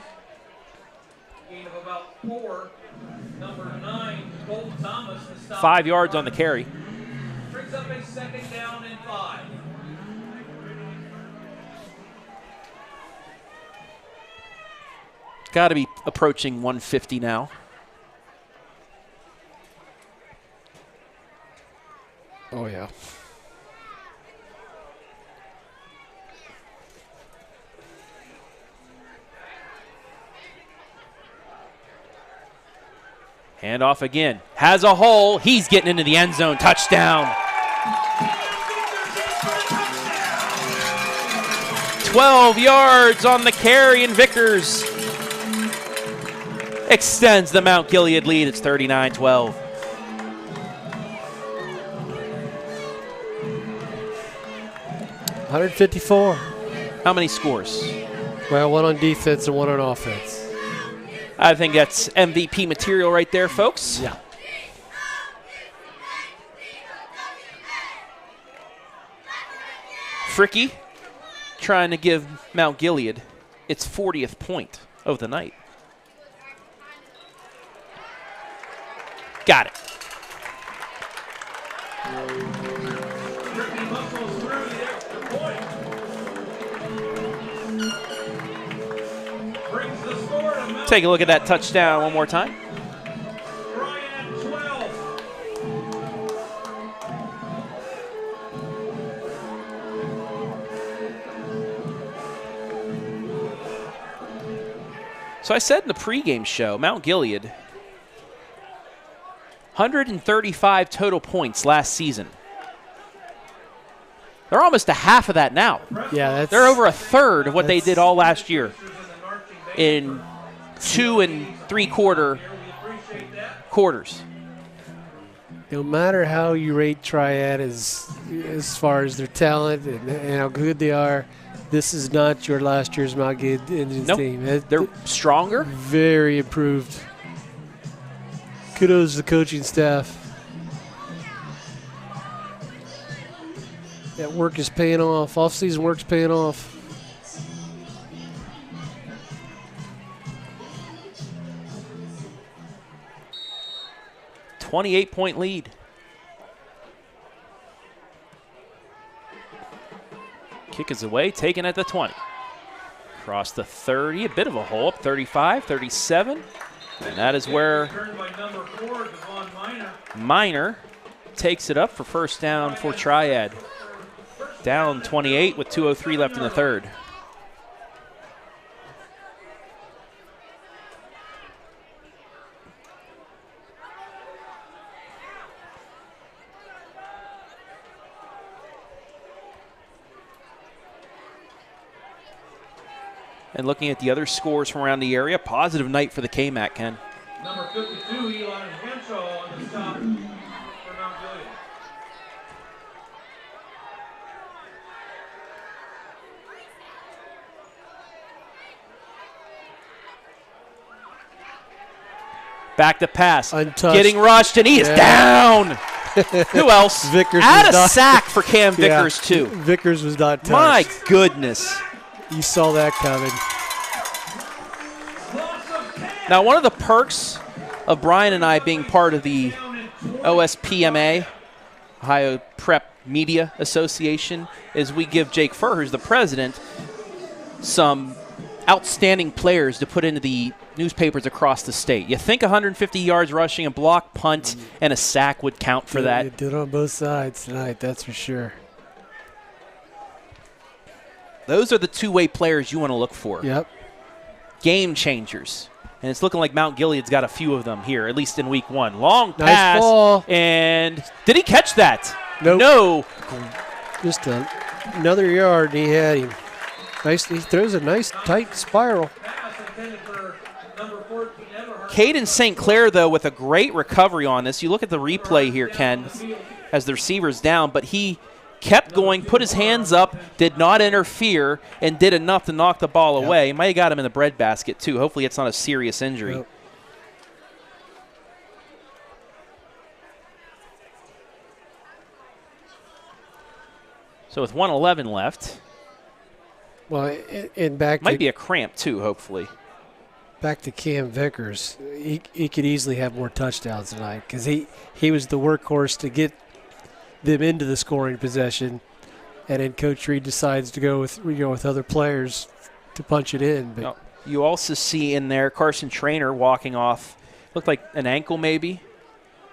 Speaker 7: Gain of about 4. Number 9, Cole Thomas. The stop
Speaker 4: 5 yards on the carry.
Speaker 7: brings up a 2nd down and 5.
Speaker 4: Got to be approaching 150 now.
Speaker 6: Oh, yeah.
Speaker 4: Handoff again. Has a hole. He's getting into the end zone. Touchdown. 12 yards on the carry, and Vickers extends the Mount Gilead lead. It's 39-12.
Speaker 6: $154.
Speaker 4: How many scores?
Speaker 6: Well, one on defense and one on offense.
Speaker 4: I think that's MVP material right there, folks.
Speaker 6: Yeah.
Speaker 4: Fricke trying to give Mount Gilead its 40th point of the night. Got it.
Speaker 7: Ricky muscles through the extra point. Brings the score to Mount
Speaker 4: Take a look at that touchdown one more time.
Speaker 7: Triad 12.
Speaker 4: So I said in the pregame show, Mount Gilead, 135 total points last season. They're almost a half of that now.
Speaker 6: Yeah,
Speaker 4: They're over a third of what they did all last year in 2 3/4 quarters.
Speaker 6: No matter how you rate Triad as far as their talent and how good they are, this is not your last year's Mount Gilead Indians
Speaker 4: Nope.
Speaker 6: team.
Speaker 4: They're stronger.
Speaker 6: Very improved. Kudos to the coaching staff. That work is paying off. Off-season work's paying off.
Speaker 4: .28 lead. Kick is away, taken at the 20. Across the 30, a bit of a hole up, 35, 37. And that is where Minor takes it up for first down for Triad. Down 28 with 2:03 left in the third. And looking at the other scores from around the area, positive night for the KMAC, Ken.
Speaker 7: Number 52, Eli Henshaw on the stop for Mount Gilead.
Speaker 4: Back to pass.
Speaker 6: Untouched.
Speaker 4: Getting rushed, and he is down. Who else?
Speaker 6: Vickers
Speaker 4: Add
Speaker 6: was
Speaker 4: a
Speaker 6: not-
Speaker 4: sack for Cam Vickers, too.
Speaker 6: Vickers was not touched.
Speaker 4: My goodness.
Speaker 6: You saw that coming.
Speaker 4: Now, one of the perks of Brian and I being part of the OSPMA, Ohio Prep Media Association, is we give Jake Furr, who's the president, some outstanding players to put into the newspapers across the state. You think 150 yards rushing, a block, punt, and a sack would count for that?
Speaker 6: You did on both sides tonight, that's for sure.
Speaker 4: Those are the two-way players you want to look for.
Speaker 6: Yep.
Speaker 4: Game changers. And it's looking like Mount Gilead's got a few of them here, at least in week one. Long
Speaker 6: Nice
Speaker 4: pass.
Speaker 6: ball.
Speaker 4: And did he catch that?
Speaker 6: Nope.
Speaker 4: No.
Speaker 6: Just another yard, and he had him. Nice. He throws a nice, tight spiral.
Speaker 4: Caden St. Clair, though, with a great recovery on this. You look at the replay here, Ken, as the receiver's down, but he kept going, put his hands up, did not interfere, and did enough to knock the ball away. He might have got him in the breadbasket, too. Hopefully it's not a serious injury.
Speaker 6: Yep.
Speaker 4: So with 1:11 left,
Speaker 6: Well, and back
Speaker 4: might
Speaker 6: to,
Speaker 4: be a cramp, too, hopefully.
Speaker 6: back to Cam Vickers. He could easily have more touchdowns tonight because he was the workhorse to get them into the scoring possession, and then Coach Reed decides to go with other players to punch it in. But
Speaker 4: You also see in there Carson Trainer walking off. Looked like an ankle maybe,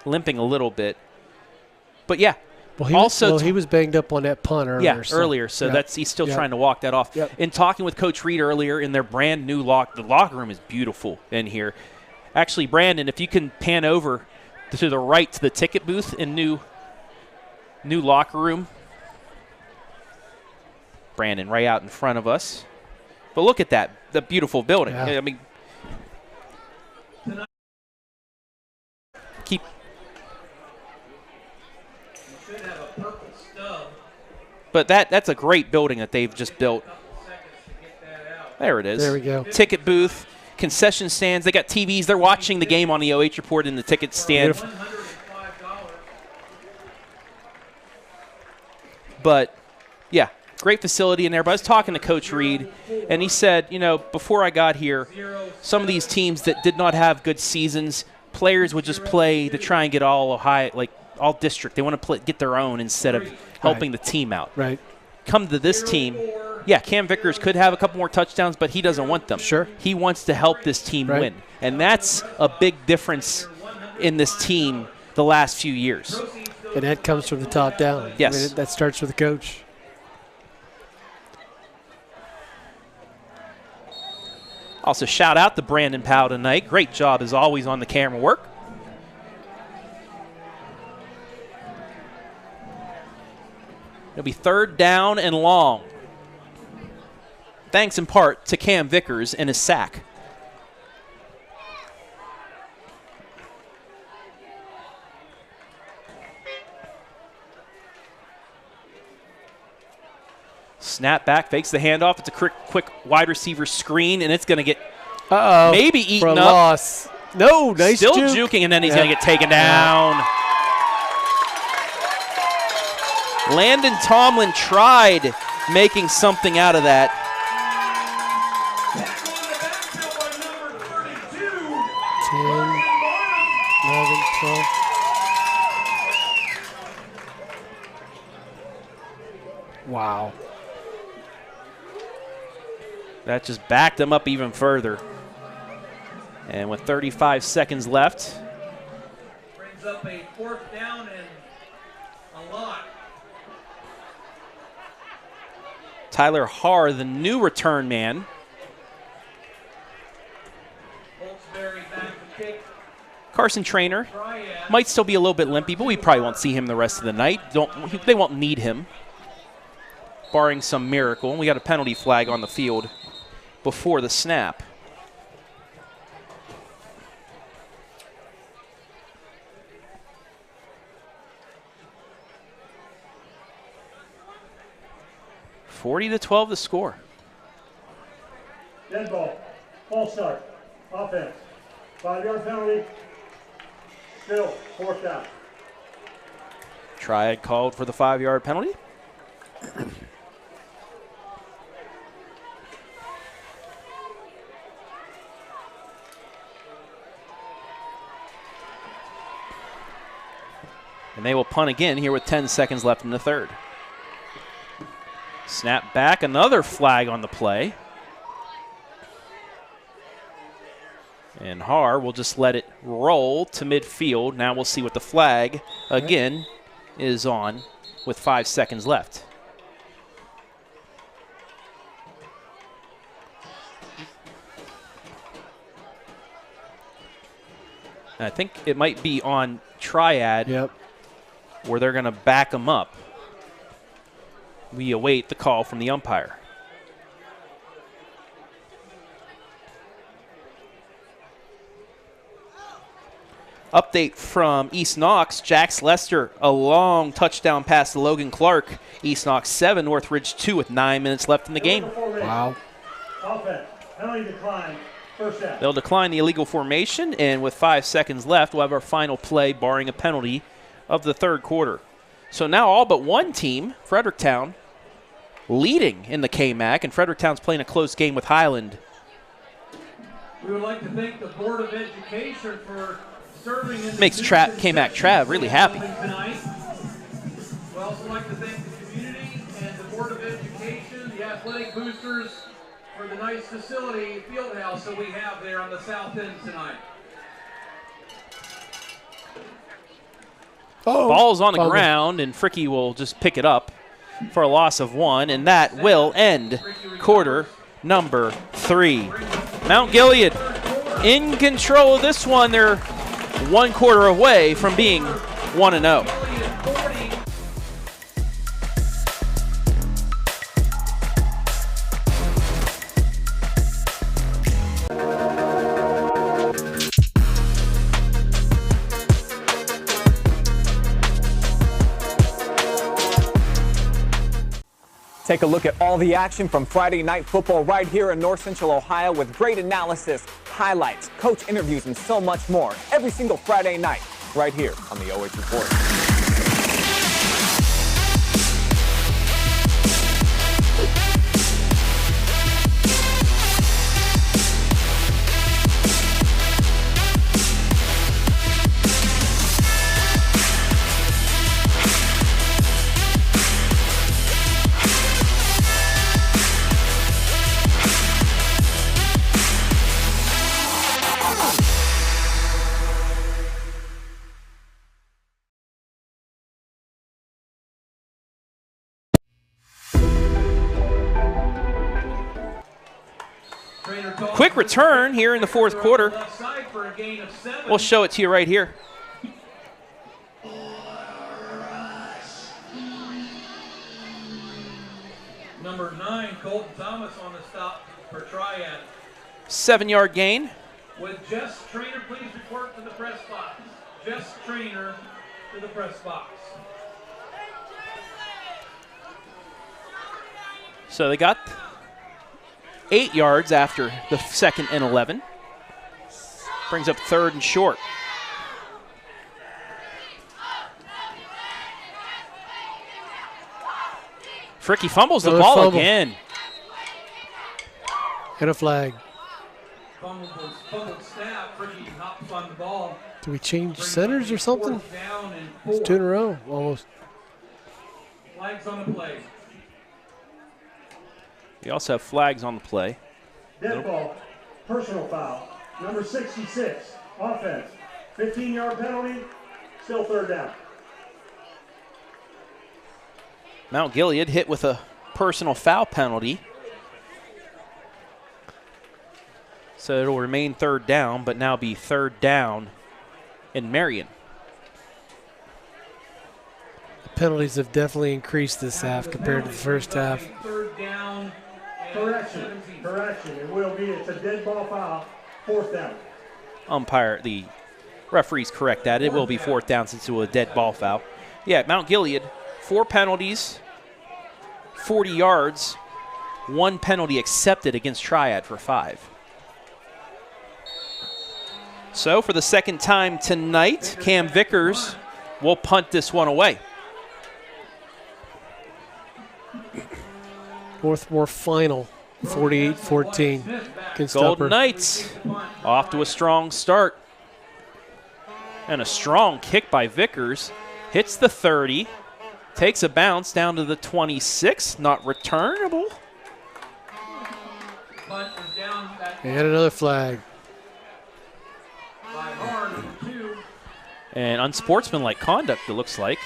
Speaker 4: limping a little bit. But, yeah.
Speaker 6: Well, he was banged up on that punt earlier.
Speaker 4: Yeah, earlier. So he's still trying to walk that off.
Speaker 6: Yep.
Speaker 4: In talking with Coach Reed earlier in their brand new the locker room is beautiful in here. Actually, Brandon, if you can pan over to the right to the ticket booth in new locker room. Brandon right out in front of us. But look at that, the beautiful building.
Speaker 6: Yeah.
Speaker 4: I mean, keep. But that's a great building that they've just built. There it is.
Speaker 6: There we go.
Speaker 4: Ticket booth, concession stands. They got TVs. They're watching the game on the OH Report in the ticket stand.
Speaker 6: Beautiful.
Speaker 4: But, yeah, great facility in there. But I was talking to Coach Reed, and he said, before I got here, some of these teams that did not have good seasons, players would just play to try and get all Ohio, like all district. They want to get their own instead of helping the team out.
Speaker 6: Right.
Speaker 4: Come to this team, Cam Vickers could have a couple more touchdowns, but he doesn't want them.
Speaker 6: Sure.
Speaker 4: He wants to help this team win. And that's a big difference in this team the last few years.
Speaker 6: And that comes from the top down.
Speaker 4: Yes.
Speaker 6: I mean, that starts with the coach.
Speaker 4: Also, shout out to Brandon Powell tonight. Great job, as always, on the camera work. It'll be third down and long. Thanks in part to Cam Vickers and his sack. Snap back, fakes the handoff. It's a quick wide receiver screen, and it's going to get maybe eaten
Speaker 6: for a
Speaker 4: up.
Speaker 6: loss. No, nice
Speaker 4: Still
Speaker 6: juke.
Speaker 4: juking, and then he's going to get taken down. Landon Tomlin tried making something out of that.
Speaker 6: 10, 11, 12. Wow.
Speaker 4: That just backed him up even further. And with 35 seconds left.
Speaker 7: Brings up a 4th down and a lot.
Speaker 4: Tyler Haar, the new return man. Carson Trainer might still be a little bit limpy, but we probably won't see him the rest of the night. They won't need him, barring some miracle. And we got a penalty flag on the field before the snap. (40-12) the score.
Speaker 8: Dead ball. False start. Offense. 5-yard penalty. Still 4th down.
Speaker 4: Triad called for the 5-yard penalty. And they will punt again here with 10 seconds left in the third. Snap back, another flag on the play. And Haar will just let it roll to midfield. Now we'll see what the flag, again, is on with 5 seconds left. And I think it might be on Triad where they're going to back them up. We await the call from the umpire. Update from East Knox. Jax Lester, a long touchdown pass to Logan Clark. East Knox 7, Northridge 2 with 9 minutes left in the game.
Speaker 6: Wow.
Speaker 8: Offense. Penalty decline. 1st down.
Speaker 4: They'll decline the illegal formation, and with 5 seconds left, we'll have our final play barring a penalty of the third quarter. So now all but one team, Fredericktown, leading in the KMAC, and Fredericktown's playing a close game with Highland.
Speaker 7: We would like to thank the Board of Education for serving in
Speaker 4: Makes KMAC Trav really happy.
Speaker 7: We'd also like to thank the community and the Board of Education, the athletic boosters, for the nice facility, field house that we have there on the south end tonight.
Speaker 4: Ball's on the ground, and Fricke will just pick it up for a loss of 1, and that will end quarter number 3. Mount Gilead in control of this one. They're 1 quarter away from being 1-0.
Speaker 5: Take a look at all the action from Friday Night Football right here in North Central Ohio with great analysis, highlights, coach interviews, and so much more every single Friday night right here on the OH Report.
Speaker 4: Quick return here in the fourth quarter. We'll show it to you right here.
Speaker 7: Number 9, Colton Thomas on the stop for Triad.
Speaker 4: 7-yard gain.
Speaker 7: Would Jess Trainer please report to the press box? Jess Trainer to the press box.
Speaker 4: So they got 8 yards after the 2nd and 11. Brings up 3rd and short. Fricke fumbles the ball again.
Speaker 6: And a flag.
Speaker 7: Fumbled snap. Fricke hops on the ball.
Speaker 6: Do we change centers or something? It's 2 in a row, almost.
Speaker 7: Flags on the play.
Speaker 4: We also have flags on the play.
Speaker 8: Dead ball, personal foul. Number 66, offense. 15-yard penalty, still 3rd down.
Speaker 4: Mount Gilead hit with a personal foul penalty. So it'll remain 3rd down, but now be 3rd down in Marion.
Speaker 6: The penalties have definitely increased this half compared to the first half.
Speaker 7: 3rd down.
Speaker 8: Correction. It will be, it's a dead ball foul, 4th down.
Speaker 4: Umpire, the referees correct that. It will be 4th down since it was a dead ball foul. Yeah, Mount Gilead, 4 penalties, 40 yards, 1 penalty accepted against Triad for 5. So for the 2nd time tonight, Cam Vickers will punt this one away.
Speaker 6: Northmore final, 48-14 against
Speaker 4: Golden
Speaker 6: Upper.
Speaker 4: Knights off to a strong start. And a strong kick by Vickers. Hits the 30. Takes a bounce down to the 26. Not returnable.
Speaker 6: And another flag.
Speaker 4: And unsportsmanlike conduct, it looks like.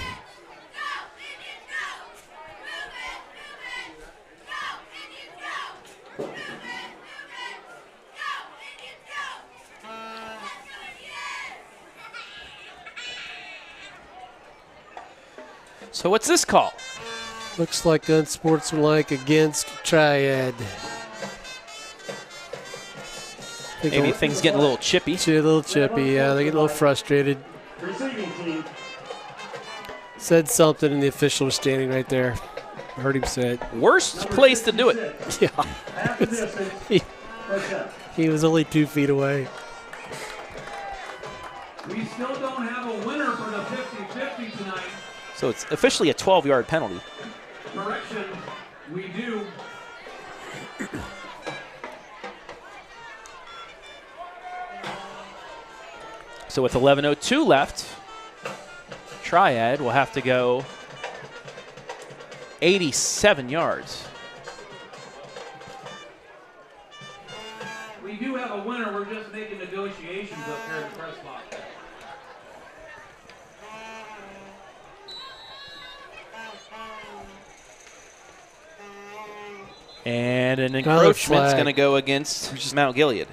Speaker 4: So what's this call?
Speaker 6: Looks like unsportsmanlike against Triad.
Speaker 4: Maybe things getting a little chippy.
Speaker 6: A little chippy, yeah. They get a little frustrated.
Speaker 8: Receiving team.
Speaker 6: Said something, and the official was standing right there. I heard him say it.
Speaker 4: Worst place to do it.
Speaker 6: Yeah. He was only 2 feet away.
Speaker 7: We still don't have a winner for the 50-50 tonight.
Speaker 4: So it's officially a 12-yard penalty.
Speaker 7: Correction, we do.
Speaker 4: So with 11:02 left, Triad will have to go 87 yards.
Speaker 7: We do have a winner. We're just making negotiations up here in the press box.
Speaker 4: And an encroachment's going to go against Mount Gilead.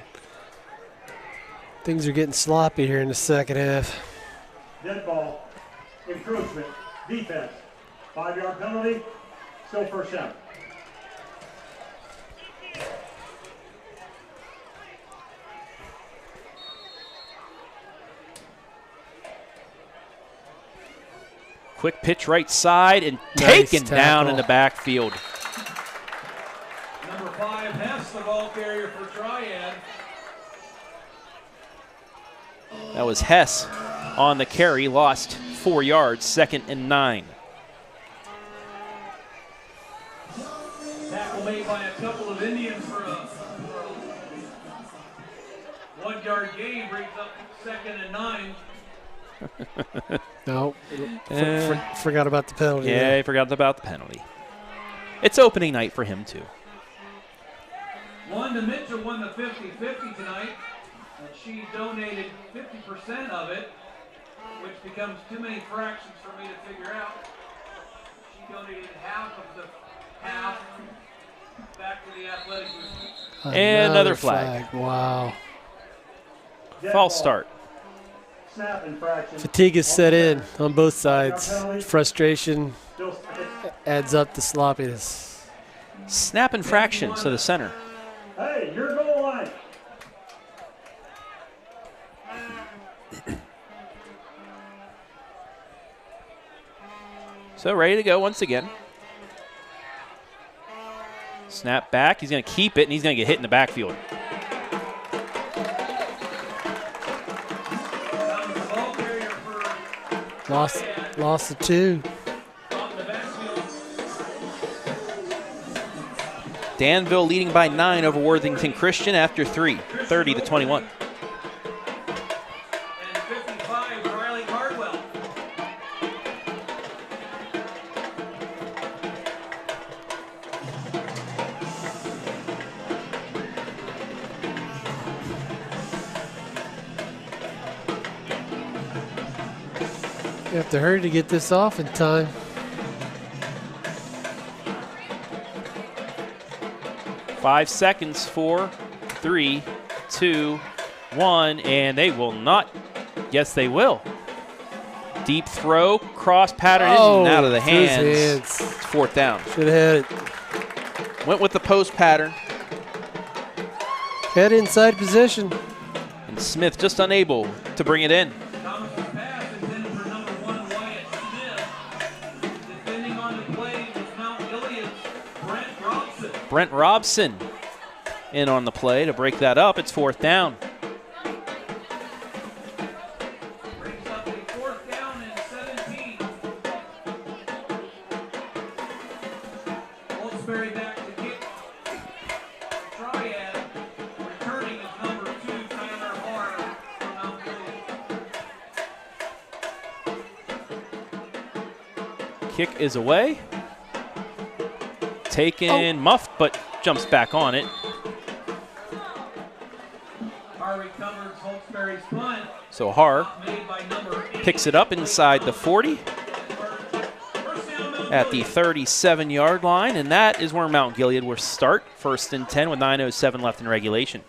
Speaker 6: Things are getting sloppy here in the 2nd half.
Speaker 8: Dead ball, encroachment, defense. 5-yard penalty, still 1st down.
Speaker 4: Quick pitch right side and
Speaker 6: Nice
Speaker 4: taken down in the backfield.
Speaker 7: Number 5, Hess, the ball carrier for Triad.
Speaker 4: That was Hess on the carry, lost 4 yards, 2nd and 9.
Speaker 7: Tackle made by a couple of Indians for a 1-yard gain, brings up 2nd and 9.
Speaker 6: No, forgot about the penalty.
Speaker 4: Yeah, he forgot about the penalty. It's opening night for him, too.
Speaker 7: Wanda Mitchell won the 50-50 tonight, and she donated 50% of it, which becomes too many fractions for me to figure out. She donated half of the half back to the athletic group.
Speaker 4: And another flag.
Speaker 6: Wow.
Speaker 4: False start.
Speaker 8: Snap infraction.
Speaker 6: Fatigue is set in on both sides. Frustration adds up to sloppiness.
Speaker 4: Snap infraction to the center.
Speaker 8: Hey, your goal line.
Speaker 4: So ready to go once again. Snap back. He's going to keep it, and he's going to get hit in the backfield.
Speaker 6: Lost the 2.
Speaker 4: Danville leading by 9 over Worthington Christian after 3, 30-21.
Speaker 7: And 55, Riley Cardwell.
Speaker 6: You have to hurry to get this off in time.
Speaker 4: Five seconds, 4, 3, 2, 1, and they will not. Yes, they will. Deep throw, cross pattern in and out of the hands. It's 4th down.
Speaker 6: Should have had it.
Speaker 4: Went with the post pattern.
Speaker 6: Head inside position.
Speaker 4: And Smith just unable to bring it in.
Speaker 7: Thomas's pass is in for number 1, Wyatt Smith. Defending on the play was Mount Gilead's Brent Robson.
Speaker 4: Brent Robson in on the play to break that up. It's 4th down.
Speaker 7: Brings up a 4th down and 17. Holtzberry back to kick. Triad returning is number 2, Tyler Hart from Mount Gilead.
Speaker 4: Kick is away. Taken, muffed, but jumps back on it.
Speaker 7: Har recovers Holtzberry's punt.
Speaker 4: So Har
Speaker 7: Made by number 8.
Speaker 4: picks it up inside the 40
Speaker 7: First down, Mount
Speaker 4: at the
Speaker 7: Gilead.
Speaker 4: 37-yard line, and that is where Mount Gilead will start. 1st and 10 with 9:07 left in regulation.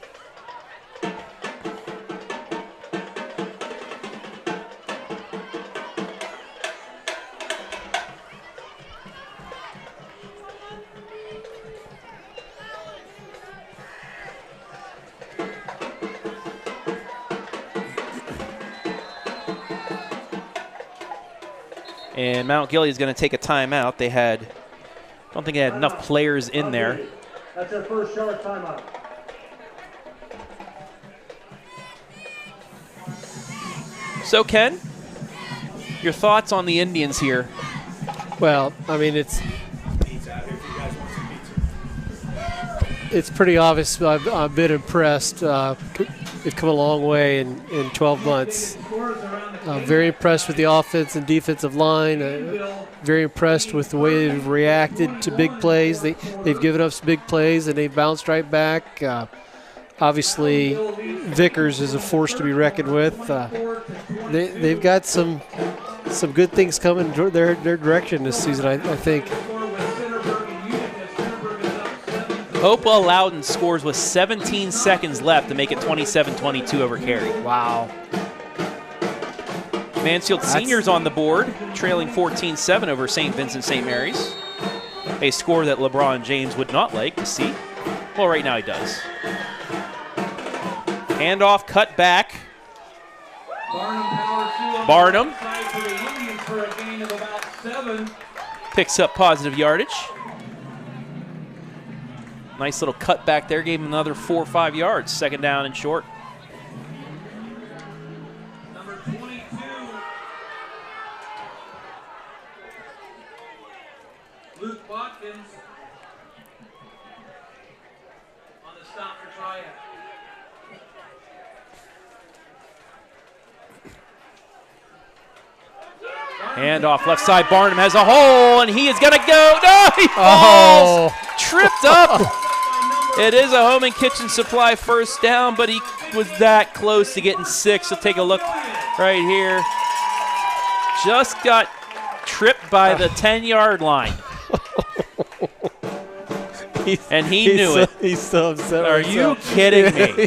Speaker 4: And Mount Gilead is going to take a timeout. I don't think they had enough players in there.
Speaker 8: That's their first short timeout.
Speaker 4: So, Ken, your thoughts on the Indians here?
Speaker 6: Well, I mean, it's pretty obvious. I've been impressed. They've come a long way in 12 months. Very impressed with the offense and defensive line. Very impressed with the way they've reacted to big plays. They've given up some big plays and they've bounced right back. Obviously, Vickers is a force to be reckoned with. They've got some good things coming their direction this season, I think.
Speaker 4: Hopewell Loudon scores with 17 seconds left to make it 27-22 over Cary.
Speaker 6: Wow.
Speaker 4: Mansfield Seniors on the board, trailing 14-7 over St. Vincent St. Mary's. A score that LeBron James would not like to see. Well, right now he does. Handoff, cut back. Barnum picks up positive yardage. Nice little cut back there, gave him another 4 or 5 yards. 2nd down and short.
Speaker 7: Number 22. Luke Watkins on the stop for Triad.
Speaker 4: Handoff left side. Barnum has a hole, and he is going to go. No, he falls. Tripped up. It is a Home and Kitchen Supply 1st down, but he was that close to getting 6. So take a look right here. Just got tripped by the 10-yard line. And he knew it.
Speaker 6: He's so upset.
Speaker 4: Are you kidding me?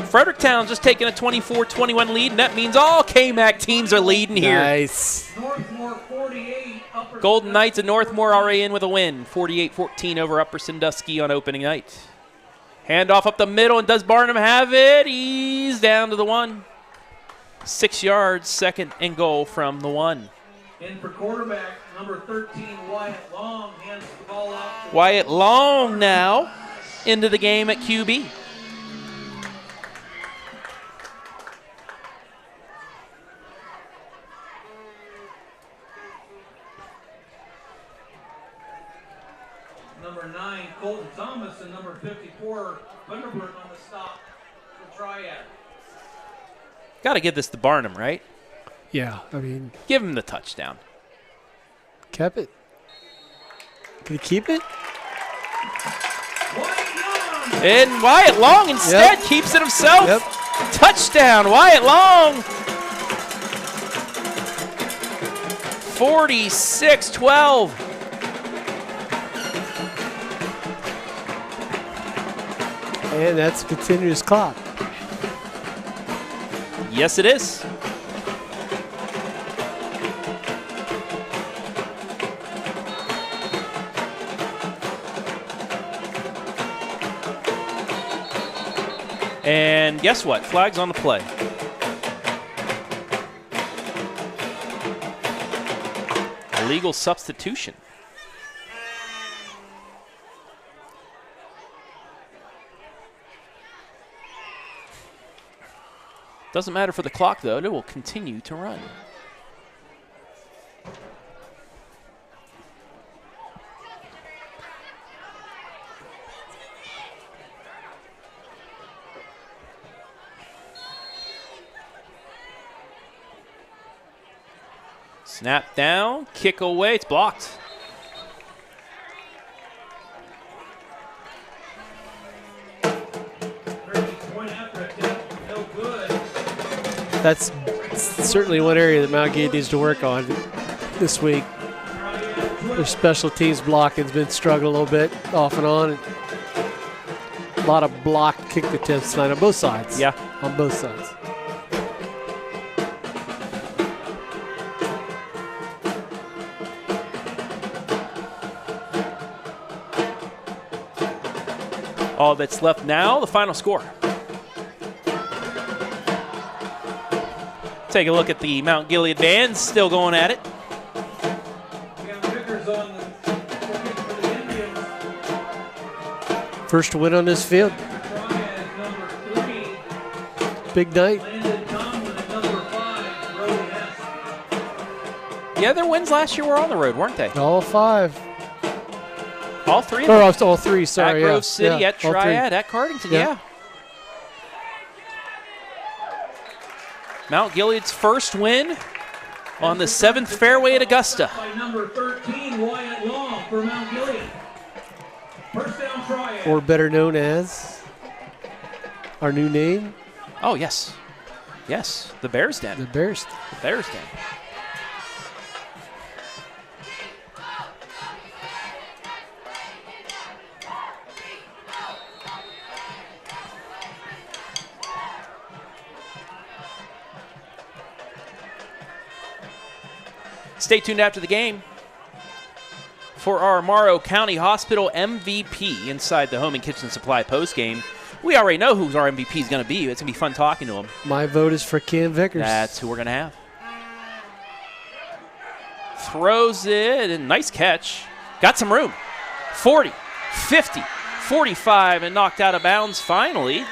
Speaker 4: Fredericktown just taking a 24-21 lead, and that means all KMAC teams are leading here.
Speaker 6: Nice.
Speaker 4: Golden Knights and Northmore already in with a win, 48-14 over Upper Sandusky on opening night. Handoff up the middle, and does Barnum have it? He's down to the 1. 6 yards, 2nd and goal from the 1.
Speaker 7: In for quarterback, number 13, Wyatt Long, hands the ball off.
Speaker 4: Wyatt Long now into the game at QB.
Speaker 7: number 9, Colton Thomas, and number 54, Vanderberg on the stop for Triad.
Speaker 4: Got to give this to Barnum, right?
Speaker 6: Yeah, I mean.
Speaker 4: Give him the touchdown.
Speaker 6: Kept it. Can he keep it?
Speaker 4: And Wyatt Long instead keeps it himself.
Speaker 6: Yep.
Speaker 4: Touchdown, Wyatt Long. 46-12.
Speaker 6: And that's a continuous clock.
Speaker 4: Yes, it is. And guess what? Flag's on the play. Illegal substitution. Doesn't matter for the clock, though. It will continue to run. Snap down, kick away, it's blocked.
Speaker 6: That's certainly one area that Mount Gilead needs to work on this week. Their special teams blocking has been struggling a little bit off and on. A lot of blocked kick attempts tonight on both sides.
Speaker 4: Yeah.
Speaker 6: On both sides.
Speaker 4: All that's left now, the final score. Take a look at the Mount Gilead band, still going at it.
Speaker 6: First win on this field. Big night.
Speaker 4: Yeah, their wins last year were on the road, weren't they?
Speaker 6: All 5.
Speaker 4: All 3 of them.
Speaker 6: Or all 3, sorry.
Speaker 4: At Grove City, at
Speaker 6: all 3.
Speaker 4: Triad, at Cardington, yeah. Mount Gilead's first win on the 7th fairway at Augusta.
Speaker 7: By number 13, Wyatt Long for Mount Gilead. First down, Triad.
Speaker 6: Or better known as our new name.
Speaker 4: Oh, yes. Yes, the Bears Den.
Speaker 6: The Bears.
Speaker 4: The Bears Den. Stay tuned after the game for our Morrow County Hospital MVP inside the Home and Kitchen Supply postgame. We already know who our MVP is going to be. It's going to be fun talking to him.
Speaker 6: My vote is for Cam Vickers.
Speaker 4: That's who we're going to have. Throws it, and nice catch. Got some room. 40, 50, 45, and knocked out of bounds finally.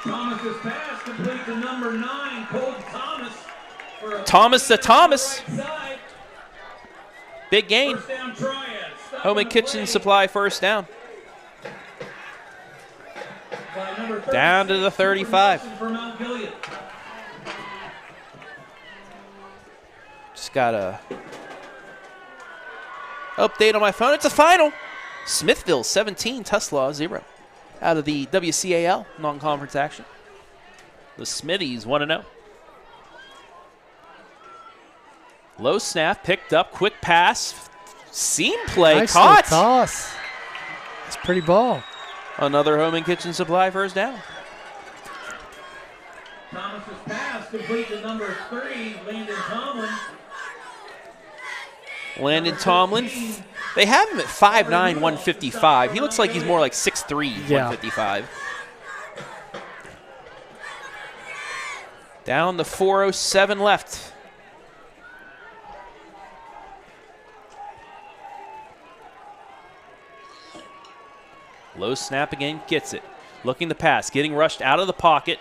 Speaker 7: Thomas's pass complete to number 9, Cole Thomas.
Speaker 4: Thomas to Thomas.
Speaker 7: Side.
Speaker 4: Big gain.
Speaker 7: First down, Triad. Stop
Speaker 4: Home and Kitchen Supply first down. Down to the 35.
Speaker 7: For Mount Gilead.
Speaker 4: Just got a update on my phone. It's a final. Smithville 17, Tuslaw 0. Out of the WCAL non-conference action. The Smithies 1-0. Low snap, picked up, quick pass, seam play,
Speaker 6: nice
Speaker 4: caught.
Speaker 6: Toss. It's a pretty ball.
Speaker 4: Another Home and Kitchen Supply first down.
Speaker 7: Thomas's pass complete to number 3, Landon Tomlin.
Speaker 4: Landon Tomlin. They have him at 5'9", 155. He looks like he's more like 6'3", 155. Down the 4:07 left. Low snap again, gets it. Looking to pass, getting rushed out of the pocket.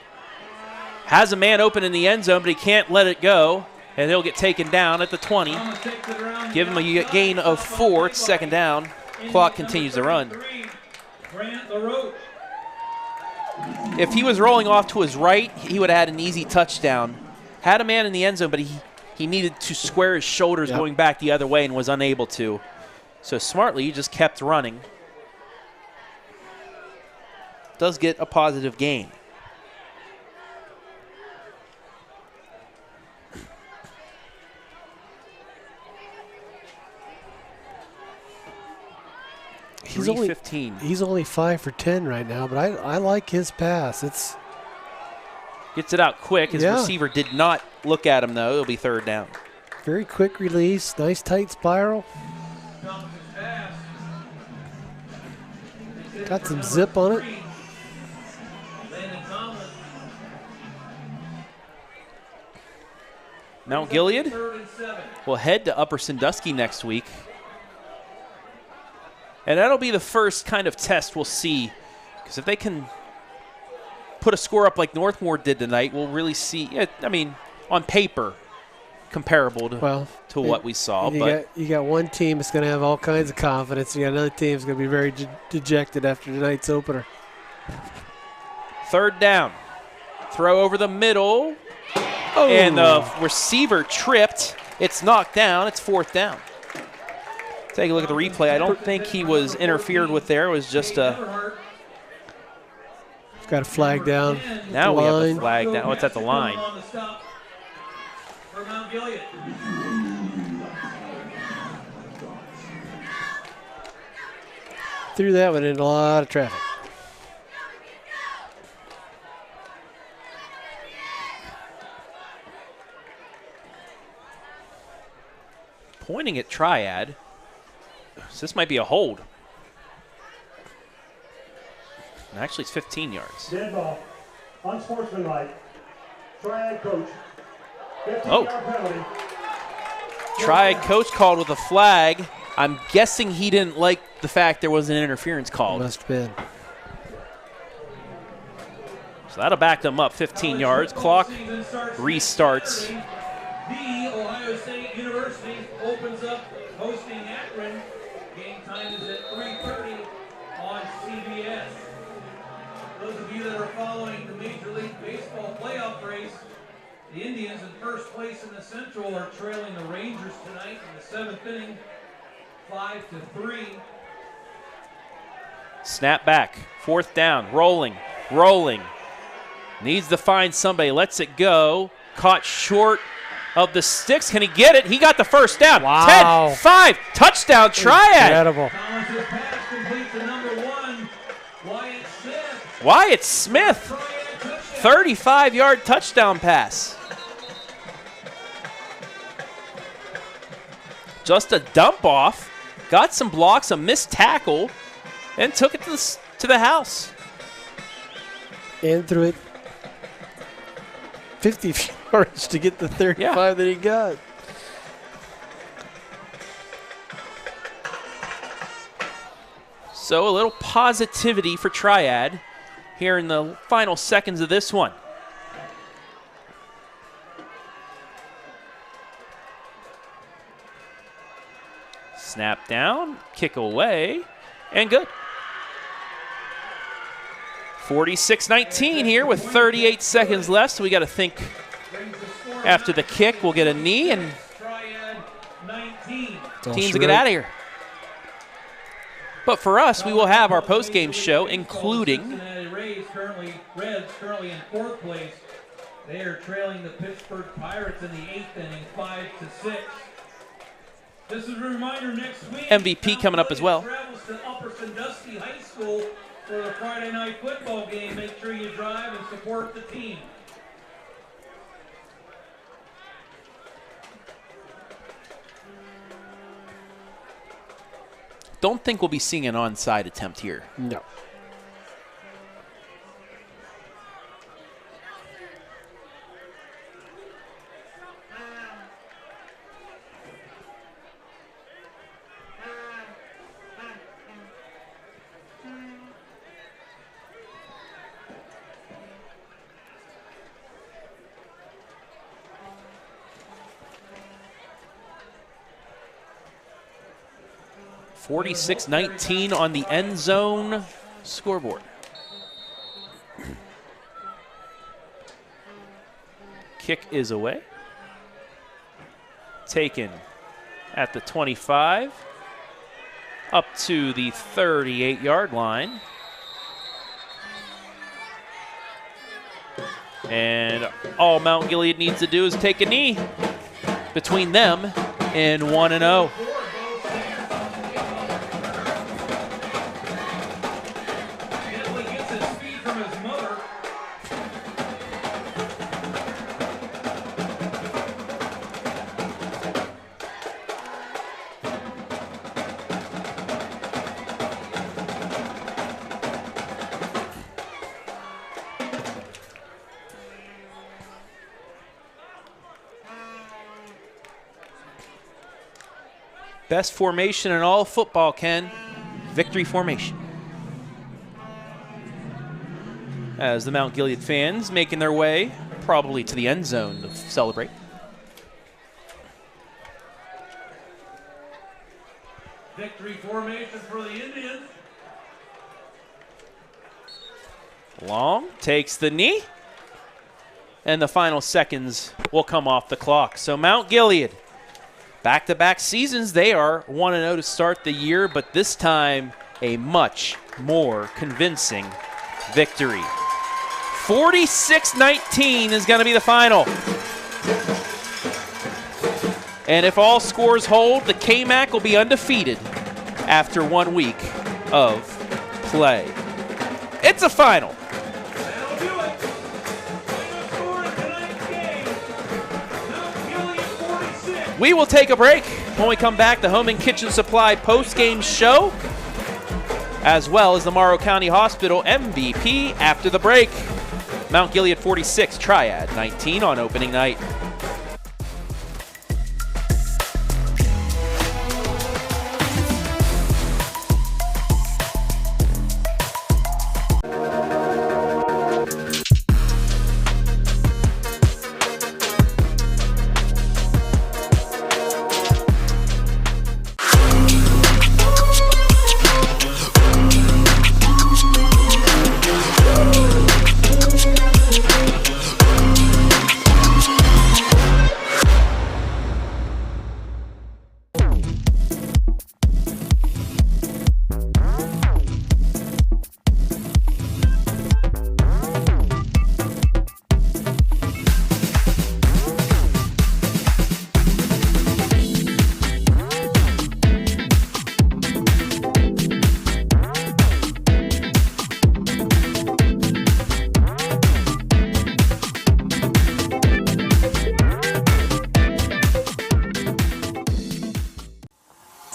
Speaker 4: Has a man open in the end zone, but he can't let it go. And he'll get taken down at the 20. Give him a gain of 4. It's second down. Clock continues to run.
Speaker 7: Grant LaRoche.
Speaker 4: If he was rolling off to his right, he would have had an easy touchdown. Had a man in the end zone, but he needed to square his shoulders going back the other way and was unable to. So smartly, he just kept running. Does get a positive gain.
Speaker 6: He's only 5 for 10 right now, but I like his pass.
Speaker 4: Gets it out quick. His receiver did not look at him, though. It'll be third down.
Speaker 6: Very quick release. Nice tight spiral. Got some zip on it.
Speaker 4: Mount Gilead will head to Upper Sandusky next week. And that'll be the first kind of test we'll see. Because if they can put a score up like Northmore did tonight, we'll really see, I mean, on paper, comparable to what we saw.
Speaker 6: You got one team that's going to have all kinds of confidence. You got another team that's going to be very dejected after tonight's opener.
Speaker 4: Third down. Throw over the middle. Oh. And the receiver tripped. It's knocked down. It's fourth down. Take a look at the replay. I don't think he was interfered with there. It was just a...
Speaker 6: Got a flag down.
Speaker 4: Now we have the flag down. Oh, it's at the line.
Speaker 6: Threw that one in a lot of traffic.
Speaker 4: Pointing at Triad. So this might be a hold. And actually, it's 15 yards.
Speaker 8: Dead ball. Unsportsmanlike. Triad coach.
Speaker 4: 15-yard penalty. Triad coach called with a flag. I'm guessing he didn't like the fact there was an interference called.
Speaker 6: Must have been.
Speaker 4: So that'll back them up 15 yards. Clock restarts.
Speaker 7: The Ohio State University opens up hosting Akron. Game time is at 3:30 on CBS. Those of you that are following the Major League Baseball playoff race, the Indians in first place in the Central are trailing the Rangers tonight in the seventh inning, 5-3.
Speaker 4: Snap back, fourth down, rolling. Needs to find somebody, lets it go. Caught short of the sticks. Can he get it? He got the first down.
Speaker 6: Wow.
Speaker 4: 10-5, touchdown Triad.
Speaker 6: Incredible.
Speaker 4: Wyatt Smith, 35-yard touchdown pass. Just a dump off, got some blocks, a missed tackle, and took it to the house.
Speaker 6: And threw it 50 yards to get the 35 that he got.
Speaker 4: So a little positivity for Triad here in the final seconds of this one. Snap down, kick away, and good. 46-19 here with 38 seconds left, so we got to think after the kick we'll get a knee and teams will get out of here. But for us, we will have our post-game show, including
Speaker 7: Reds currently in fourth place. They are trailing the Pittsburgh Pirates in the 8th inning, 5-6. This is a reminder next week.
Speaker 4: MVP coming up as well.
Speaker 7: Travels to Upper Sandusky High School for the Friday night football game. Make sure you drive and support the team.
Speaker 4: Don't think we'll be seeing an onside attempt here.
Speaker 6: No.
Speaker 4: 46-19 on the Endzone scoreboard. Kick is away. Taken at the 25, up to the 38-yard line. And all Mount Gilead needs to do is take a knee between them and 1-0. Best formation in all football, Ken. Victory formation. As the Mount Gilead fans making their way probably to the end zone to celebrate.
Speaker 11: Victory formation for the Indians.
Speaker 4: Long takes the knee. And the final seconds will come off the clock. So Mount Gilead, back-to-back seasons, they are 1-0 to start the year, but this time a much more convincing victory. 46-19 is going to be the final. And if all scores hold, the K-Mac will be undefeated after 1 week of play. It's a final.
Speaker 11: That'll do it. Final score of tonight's game. Mount Gilead 46.
Speaker 4: We will take a break. When we come back, the Home and Kitchen Supply post-game show, as well as the Morrow County Hospital MVP after the break. Mount Gilead 46, Triad 19 on opening night.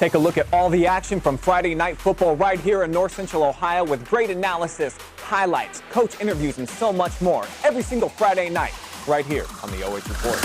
Speaker 5: Take a look at all the action from Friday Night Football right here in North Central Ohio with great analysis, highlights, coach interviews, and so much more every single Friday night right here on the OH Report.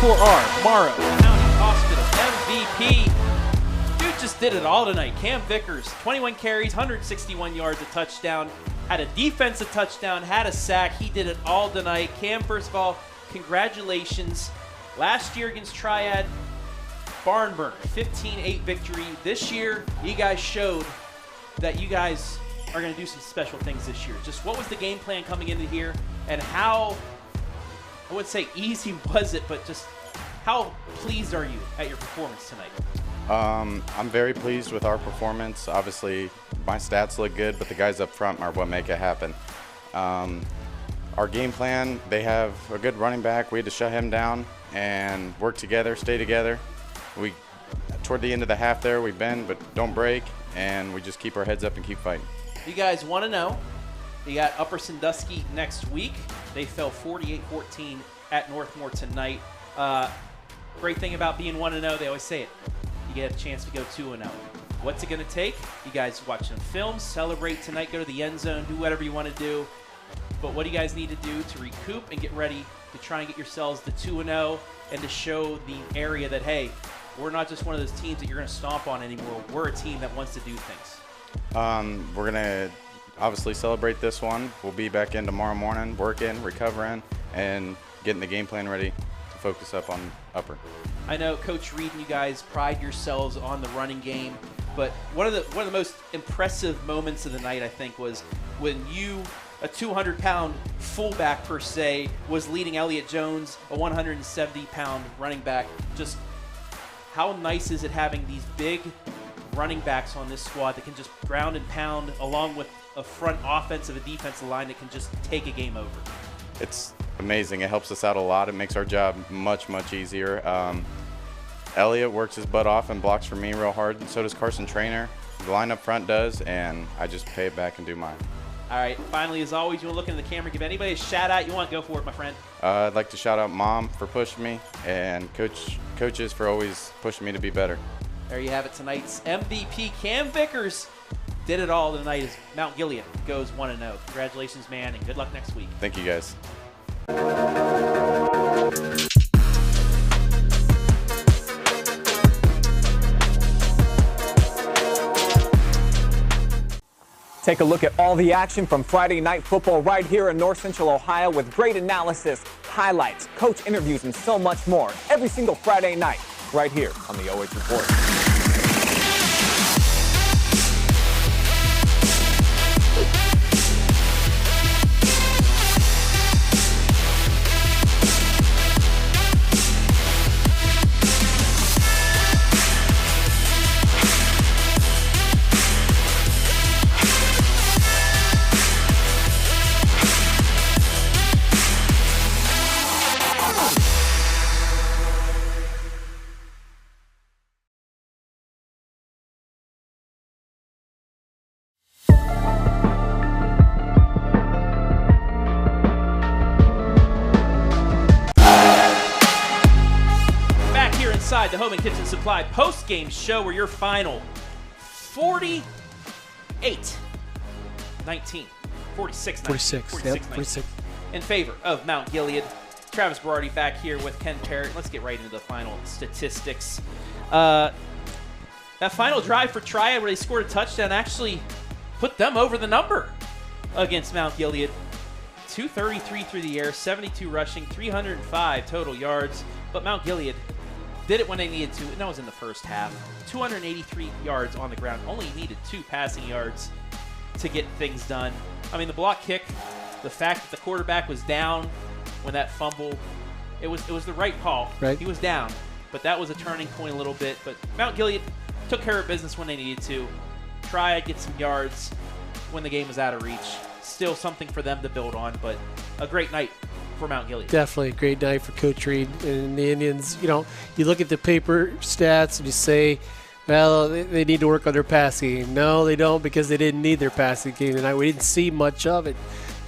Speaker 4: for our Morrow County Hospital MVP. Dude just did it all tonight. Cam Vickers, 21 carries, 161 yards, a touchdown, had a defensive touchdown, had a sack. He did it all tonight. Cam, first of all, congratulations. Last year against Triad, barn burner, 15-8 victory. This year, you guys showed that you guys are going to do some special things this year. Just what was the game plan coming into here, and how, I wouldn't say easy was it, but just how pleased are you at your performance tonight?
Speaker 12: I'm very pleased with our performance. Obviously, my stats look good, but the guys up front are what make it happen. Our game plan, they have a good running back. We had to shut him down and work together, stay together. Toward the end of the half there, we bend but don't break, and we just keep our heads up and keep fighting.
Speaker 4: You guys want to know, you got Upper Sandusky next week. They fell 48-14 at Northmore tonight. Great thing about being 1-0, they always say it, you get a chance to go 2-0. What's it going to take? You guys watch some films, celebrate tonight, go to the end zone, do whatever you want to do. But what do you guys need to do to recoup and get ready to try and get yourselves to 2-0 and to show the area that, hey, we're not just one of those teams that you're going to stomp on anymore. We're a team that wants to do things.
Speaker 12: We're going to obviously celebrate this one. We'll be back in tomorrow morning, working, recovering, and getting the game plan ready to focus up on Upper.
Speaker 4: I know Coach Reed and you guys pride yourselves on the running game, but one of the most impressive moments of the night, I think, was when you, a 200-pound fullback per se, was leading Elliott Jones, a 170-pound running back. Just how nice is it having these big running backs on this squad that can just ground and pound, along with a front offensive and defensive line that can just take a game over?
Speaker 12: It's amazing. It helps us out a lot. It makes our job much, much easier. Elliott works his butt off and blocks for me real hard, and so does Carson Trainer. The line up front does, and I just pay it back and do mine.
Speaker 4: All right, finally, as always, you want to look into the camera, give anybody a shout-out you want, go for it, my friend.
Speaker 12: I'd like to shout out Mom for pushing me, and coaches for always pushing me to be better.
Speaker 4: There you have it, tonight's MVP, Cam Vickers. Did it all tonight as Mount Gilead goes 1-0. Congratulations, man, and good luck next week.
Speaker 12: Thank you, guys.
Speaker 5: Take a look at all the action from Friday Night Football right here in North Central Ohio with great analysis, highlights, coach interviews, and so much more every single Friday night right here on the OH Report.
Speaker 4: The Home and Kitchen Supply post-game show where your final 48-19, 46 in favor of Mount Gilead. Travis Berardi back here with Ken Parrott. Let's get right into the final statistics. That final drive for Triad where they scored a touchdown actually put them over the number against Mount Gilead. 233 through the air, 72 rushing, 305 total yards, but Mount Gilead did it when they needed to, and that was in the first half. 283 yards on the ground. Only needed 2 passing yards to get things done. I mean, the block kick, the fact that the quarterback was down when that fumble, it was the right call.
Speaker 6: Right.
Speaker 4: He was down, but that was a turning point a little bit. But Mount Gilead took care of business when they needed to. Triad get some yards when the game was out of reach. Still something for them to build on, but a great night for Mount Gilead.
Speaker 6: Definitely a great night for Coach Reed and the Indians. You know, you look at the paper stats and you say, well, they need to work on their passing game. No, they don't, because they didn't need their passing game tonight. We didn't see much of it.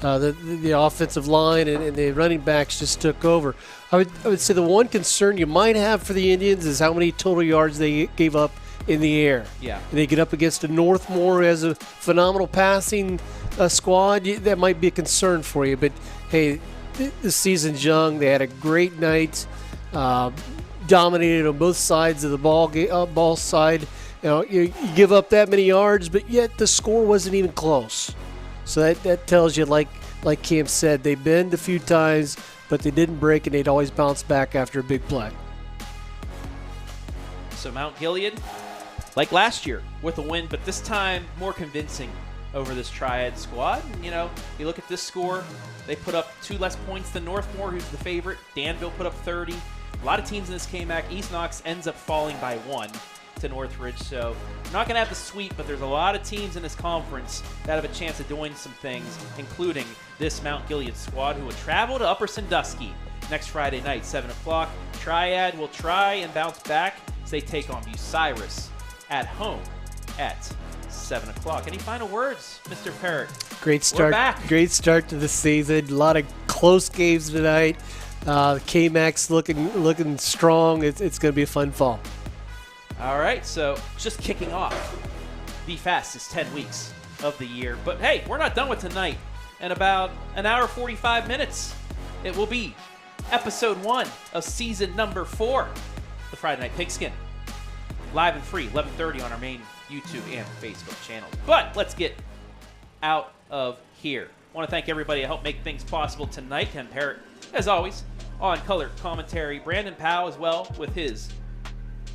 Speaker 6: The offensive line and the running backs just took over. I would say the one concern you might have for the Indians is how many total yards they gave up in the air.
Speaker 4: Yeah.
Speaker 6: And they get up against a Northmore as a phenomenal passing squad. That might be a concern for you. But, hey, the season's young. They had a great night. Dominated on both sides of the ball side. You give up that many yards, but yet the score wasn't even close. So that tells you, like Cam said, they bend a few times, but they didn't break, and they'd always bounce back after a big play.
Speaker 4: So Mount Gilead, like last year, with a win, but this time more convincing over this Triad squad. And, you look at this score, they put up 2 less points than Northmore, who's the favorite. Danville put up 30. A lot of teams in this came back. East Knox ends up falling by 1 to Northridge. So we're not going to have the sweep, but there's a lot of teams in this conference that have a chance of doing some things, including this Mount Gilead squad, who will travel to Upper Sandusky next Friday night, 7 o'clock. Triad will try and bounce back as they take on Bucyrus at home at 7 o'clock. Any final words, Mr. Parrott?
Speaker 6: Great start.
Speaker 4: We're back.
Speaker 6: Great start to the season. A lot of close games tonight. K-Max looking strong. It's going to be a fun fall.
Speaker 4: All right, so just kicking off the fastest 10 weeks of the year. But hey, we're not done with tonight. In about an hour 45 minutes, it will be episode 1 of season number 4, the Friday Night Pigskin. Live and free, 11:30 on our main YouTube and Facebook channel. But let's get out of here. I want to thank everybody that helped make things possible tonight. Ken Parrott, as always, on color commentary. Brandon Powell as well with his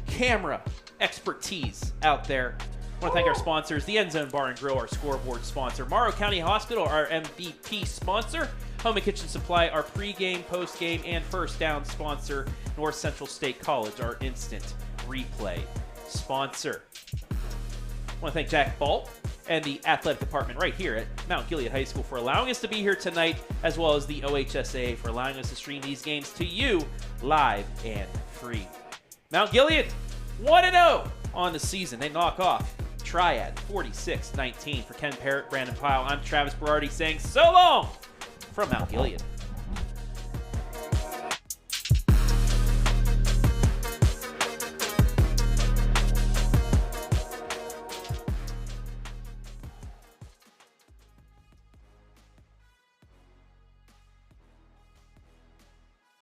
Speaker 4: camera expertise out there. I want to thank our sponsors, the Endzone Bar and Grill, our scoreboard sponsor, Morrow County Hospital, our MVP sponsor, Home and Kitchen Supply, our pregame, postgame, and first down sponsor, North Central State College, our instant replay sponsor. I want to thank Jack Balt and the athletic department right here at Mount Gilead High School for allowing us to be here tonight, as well as the OHSAA for allowing us to stream these games to you live and free. Mount Gilead 1-0 on the season. They knock off Triad 46-19. For Ken Parrott, Brandon Pyle, I'm Travis Berardi saying so long from Mount Gilead.